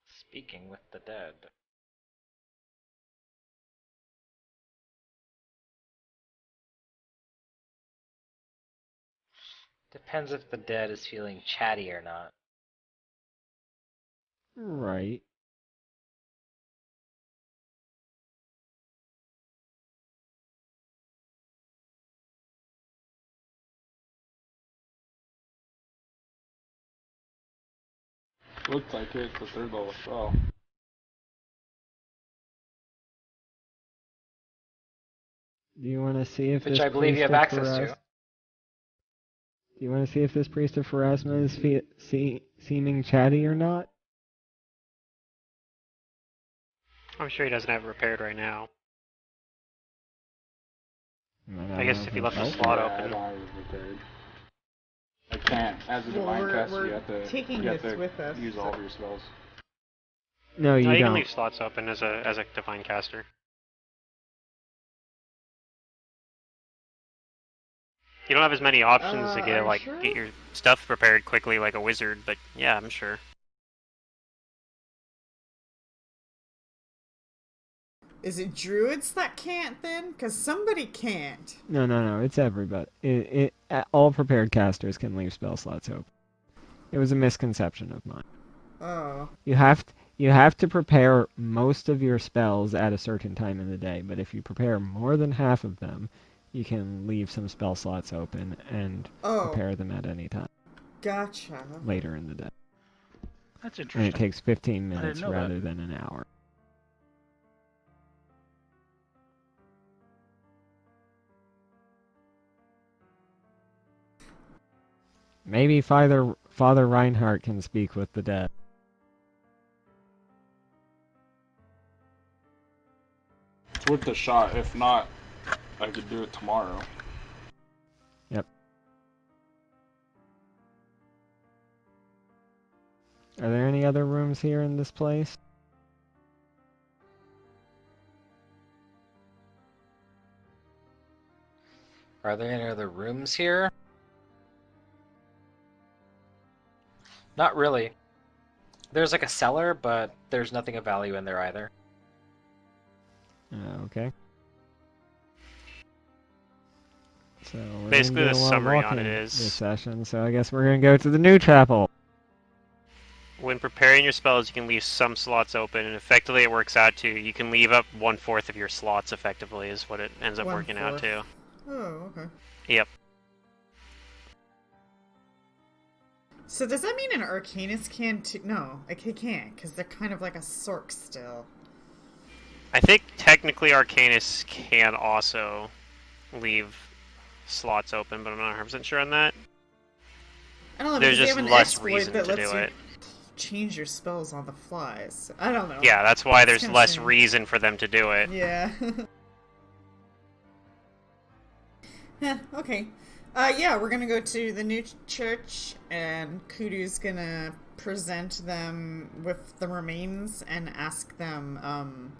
Speaking with the dead. Depends if the dead is feeling chatty or not. Right. Looks like it's the third level spell. Do you want to see if Which this I believe you have priest of access Pharasma... to. Do you want to see if this priest of Pharasma is seeming chatty or not? I'm sure he doesn't have it repaired right now. I I guess if he left the himself. slot I open. don't have it prepared. I can't. As a Well, divine we're- caster, we're you have to, taking you have this to with us, use so- all of your spells. No, you No, you don't. can leave slots open as a divine caster. You don't have as many options to are get you sure? get your stuff prepared quickly like a wizard, but yeah, I'm sure. Is it druids that can't then? Because somebody can't. No, it's everybody. All prepared casters can leave spell slots open. It was a misconception of mine. Oh. You have to prepare most of your spells at a certain time in the day, but if you prepare more than half of them, you can leave some spell slots open and prepare them at any time Gotcha. later in the day. That's And interesting. it takes 15 didn't minutes know that. rather than an hour. Maybe Father Reinhardt can speak with the dead. It's worth a shot. If not, I could do it tomorrow. Yep. Are there any other rooms here in this place? Are there any other rooms here? Not really. There's like a cellar, but there's nothing of value in there either. Okay. So we're Basically, gonna do the a lot of summary on walking it is- this session. So I guess we're gonna go to the new chapel. When preparing your spells, you can leave some slots open, and effectively it works out to you can leave up 1/4 of your slots. Effectively, is what it ends up working out to. Oh, okay. Yep. So does that mean an Arcanist can too? No, like he can't, because they're kind of like a Sork still. I think technically Arcanus can also leave slots open, but I'm not 100% sure on that. I don't know, There's because they just have an less exploit reason that to lets do you it. change your spells on the fly. So, I don't know. Yeah, that's why there's kinda less strange. reason for them to do it. Yeah. Okay. Yeah, we're gonna go to the new church, and Kudu's gonna present them with the remains and ask them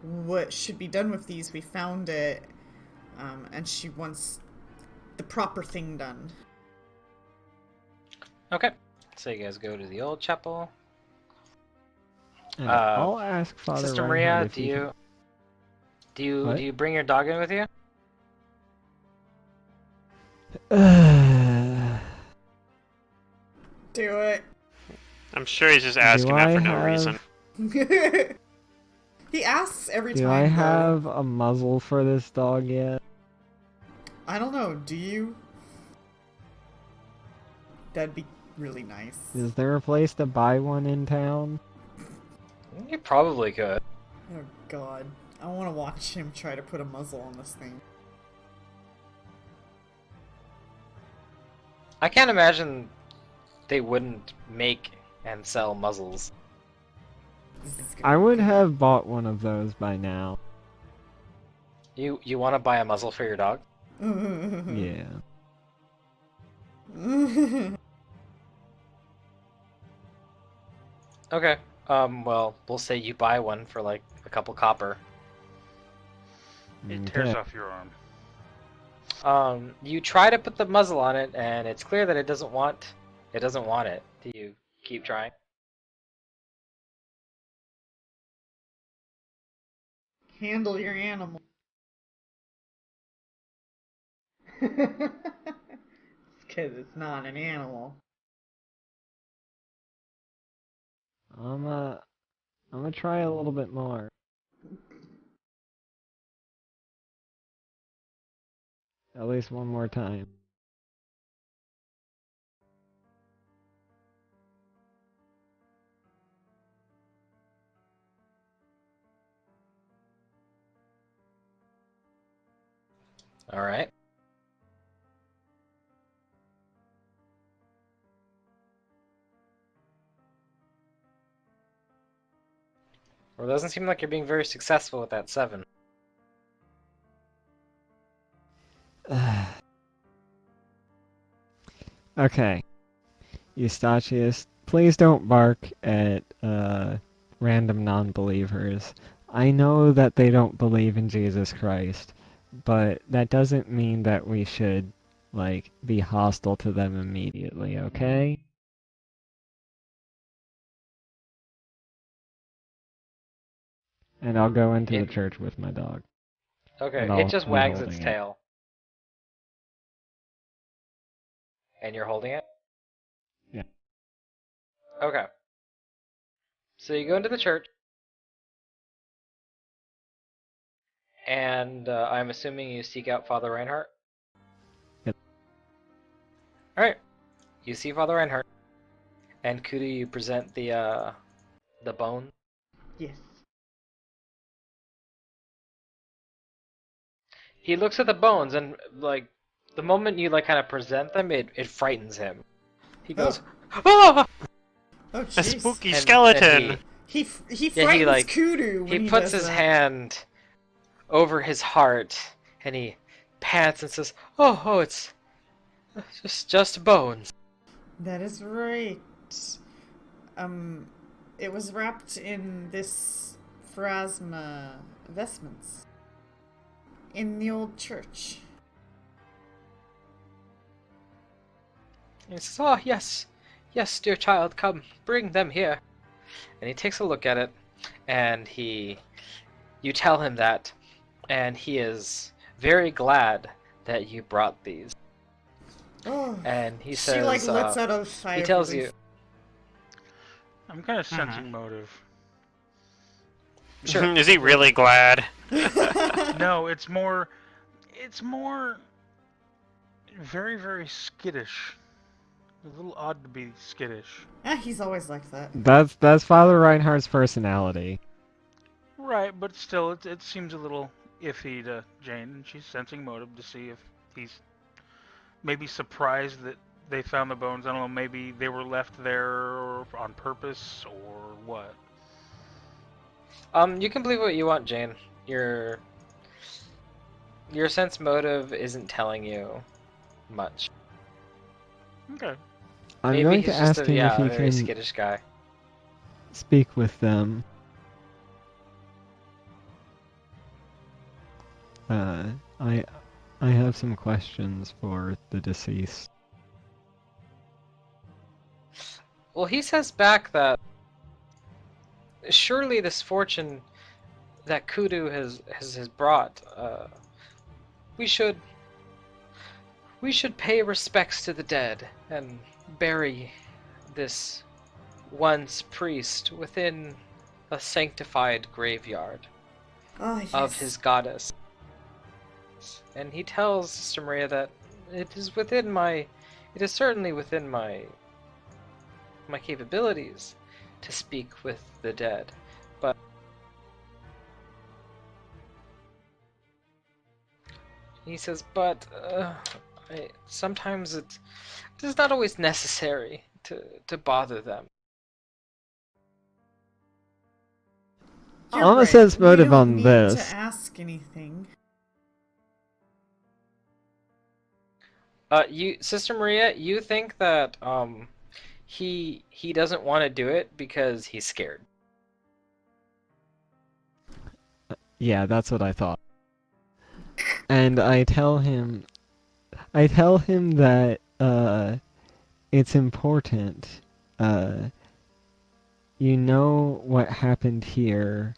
what should be done with these. We found it, and she wants the proper thing done. Okay. So you guys go to the old chapel. And I'll ask Father Sister Reinhardt Maria, if he can... do you bring your dog in with you? Do it. I'm sure he's just asking that for no reason. He asks every Do time. I though. have a muzzle for this dog yet? I don't know. Do you? That'd be really nice. Is there a place to buy one in town? You probably could. Oh God, I want to watch him try to put a muzzle on this thing. I can't imagine they wouldn't make and sell muzzles. This is gonna I be would good. have bought one of those by now. You want to buy a muzzle for your dog? Yeah. Okay. Well, we'll say you buy one for like a couple copper. It tears Okay. off your arm. You try to put the muzzle on it, and it's clear that it doesn't want it. Do you keep trying? Handle your animal. It's because it's not an animal. I'm gonna try a little bit more. At least one more time. All right. Well, it doesn't seem like you're being very successful with that 7. Okay. Eustachius, please don't bark at random non-believers. I know that they don't believe in Jesus Christ, but that doesn't mean that we should, like, be hostile to them immediately, okay? And I'll go into the church with my dog. Okay, And it I'll just be wags its holding it. tail. And you're holding it? Yeah. Okay. So you go into the church, and I'm assuming you seek out Father Reinhardt? Yep. Alright. You see Father Reinhardt, and Kudu, you present the bone. Yes. He looks at the bones, and, like, the moment you, like, kind of present them, it frightens him. He goes, "Ah!" Oh, A jeez. spooky And skeleton! He he, frightens like, Kudu when he puts does his that. hand over his heart, and he pants and says, "Oh, it's just bones." That is right. It was wrapped in this phrasma vestments in the old church. And he says, "Oh, yes, yes, dear child, come, bring them here." And he takes a look at it, and you tell him that, and he is very glad that you brought these. Oh, And he she says, like lets out a sigh he of tells relief. you, I'm kind of sensing motive. sure, Is he really glad? No, it's more very, very skittish. a little odd to be skittish. He's always like that. That's Father Reinhardt's personality. Right, but still, it seems a little iffy to Jane, and she's sensing motive to see if he's maybe surprised that they found the bones. I don't know, maybe they were left there on purpose or what. You can believe what you want, Jane. Your sense motive isn't telling you much. Okay. I'm Maybe going he's to just ask a, him if yeah, he a very can skittish guy. speak with them. I have some questions for the deceased. Well, he says back that surely this fortune that Kudu has brought, we should pay respects to the dead and bury this once priest within a sanctified graveyard Oh, yes. of his goddess. And he tells Sister Maria that it is certainly within my capabilities to speak with the dead, but he says, sometimes it is not always necessary to bother them. You're Alma right. says motive we don't on need this. to ask anything. Sister Maria, you think that he doesn't want to do it because he's scared. Yeah, that's what I thought. And I tell him that it's important. You know what happened here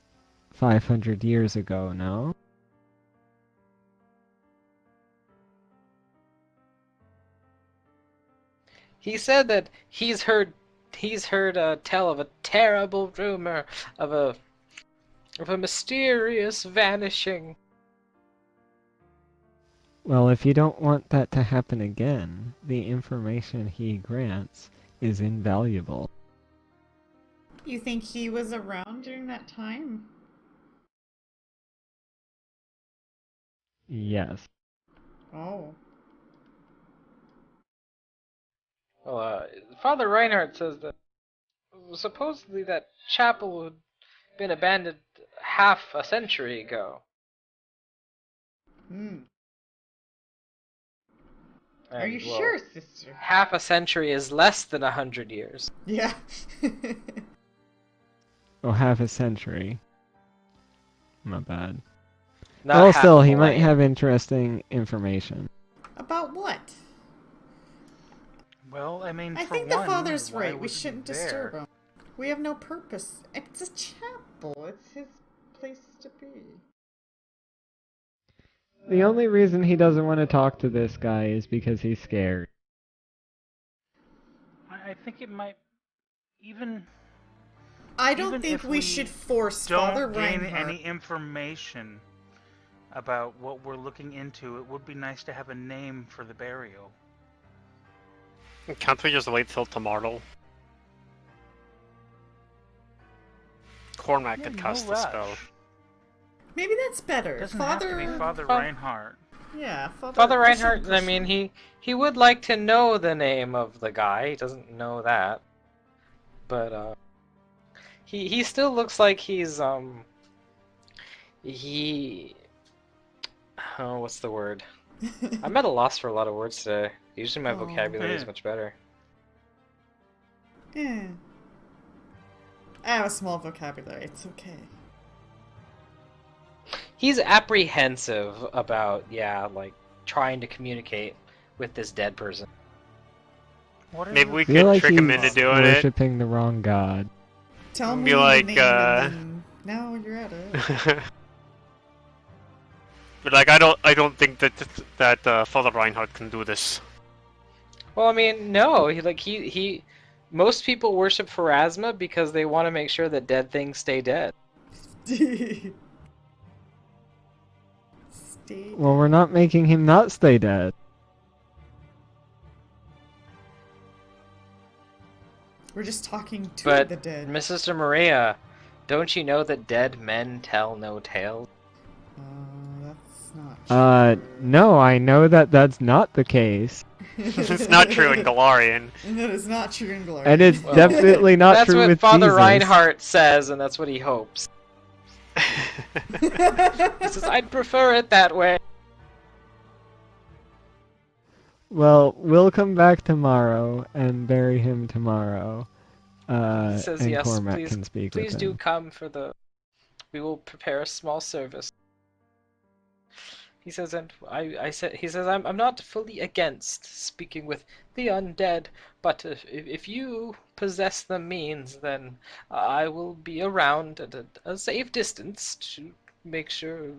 500 years ago, no? He said that he's heard tell of a terrible rumor of a mysterious vanishing. Well, if you don't want that to happen again, the information he grants is invaluable. You think he was around during that time? Yes. Oh. Well, Father Reinhardt says that supposedly that chapel had been abandoned half a century ago. Hmm. And, Are you well, sure, sister? half a century is less than 100 years. Yeah. Oh, half a century. Not bad. Not Well, half still, a he might millennium. have interesting information. About what? Well, I mean, I for think the one, father's why right. We would he shouldn't there? disturb him. We have no purpose. It's a chapel. It's his place to be. The only reason he doesn't want to talk to this guy is because he's scared. I think it might even I don't even think if we should force Father don't gain Reinhardt. any information about what we're looking into. It would be nice to have a name for the burial. Can't we just wait till tomorrow? Cormac could No cast the rush. spell. Maybe that's better. It doesn't Father. have to be Father Fa- Reinhardt. Yeah, Father push him, Reinhardt, I push mean, him. he would like to know the name of the guy. He doesn't know that. But, he still looks like he's, oh, what's the word? I'm at a loss for a lot of words today. Usually my Oh. vocabulary is much better. Yeah. I have a small vocabulary. It's okay. He's apprehensive about, like, trying to communicate with this dead person. What Maybe is we it? I feel could like trick him he's into doing it. worshipping the wrong god. Tell Be me like, the name and then now you're at it. But like, I don't think that Father Reinhardt can do this. Well, I mean, no, he most people worship Pharasma because they want to make sure that dead things stay dead. Stay. Well, we're not making him not stay dead. We're just talking to But the dead. Mrs. Maria, don't you know that dead men tell no tales? That's not true. No, I know that that's not the case. It's not true in Galarian. And that is not true in Glory. And it's Well, definitely not That's true what with Father Jesus. Reinhardt says, and that's what he hopes. He says, I'd prefer it that way. Well, we'll come back tomorrow and bury him tomorrow. He says, And yes, Cormac please, can speak please with do him. come for the... We will prepare a small service. He says, and he says, I'm not fully against speaking with the undead, but if you possess the means, then I will be around at a safe distance to make sure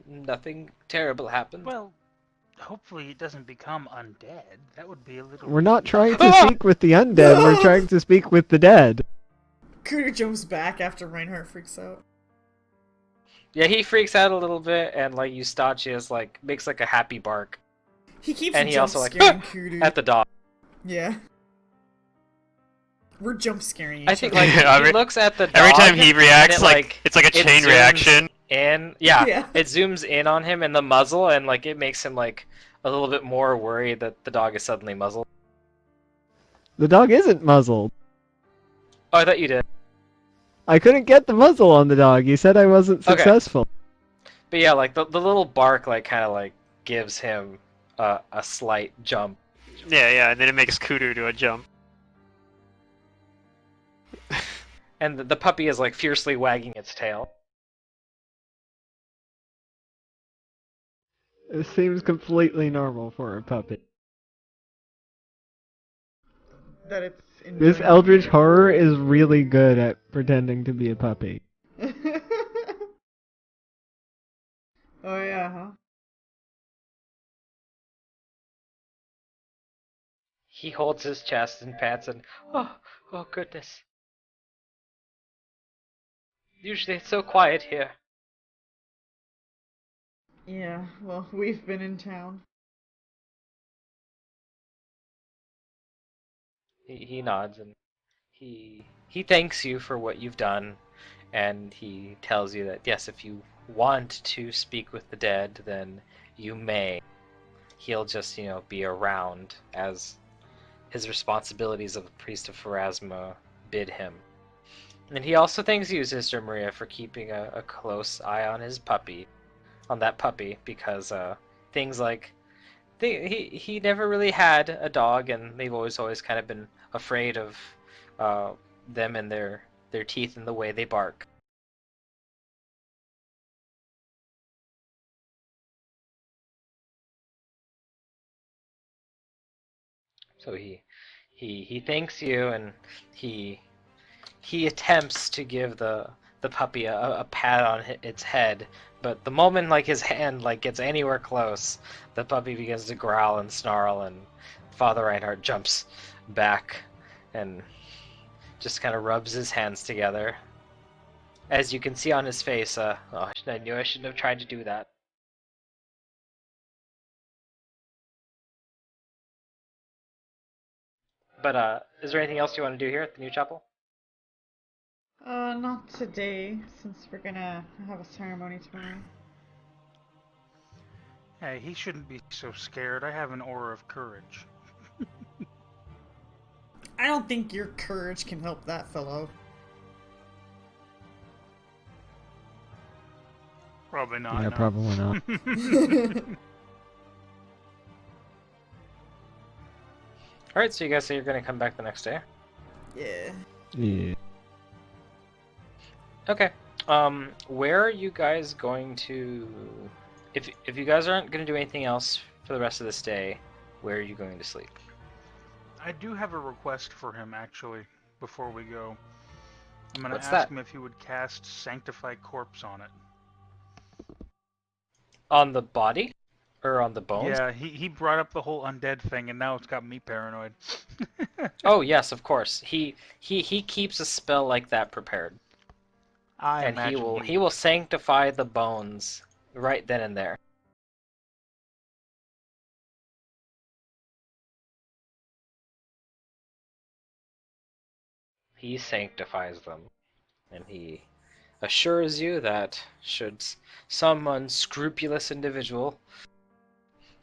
nothing terrible happens. Well, hopefully it doesn't become undead. That would be a little. We're not trying to speak with the undead, we're trying to speak with the dead. Cooter jumps back after Reinhardt freaks out. Yeah, he freaks out a little bit, and like Eustachius makes a happy bark He keeps And he jump also, scaring Cooter. at the dog. Yeah. We're jump scaring each I think other. he looks at the dog. Every time he reacts, and it's like a it chain zooms reaction. In, Yeah. it zooms in on him in the muzzle, and it makes him a little bit more worried that the dog is suddenly muzzled. The dog isn't muzzled. Oh, I thought you did. I couldn't get the muzzle on the dog. You said I wasn't Okay. successful. But yeah, the little bark kind of gives him a slight jump. Yeah, and then it makes Kudu do a jump. And the puppy is fiercely wagging its tail. It seems completely normal for a puppy. That it's This eldritch horror is really good at pretending to be a puppy. Oh yeah, huh? He holds his chest and pats and oh goodness. Usually it's so quiet here. Yeah, well, we've been in town. He nods and he thanks you for what you've done, and he tells you that yes, if you want to speak with the dead, then you may. He'll just, be around as his responsibilities of a priest of Pharasma bid him. And he also thanks you, Sister Maria, for keeping a close eye on that puppy, because things he never really had a dog, and they've always kind of been afraid of them and their teeth and the way they bark. So he thanks you, and he attempts to give the puppy a pat on its head, but the moment his hand gets anywhere close, the puppy begins to growl and snarl, and Father Reinhardt jumps back and just kind of rubs his hands together. As you can see on his face, I knew I shouldn't have tried to do that. But is there anything else you want to do here at the new chapel? Not today, since we're gonna have a ceremony tomorrow. Hey, he shouldn't be so scared. I have an aura of courage. I don't think your courage can help that fellow. Probably not. Yeah, no. probably not. Alright, so you guys say you're going to come back the next day? Yeah. Yeah. Okay. Where are you guys going to... If you guys aren't going to do anything else for the rest of this day, where are you going to sleep? I do have a request for him, actually, before we go. I'm going to What's ask that? him if he would cast Sanctify Corpse on it. On the body? Or on the bones? Yeah, he brought up the whole undead thing, and now it's got me paranoid. Oh, yes, of course. He keeps a spell like that prepared. I And imagine he will sanctify the bones right then and there. He sanctifies them, and he assures you that should some unscrupulous individual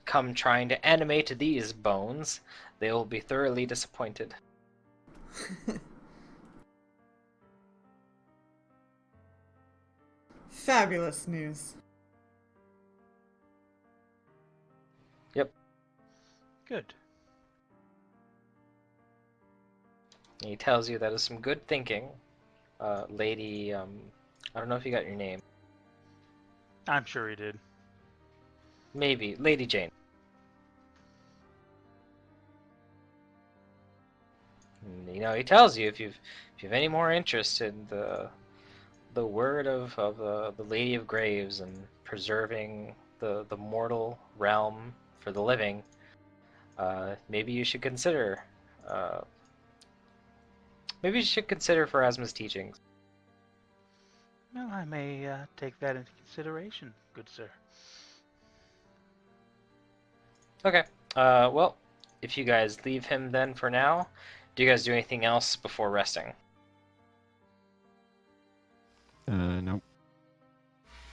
come trying to animate these bones, they will be thoroughly disappointed. Fabulous news. Yep. Good. He tells you that is some good thinking, lady. I don't know if you got your name. I'm sure he did. Maybe Lady Jane. And, he tells you if you have any more interest in the word of the Lady of Graves and preserving the mortal realm for the living, maybe you should consider Pharasma's teachings. Well, I may take that into consideration, good sir. Okay. Well, if you guys leave him then for now, do you guys do anything else before resting? Nope.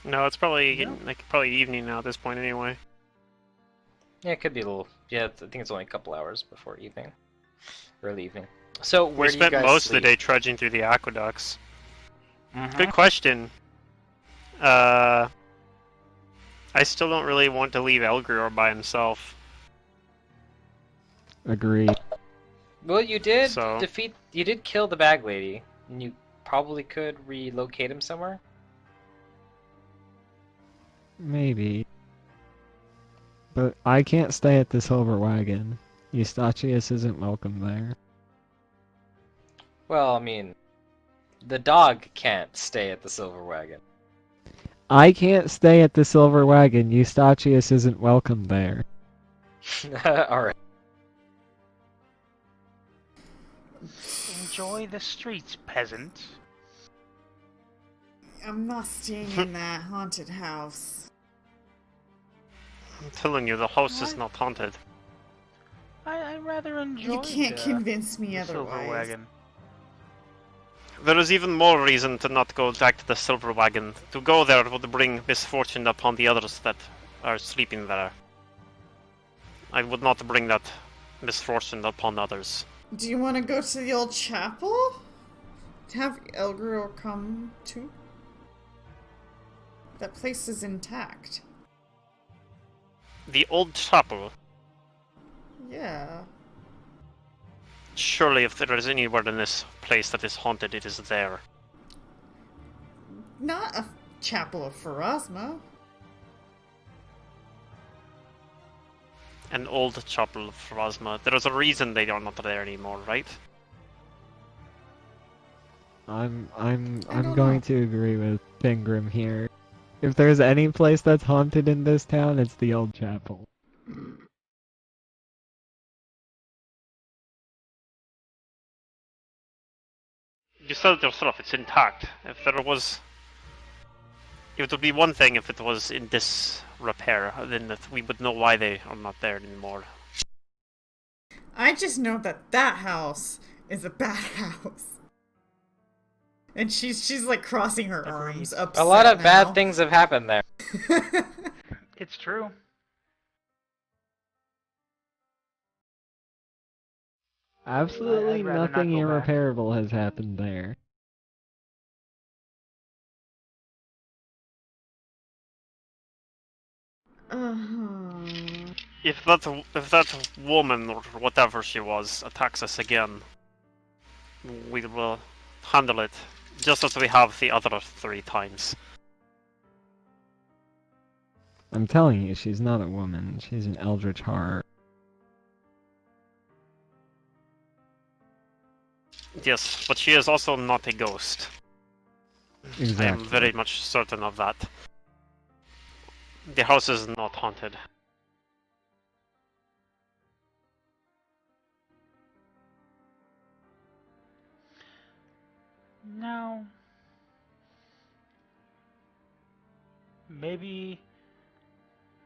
No, it's probably No. probably evening now at this point anyway. Yeah, it could be a little. Yeah, I think it's only a couple hours before evening, early evening. So where We do you spent guys most sleep? of the day trudging through the aqueducts. Mhm. Good question. I still don't really want to leave Elgrior by himself. Agreed. Well, you did So- You did kill the bag lady, and you probably could relocate him somewhere. Maybe. But I can't stay at the Silver Wagon. Eustachius isn't welcome there. Well, I mean, the dog can't stay at the Silver Wagon. I can't stay at the Silver Wagon. Eustachius isn't welcome there. All right. Enjoy the streets, peasant. I'm not staying in that haunted house. I'm telling you, the house is What? not haunted. I rather enjoy You can't convince me the Silver otherwise. Wagon. There is even more reason to not go back to the Silver Wagon. To go there would bring misfortune upon the others that are sleeping there. I would not bring that misfortune upon others. Do you want to go to the old chapel? Have Elgrior come too? That place is intact. The old chapel. Yeah. Surely if there is anywhere in this place that is haunted, it is there. Not a chapel of Pharasma. An old chapel of Pharasma. There is a reason they are not there anymore, right? I'm don't going know. to agree with Pingrim here. If there's any place that's haunted in this town, it's the old chapel. You said it yourself, it's intact. If there was... It would be one thing if it was in disrepair, then that we would know why they are not there anymore. I just know that that house is a bad house. And she's like crossing her arms Agreed. upset A lot of now. bad things have happened there. It's true. Absolutely I'd rather not nothing go back. irreparable has happened there. If that woman, or whatever she was, attacks us again, we will handle it, just as we have the other 3 times. I'm telling you, she's not a woman. She's an eldritch horror. Yes, but she is also not a ghost. I am Exactly. very much certain of that. The house is not haunted. No. Maybe...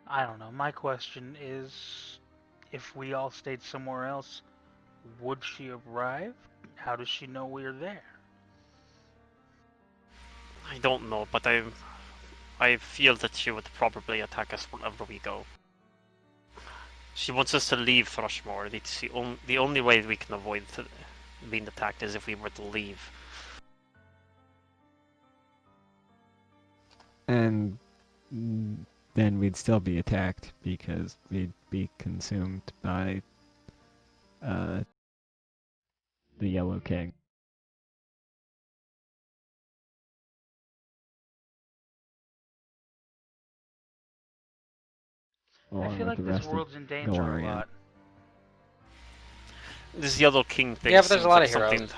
I don't know. My question is, if we all stayed somewhere else, would she arrive? How does she know we're there? I don't know, but I feel that she would probably attack us wherever we go. She wants us to leave Thrushmore. The only way we can avoid being attacked is if we were to leave. And then we'd still be attacked because we'd be consumed by the Yellow King. I Along feel with like the this rest of world's in danger a Galarian. lot. This Yellow King thing Yeah, but there's seems a lot like of heroes. something.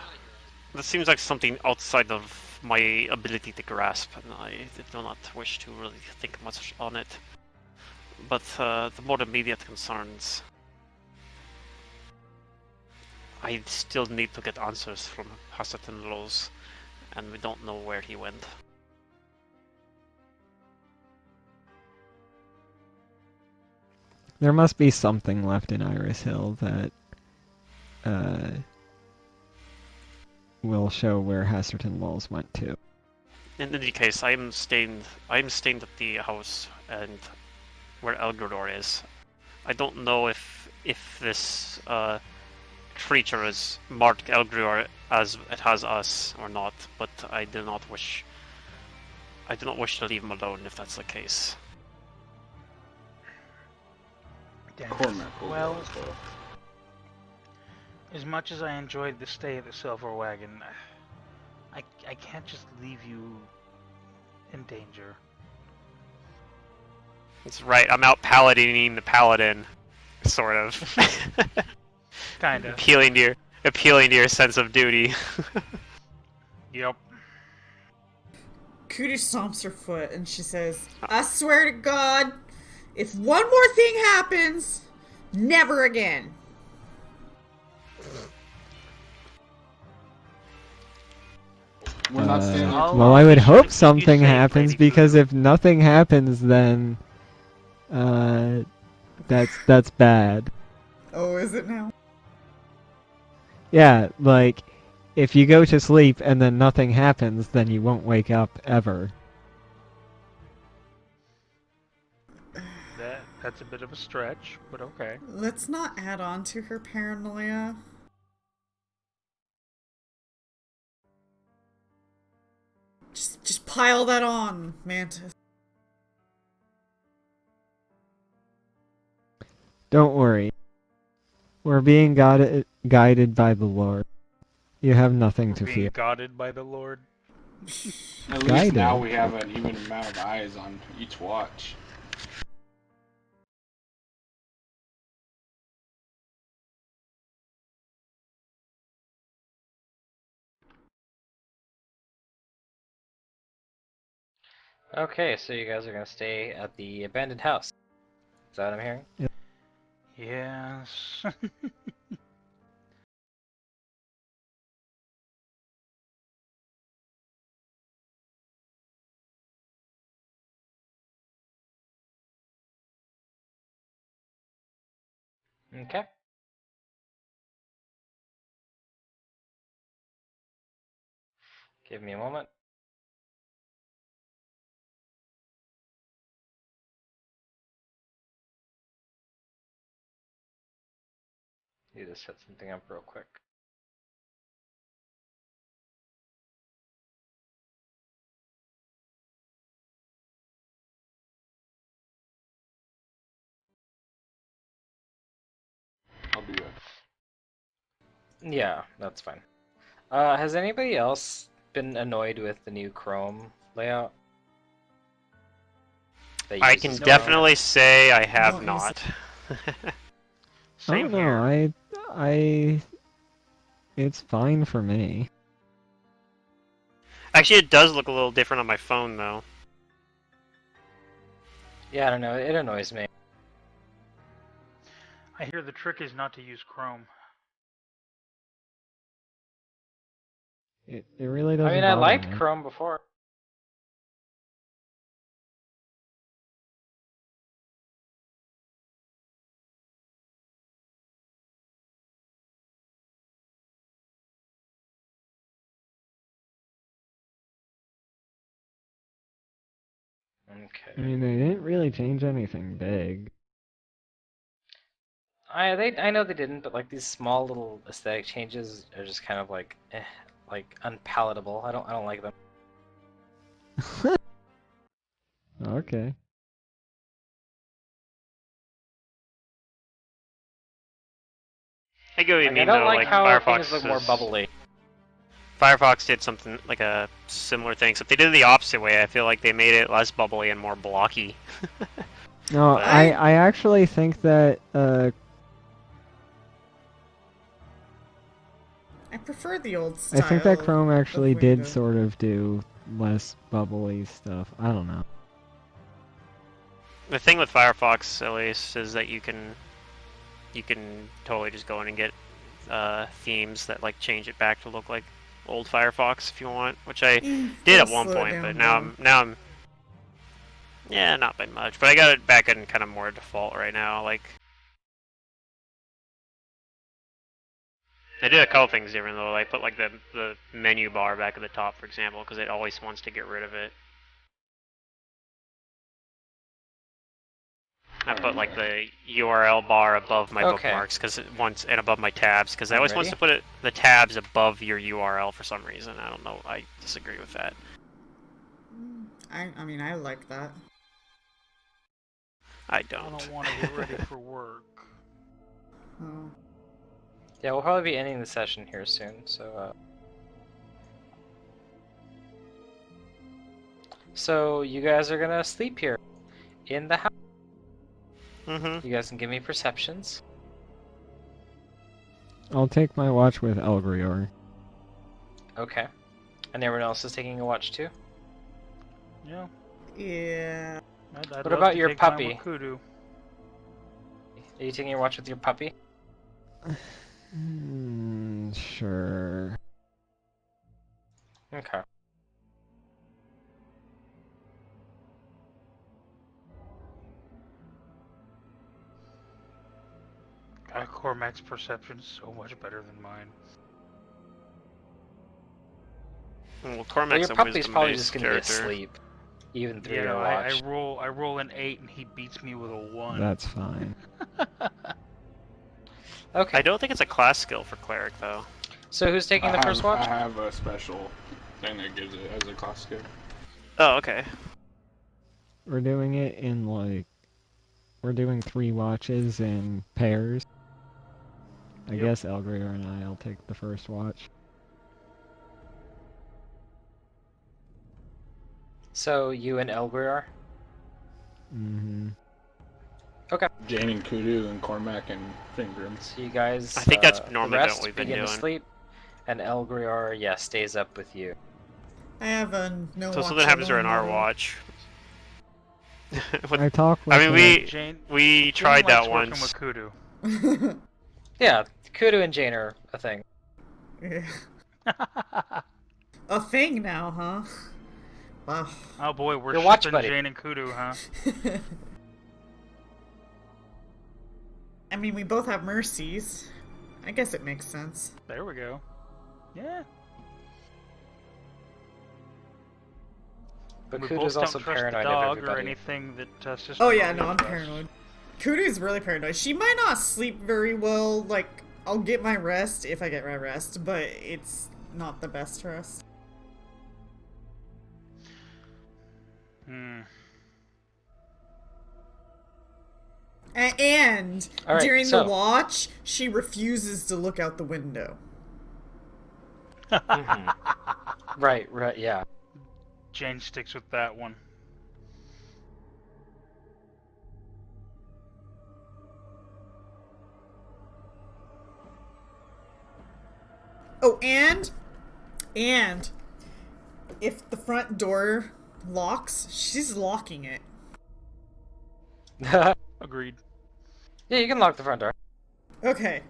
That seems like something outside of my ability to grasp, and I do not wish to really think much on it. But the more immediate concerns, I still need to get answers from Hasatan Rose, and we don't know where he went. There must be something left in Iris Hill that will show where Hasserton Walls went to. In any case, I'm staying at the house and where Elgrador is. I don't know if this creature is marked Elgrador as it has us or not, but I do not wish to leave him alone if that's the case. Damn. Cormac will Well, go as well. as much as I enjoyed the stay at the Silver Wagon, I can't just leave you in danger. That's right. I'm out paladining the paladin, sort of. Kinda. appealing to your sense of duty. Yep. Kudu stomps her foot and she says, I swear to God, if one more thing happens, never again. We're not staying there. I'll- Well, I would You hope should- something you say, happens, Lady because Kudu. if nothing happens, then that's bad. Oh, is it now? Yeah, like if you go to sleep and then nothing happens, then you won't wake up ever. That's a bit of a stretch, but okay. Let's not add on to her paranoia. Just pile that on, Mantis. Don't worry. We're being guided by the Lord. You have nothing to Being fear. guided by the Lord. At least Guided. now we have an even amount of eyes on each watch. Okay, so you guys are gonna stay at the abandoned house. Is that what I'm hearing? Yes. Okay. Give me a moment. Need to set something up real quick. I'll do that. Yeah, that's fine. Has anybody else been annoyed with the new Chrome layout? That I uses can Chrome? definitely say I have Don't use not. I Same don't know. here. It's fine for me. Actually, it does look a little different on my phone, though. Yeah, I don't know. It annoys me. I hear the trick is not to use Chrome. It really doesn't I mean, I bother liked me. Chrome before. I Okay. mean, they didn't really change anything big. I know they didn't, but like these small little aesthetic changes are just kind of like like unpalatable. I don't like them. Okay. I get what you Like, I mean don't though. like Like how Firefox things look more bubbly. Firefox did something like a similar thing, except they did it the opposite way. I feel like they made it less bubbly and more blocky. No, But- I actually think that I prefer the old I style. think that Chrome of actually did window. sort of do less bubbly stuff. I don't know. The thing with Firefox, at least, is that you can totally just go in and get themes that like change it back to look like old Firefox if you want, which I did That'll at one slow it point, but down, now I'm yeah, not by much, but I got it back in kind of more default right now. Like I did a couple things different though. I put like the menu bar back at the top, for example, because it always wants to get rid of it. I put like the URL bar above my Okay. bookmarks because it wants and above my tabs because I I'm always wants ready. to put the tabs above your URL for some reason. I don't know. I disagree with that. I mean, I like that. I I don't. don't want to get ready for work. Oh. Yeah, we'll probably be ending the session here soon, so so you guys are gonna sleep here in the house. Mm-hmm. You guys can give me perceptions. I'll take my watch with Elgrior. Okay. And everyone else is taking a watch too? Yeah. Yeah. I'd What love about to your take mine puppy? with Kudu. Are you taking a watch with your puppy? Sure. Okay. Cormac's perception is so much better than mine. Well, Well, Cormac's your a puppy's probably wisdom-based just gonna be character. asleep, even through Yeah, your no, watch. I roll an 8 and he beats me with a 1. That's fine. Okay. I don't think it's a class skill for cleric though. So who's taking the first I watch? have a special thing that gives it as a class skill. Oh, okay. We're doing it in like we're doing 3 watches in pairs. I Yep. guess Elgrior and I'll take the first watch. So you and Elgriar? Mm-hmm. Okay. Jane and Kudu and Cormac and Fingrim. So you guys, I think that's the normally rest what we've been begin to doing. sleep, and Elgriar, yeah, stays up with you. I have a no So watch something happens during alone our model. watch. What- I talk with I mean, we Jane, we Jane tried likes that working once. with Kudu. Yeah, Kudu and Jane are a thing. Yeah. A thing now, huh? Wow. Oh boy, we're Your watch shipping buddy. Jane and Kudu, huh? I mean, we both have mercies. I guess it makes sense. There we go. Yeah. But We Kudu's both also don't trust the paranoid of dog or everybody. anything that Sister Oh yeah, Maria no, I'm does. paranoid. Kudu's really paranoid. She might not sleep very well. Like, I'll get my rest if I get my rest, but it's not the best rest. Hmm. And All right, during so- the watch, she refuses to look out the window. Mhm. Right, yeah. Jane sticks with that one. Oh, and if the front door locks, she's locking it. Agreed. Yeah, you can lock the front door. Okay.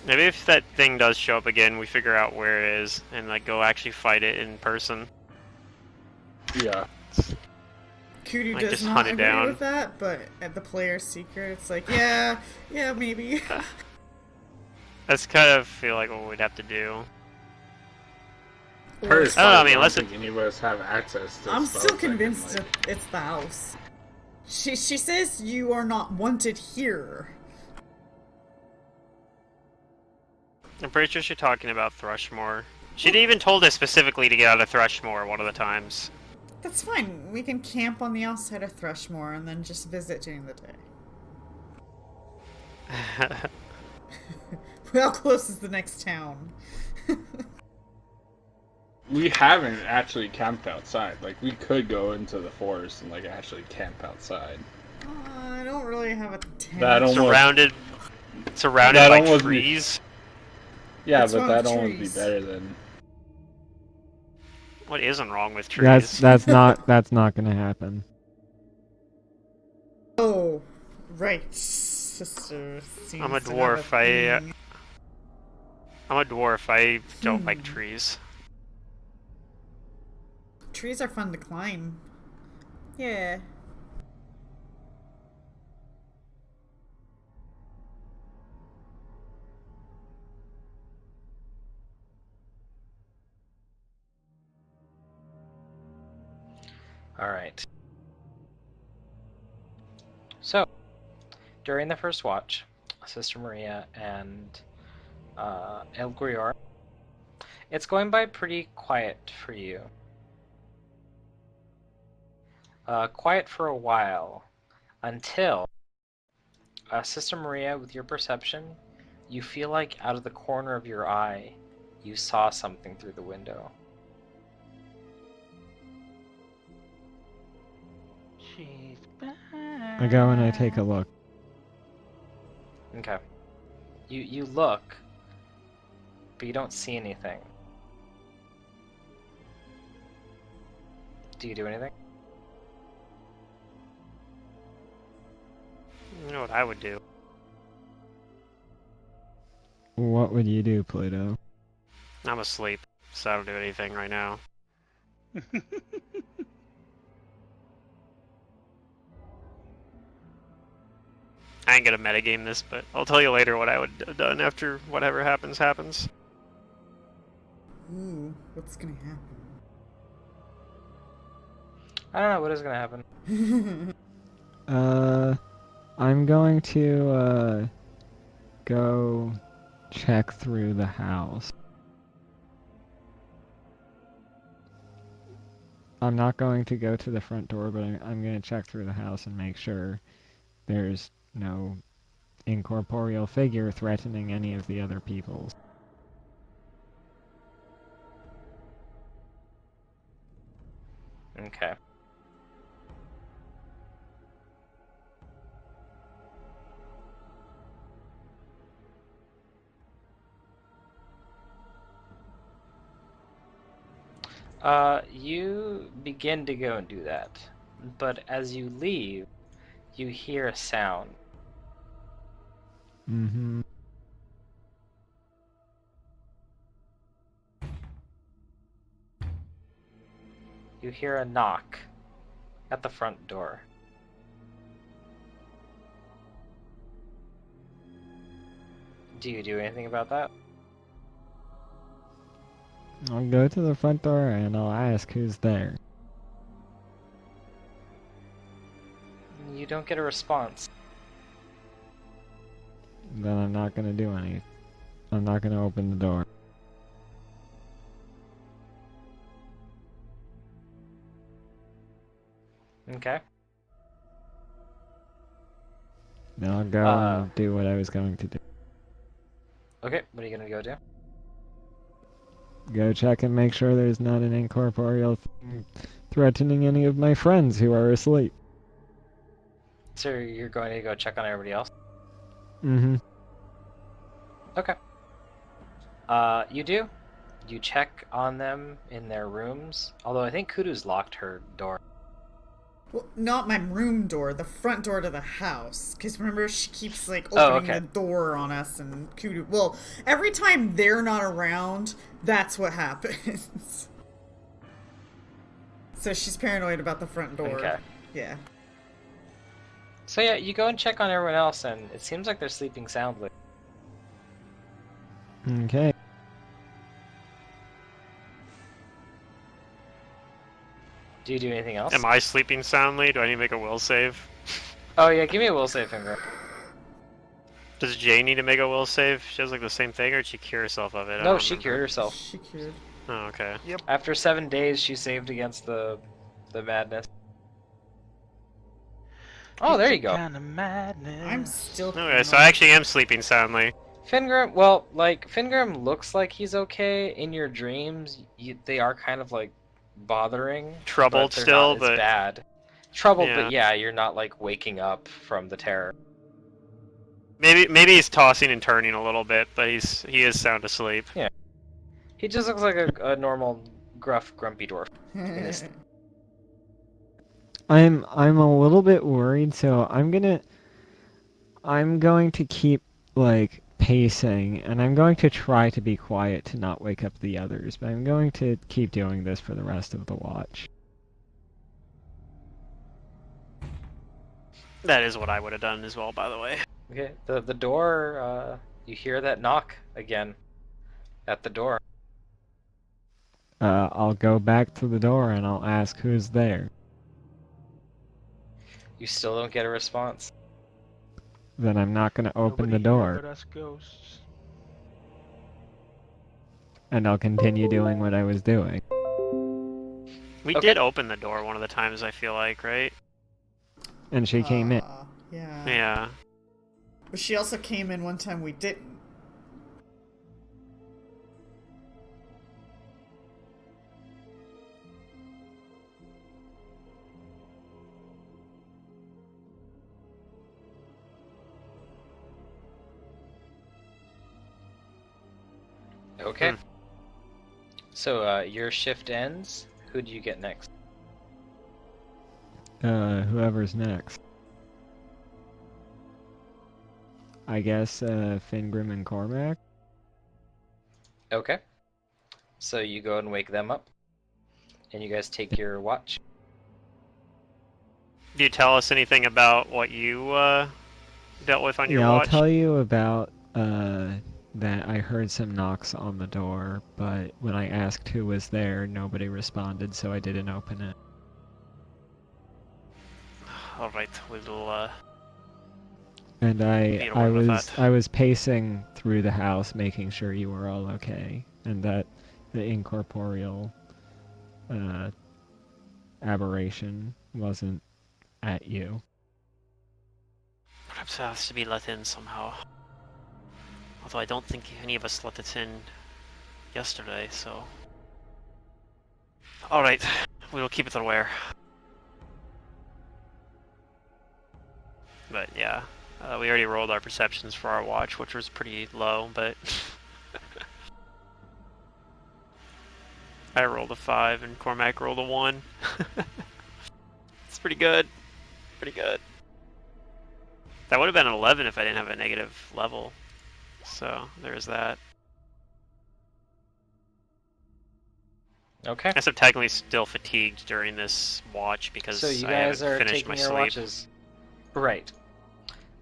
Maybe if that thing does show up again, we figure out where it is and like go actually fight it in person. Yeah. Kudu Like, does just not hunt it agree down. with that, but at the player's secret, it's like, yeah, maybe. That's kind of feel like what we'd have to do. First, I don't know, I I mean, don't unless think any of us have access to I'm spells still that can, convinced like- it's the house. She says you are not wanted here. I'm pretty sure she's talking about Thrushmore. She'd even told us specifically to get out of Thrushmore one of the times. That's fine. We can camp on the outside of Thrushmore and then just visit during the day. How close is the next town? We haven't actually camped outside. Like, we could go into the forest and, like, actually camp outside. I don't really have a tent. That almost- Surrounded That by almost be- trees. Yeah, What's but wrong that'd with almost be trees? better than... What isn't wrong with trees? That's not gonna happen. Oh, right. Sister seems I'm a to have dwarf. I thing. don't like trees. Trees are fun to climb. Yeah. Alright. So, during the first watch, Sister Maria and El Grior, it's going by pretty quiet for you. Quiet for a while, until Sister Maria, with your perception, you feel like out of the corner of your eye, you saw something through the window. She's back. I go and I take a look. Okay. You look, but you don't see anything. Do you do anything? You know what I would do? What would you do, Pluto? I'm asleep, so I don't do anything right now. I ain't gonna metagame this, but I'll tell you later what I would have done after whatever happens. Ooh, what's gonna happen? I don't know what is gonna happen. I'm going to, go check through the house. I'm not going to go to the front door, but I'm going to check through the house and make sure there's no incorporeal figure threatening any of the other peoples. Okay. You begin to go and do that, but as you leave, you hear a sound. Mm-hmm. You hear a knock at the front door. Do you do anything about that? I'll go to the front door and I'll ask who's there. You don't get a response. Then I'm not gonna do any. I'm not gonna open the door. Okay. Then I'll go and do what I was going to do. Okay, what are you gonna go do? Go check and make sure there's not an incorporeal thing threatening any of my friends who are asleep. So you're going to go check on everybody else? Mm-hmm. Okay. You do. You check on them in their rooms. Although I think Kudu's locked her door. Well, not my room door, the front door to the house. Because remember, she keeps, like, Oh, opening okay. the door on us and Kudu. Well, every time they're not around, that's what happens. So she's paranoid about the front door. Okay. Yeah. So yeah, you go and check on everyone else, and it seems like they're sleeping soundly. Okay. Do you do anything else? Am I sleeping soundly? Do I need to make a will save? Oh yeah, give me a will save, Finger. Does Jay need to make a will save? She does like the same thing, or did she cure herself of it? I No, don't she remember. cured herself. She cured. Oh, okay. After 7 days, she saved against the madness. Oh, there you go. Kind of madness. I'm still. Okay, so I actually am sleeping soundly. Fingrim, well, like, Fingrim looks like he's okay. In your dreams, they are kind of, like, bothering. Troubled but they're still, not as but... bad. Troubled, Yeah. but yeah, you're not, like, waking up from the terror. Maybe he's tossing and turning a little bit, but he is sound asleep. Yeah. He just looks like a normal, gruff, grumpy dwarf. I'm a little bit worried, so I'm going to keep like pacing, and I'm going to try to be quiet to not wake up the others, but I'm going to keep doing this for the rest of the watch. That is what I would have done as well, by the way. Okay, the door, you hear that knock again at the door. I'll go back to the door and I'll ask who's there. You still don't get a response. Then I'm not going to open the Nobody here door, but us ghosts. and I'll continue doing what I was doing. We Okay. did open the door one of the times, I feel like, right? And she came in. Yeah. Yeah. But she also came in one time we didn't. Okay. Hmm. So, your shift ends. Who do you get next? Whoever's next. I guess, Fingrim and Cormac? Okay. So you go and wake them up. And you guys take your watch. Do you tell us anything about what you dealt with on your Yeah, I'll watch? tell you about, that I heard some knocks on the door, but when I asked who was there, nobody responded, so I didn't open it. Alright, we'll And Be along with that. I was pacing through the house, making sure you were all okay, and that the incorporeal aberration wasn't at you. perhaps it has to be let in somehow. Although I don't think any of us let it in yesterday, so... Alright, we will keep it aware. But yeah, we already rolled our perceptions for our watch, which was pretty low, but... I rolled a 5 and Cormac rolled a 1. It's pretty good. Pretty good. That would have been an 11 if I didn't have a negative level. So, there's that. Okay. I guess I'm technically still fatigued during this watch because So you I guys haven't are finished taking my your sleep. watches. Right.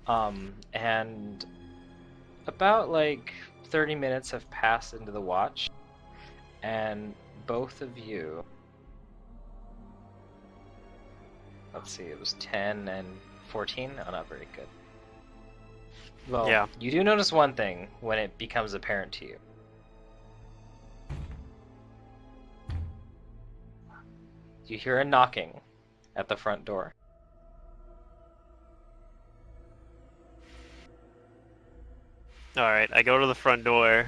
And about like 30 minutes have passed into the watch, and both of you. Let's see, it was 10 and 14. Oh, not very good. Well, Yeah. you do notice one thing when it becomes apparent to you. You hear a knocking at the front door. Alright, I go to the front door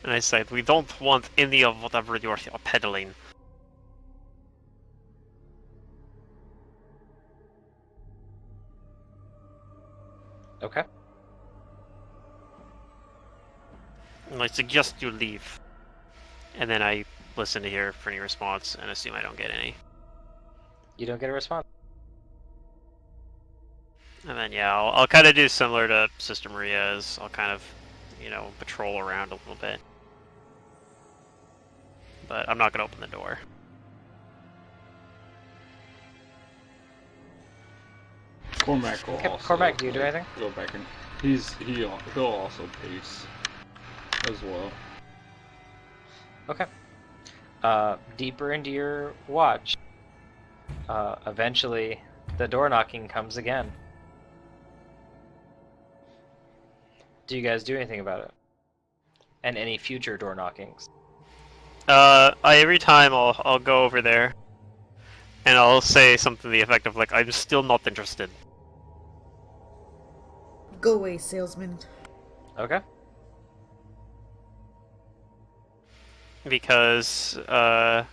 and I say, we don't want any of whatever you're peddling. Okay. And I suggest you leave. And then I listen to hear for any response and assume I don't get any. You don't get a response. And then yeah, I'll kind of do similar to Sister Maria's. I'll kind of, you know, patrol around a little bit. But I'm not going to open the door. Cormac will Okay, also, Cormac, do you do like, anything? Go back and he'll also pace as well. Okay. Deeper into your watch, Eventually, the door knocking comes again. Do you guys do anything about it? And any future door knockings? Every time I'll go over there, and I'll say something to the effect of like, I'm still not interested. Go away, salesman. Okay. Because I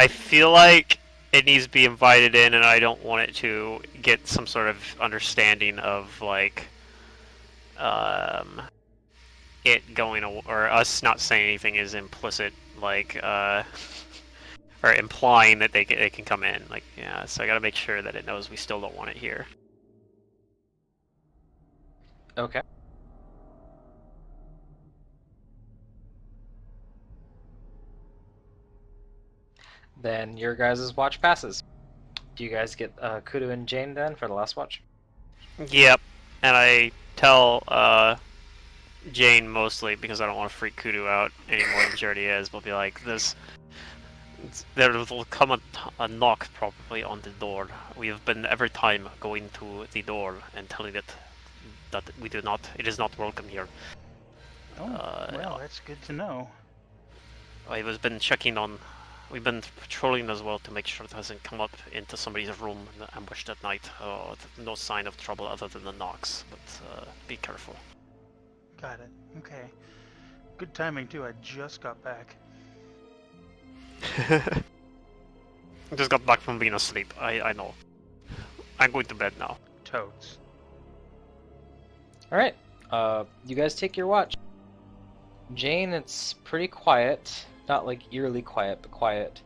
feel like it needs to be invited in, and I don't want it to get some sort of understanding of like it going or us not saying anything is implicit, like or implying that they can come in. Like, yeah, so I gotta make sure that it knows we still don't want it here. Okay. Then your guys' watch passes. Do you guys get Kudu and Jane then for the last watch? Yep, and I tell Jane mostly because I don't want to freak Kudu out any more than she already is. But be like, there will come a knock probably on the door. We have been every time going to the door and telling it that it is not welcome here. Oh, well, that's good to know. We've been patrolling as well to make sure it hasn't come up into somebody's room and ambushed at night. No sign of trouble other than the knocks, but be careful. Got it. Okay. Good timing, too. I just got back. I just got back from being asleep. I know. I'm going to bed now. Toads. Alright. You guys take your watch. Jane, it's pretty quiet. Not like eerily quiet, but quiet.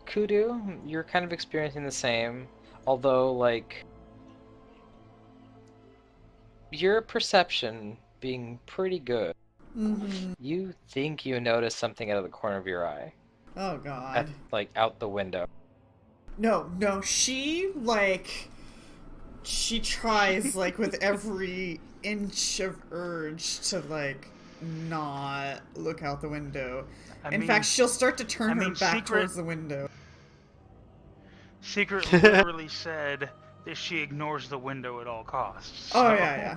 Kudu, you're kind of experiencing the same. Although, like, your perception being pretty good. Mm-hmm. You think you notice something out of the corner of your eye. Oh god. Like, out the window. No, she tries like with every inch of urge to like not look out the window. In fact, she'll start to turn her back towards the window. Secret literally said that she ignores the window at all costs. So. Oh yeah.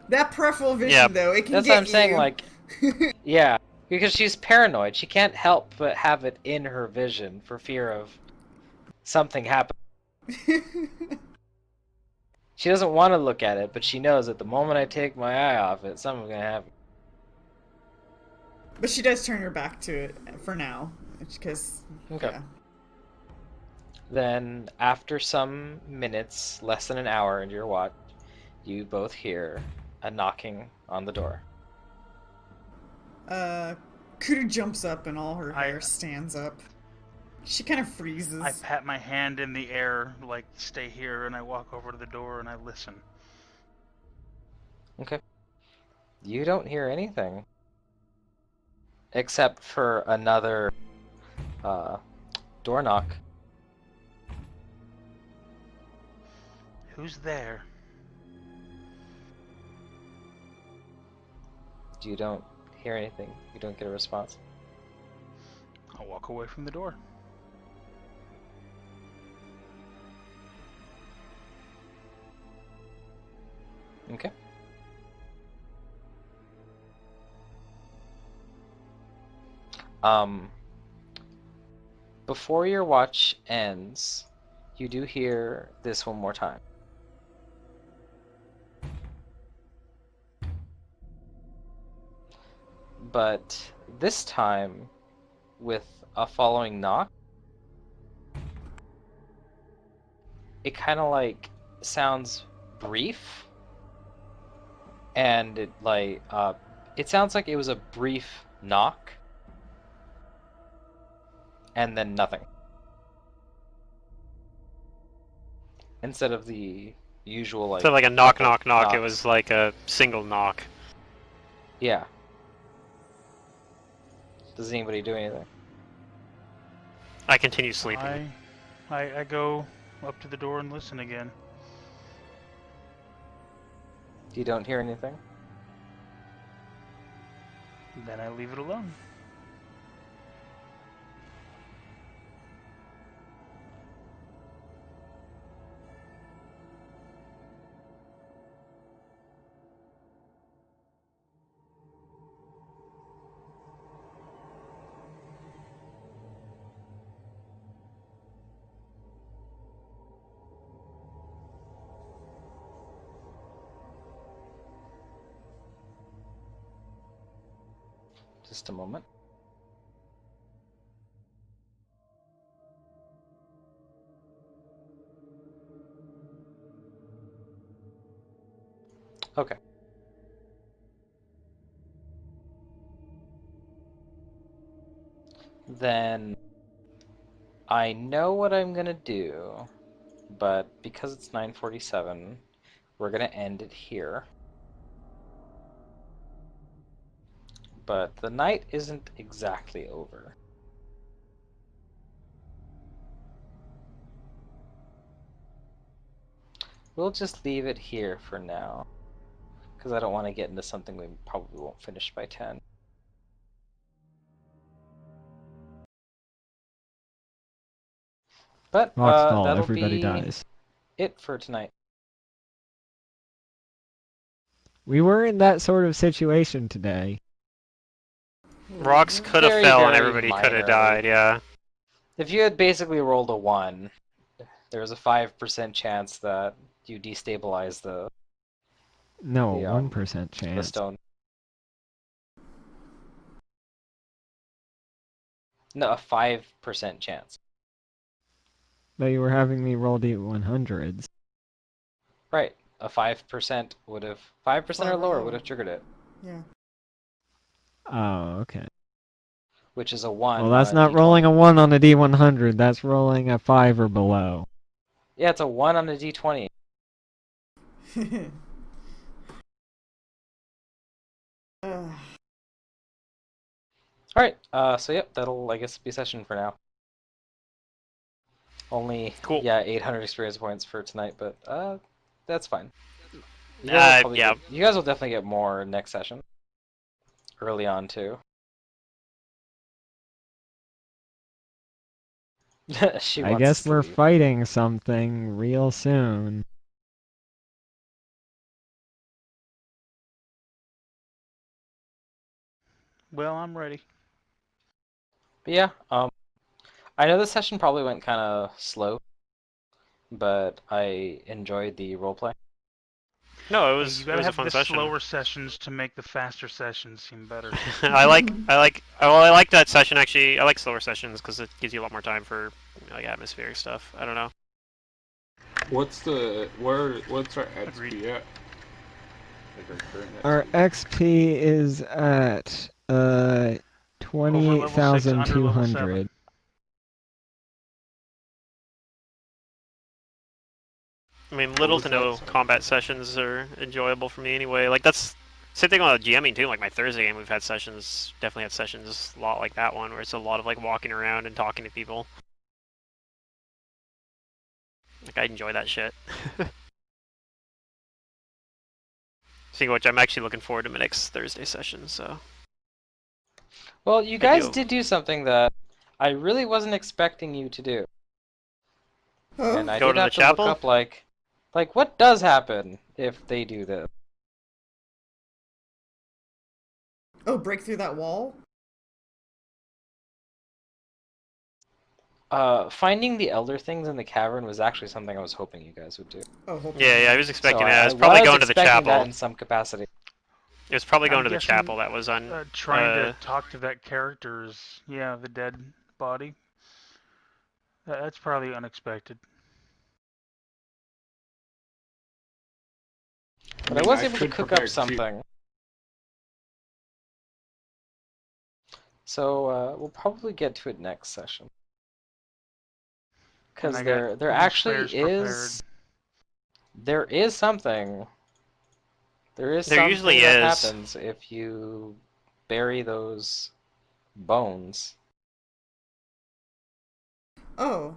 That peripheral vision though, it can That's get what I'm saying, you. like, yeah, because she's paranoid. She can't help but have it in her vision for fear of something happening. She doesn't want to look at it, but she knows that the moment I take my eye off it, something's gonna happen. But she does turn her back to it for now, because Okay. yeah. Then, after some minutes, less than an hour into your watch, you both hear a knocking on the door. Kudu jumps up and all her hair stands up. She kind of freezes. I pat my hand in the air, like, stay here, and I walk over to the door and I listen. Okay. You don't hear anything. Except for another door knock. Who's there? You don't hear anything. You don't get a response. I'll walk away from the door. Okay. Before your watch ends, you do hear this one more time. But this time, with a following knock, it kind of like sounds brief, and it sounds like it was a brief knock, and then nothing. Instead of the usual So like a knock, knock, knock. knocks. It was like a single knock. Yeah. Does anybody do anything? I continue sleeping. I go up to the door and listen again. You don't hear anything? Then I leave it alone. Just a moment. Okay. Then I know what I'm gonna do, but because it's 9:47, we're gonna end it here. But the night isn't exactly over. We'll just leave it here for now, because I don't want to get into something we probably won't finish by 10. But Rocks fall, that'll everybody be dies. it for tonight. We were in that sort of situation today. Rocks could have Very, fell and very everybody could have minorly. died, yeah. If you had basically rolled a 1, there was a 5% chance that you destabilize the No, The, 1% the chance. stone. No, a 5% chance. But you were having me roll D100s. Right. A 5% would have 5% or lower would have triggered it, Yeah. Oh, okay. which is a 1 Well, that's on a not D20. rolling a 1 on a D100. That's rolling a 5 or below. Yeah, it's a 1 on a D20. Ugh. All right. So yep, that'll I guess be session for now. Only Cool. yeah, 800 experience points for tonight, but that's fine. You guys will probably Yeah. you guys will definitely get more next session. Early on too. She I wants us guess to we're leave. fighting something real soon. Well, I'm ready. But yeah, I know this session probably went kind of slow, but I enjoyed the roleplay. No, it Hey, was you it gotta was a have fun the session. slower sessions to make the faster sessions seem better. I like that session actually. I like slower sessions because it gives you a lot more time for like atmospheric stuff. I don't know. What's our Agreed. XP at? Like our current Our XP? XP is at Over level 6, under level 7. 28,200. I mean, What little was to that, no sorry? combat sessions are enjoyable for me anyway. Like that's same thing on GMing too. Like my Thursday game, we've had sessions. Definitely had sessions a lot like that one, where it's a lot of like walking around and talking to people. Like I enjoy that shit. Speaking of which, I'm actually looking forward to my next Thursday session. So. Well, you I guys do. did do something that I really wasn't expecting you to do. And I Go did to the have to look chapel? up like what does happen if they do this? Oh, break through that wall? Finding the elder things in the cavern was actually something I was hoping you guys would do. Oh, hold Yeah, on. I was So expecting that. I It was probably was going to the expecting that chapel. in some capacity. It was probably going I'm to the guessing, chapel that was on. trying to talk to that character's, yeah, the dead body. That's probably unexpected. But I was I able to could cook up prepare 2. something. So we'll probably get to it next session. And Because I there got 2 actually spares prepared. there is something. There is There something usually that is. happens if you bury those bones. Oh,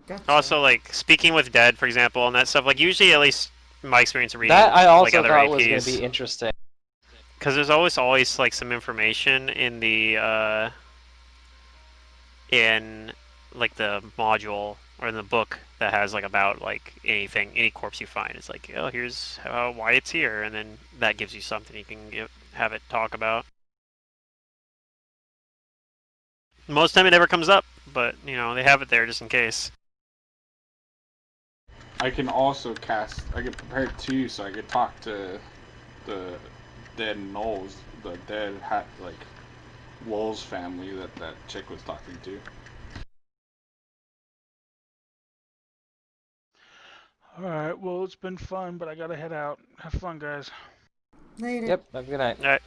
gotcha. Also, like speaking with dead, for example, and that stuff. Like usually, at least in my experience of reading That I like also other thought was going to APs, be interesting. because there's always like some information in the in like the module or in the book that has like about like any corpse you find. It's like, oh, here's why it's here, and then that gives you something you can have it talk about. Most of the time it never comes up, but you know they have it there just in case. I can also I can prepare 2 so I could talk to the dead gnolls, the dead Wool's family that that chick was talking to. Alright, well, it's been fun, but I gotta head out. Have fun, guys. Later. Yep. Have a good night. All right.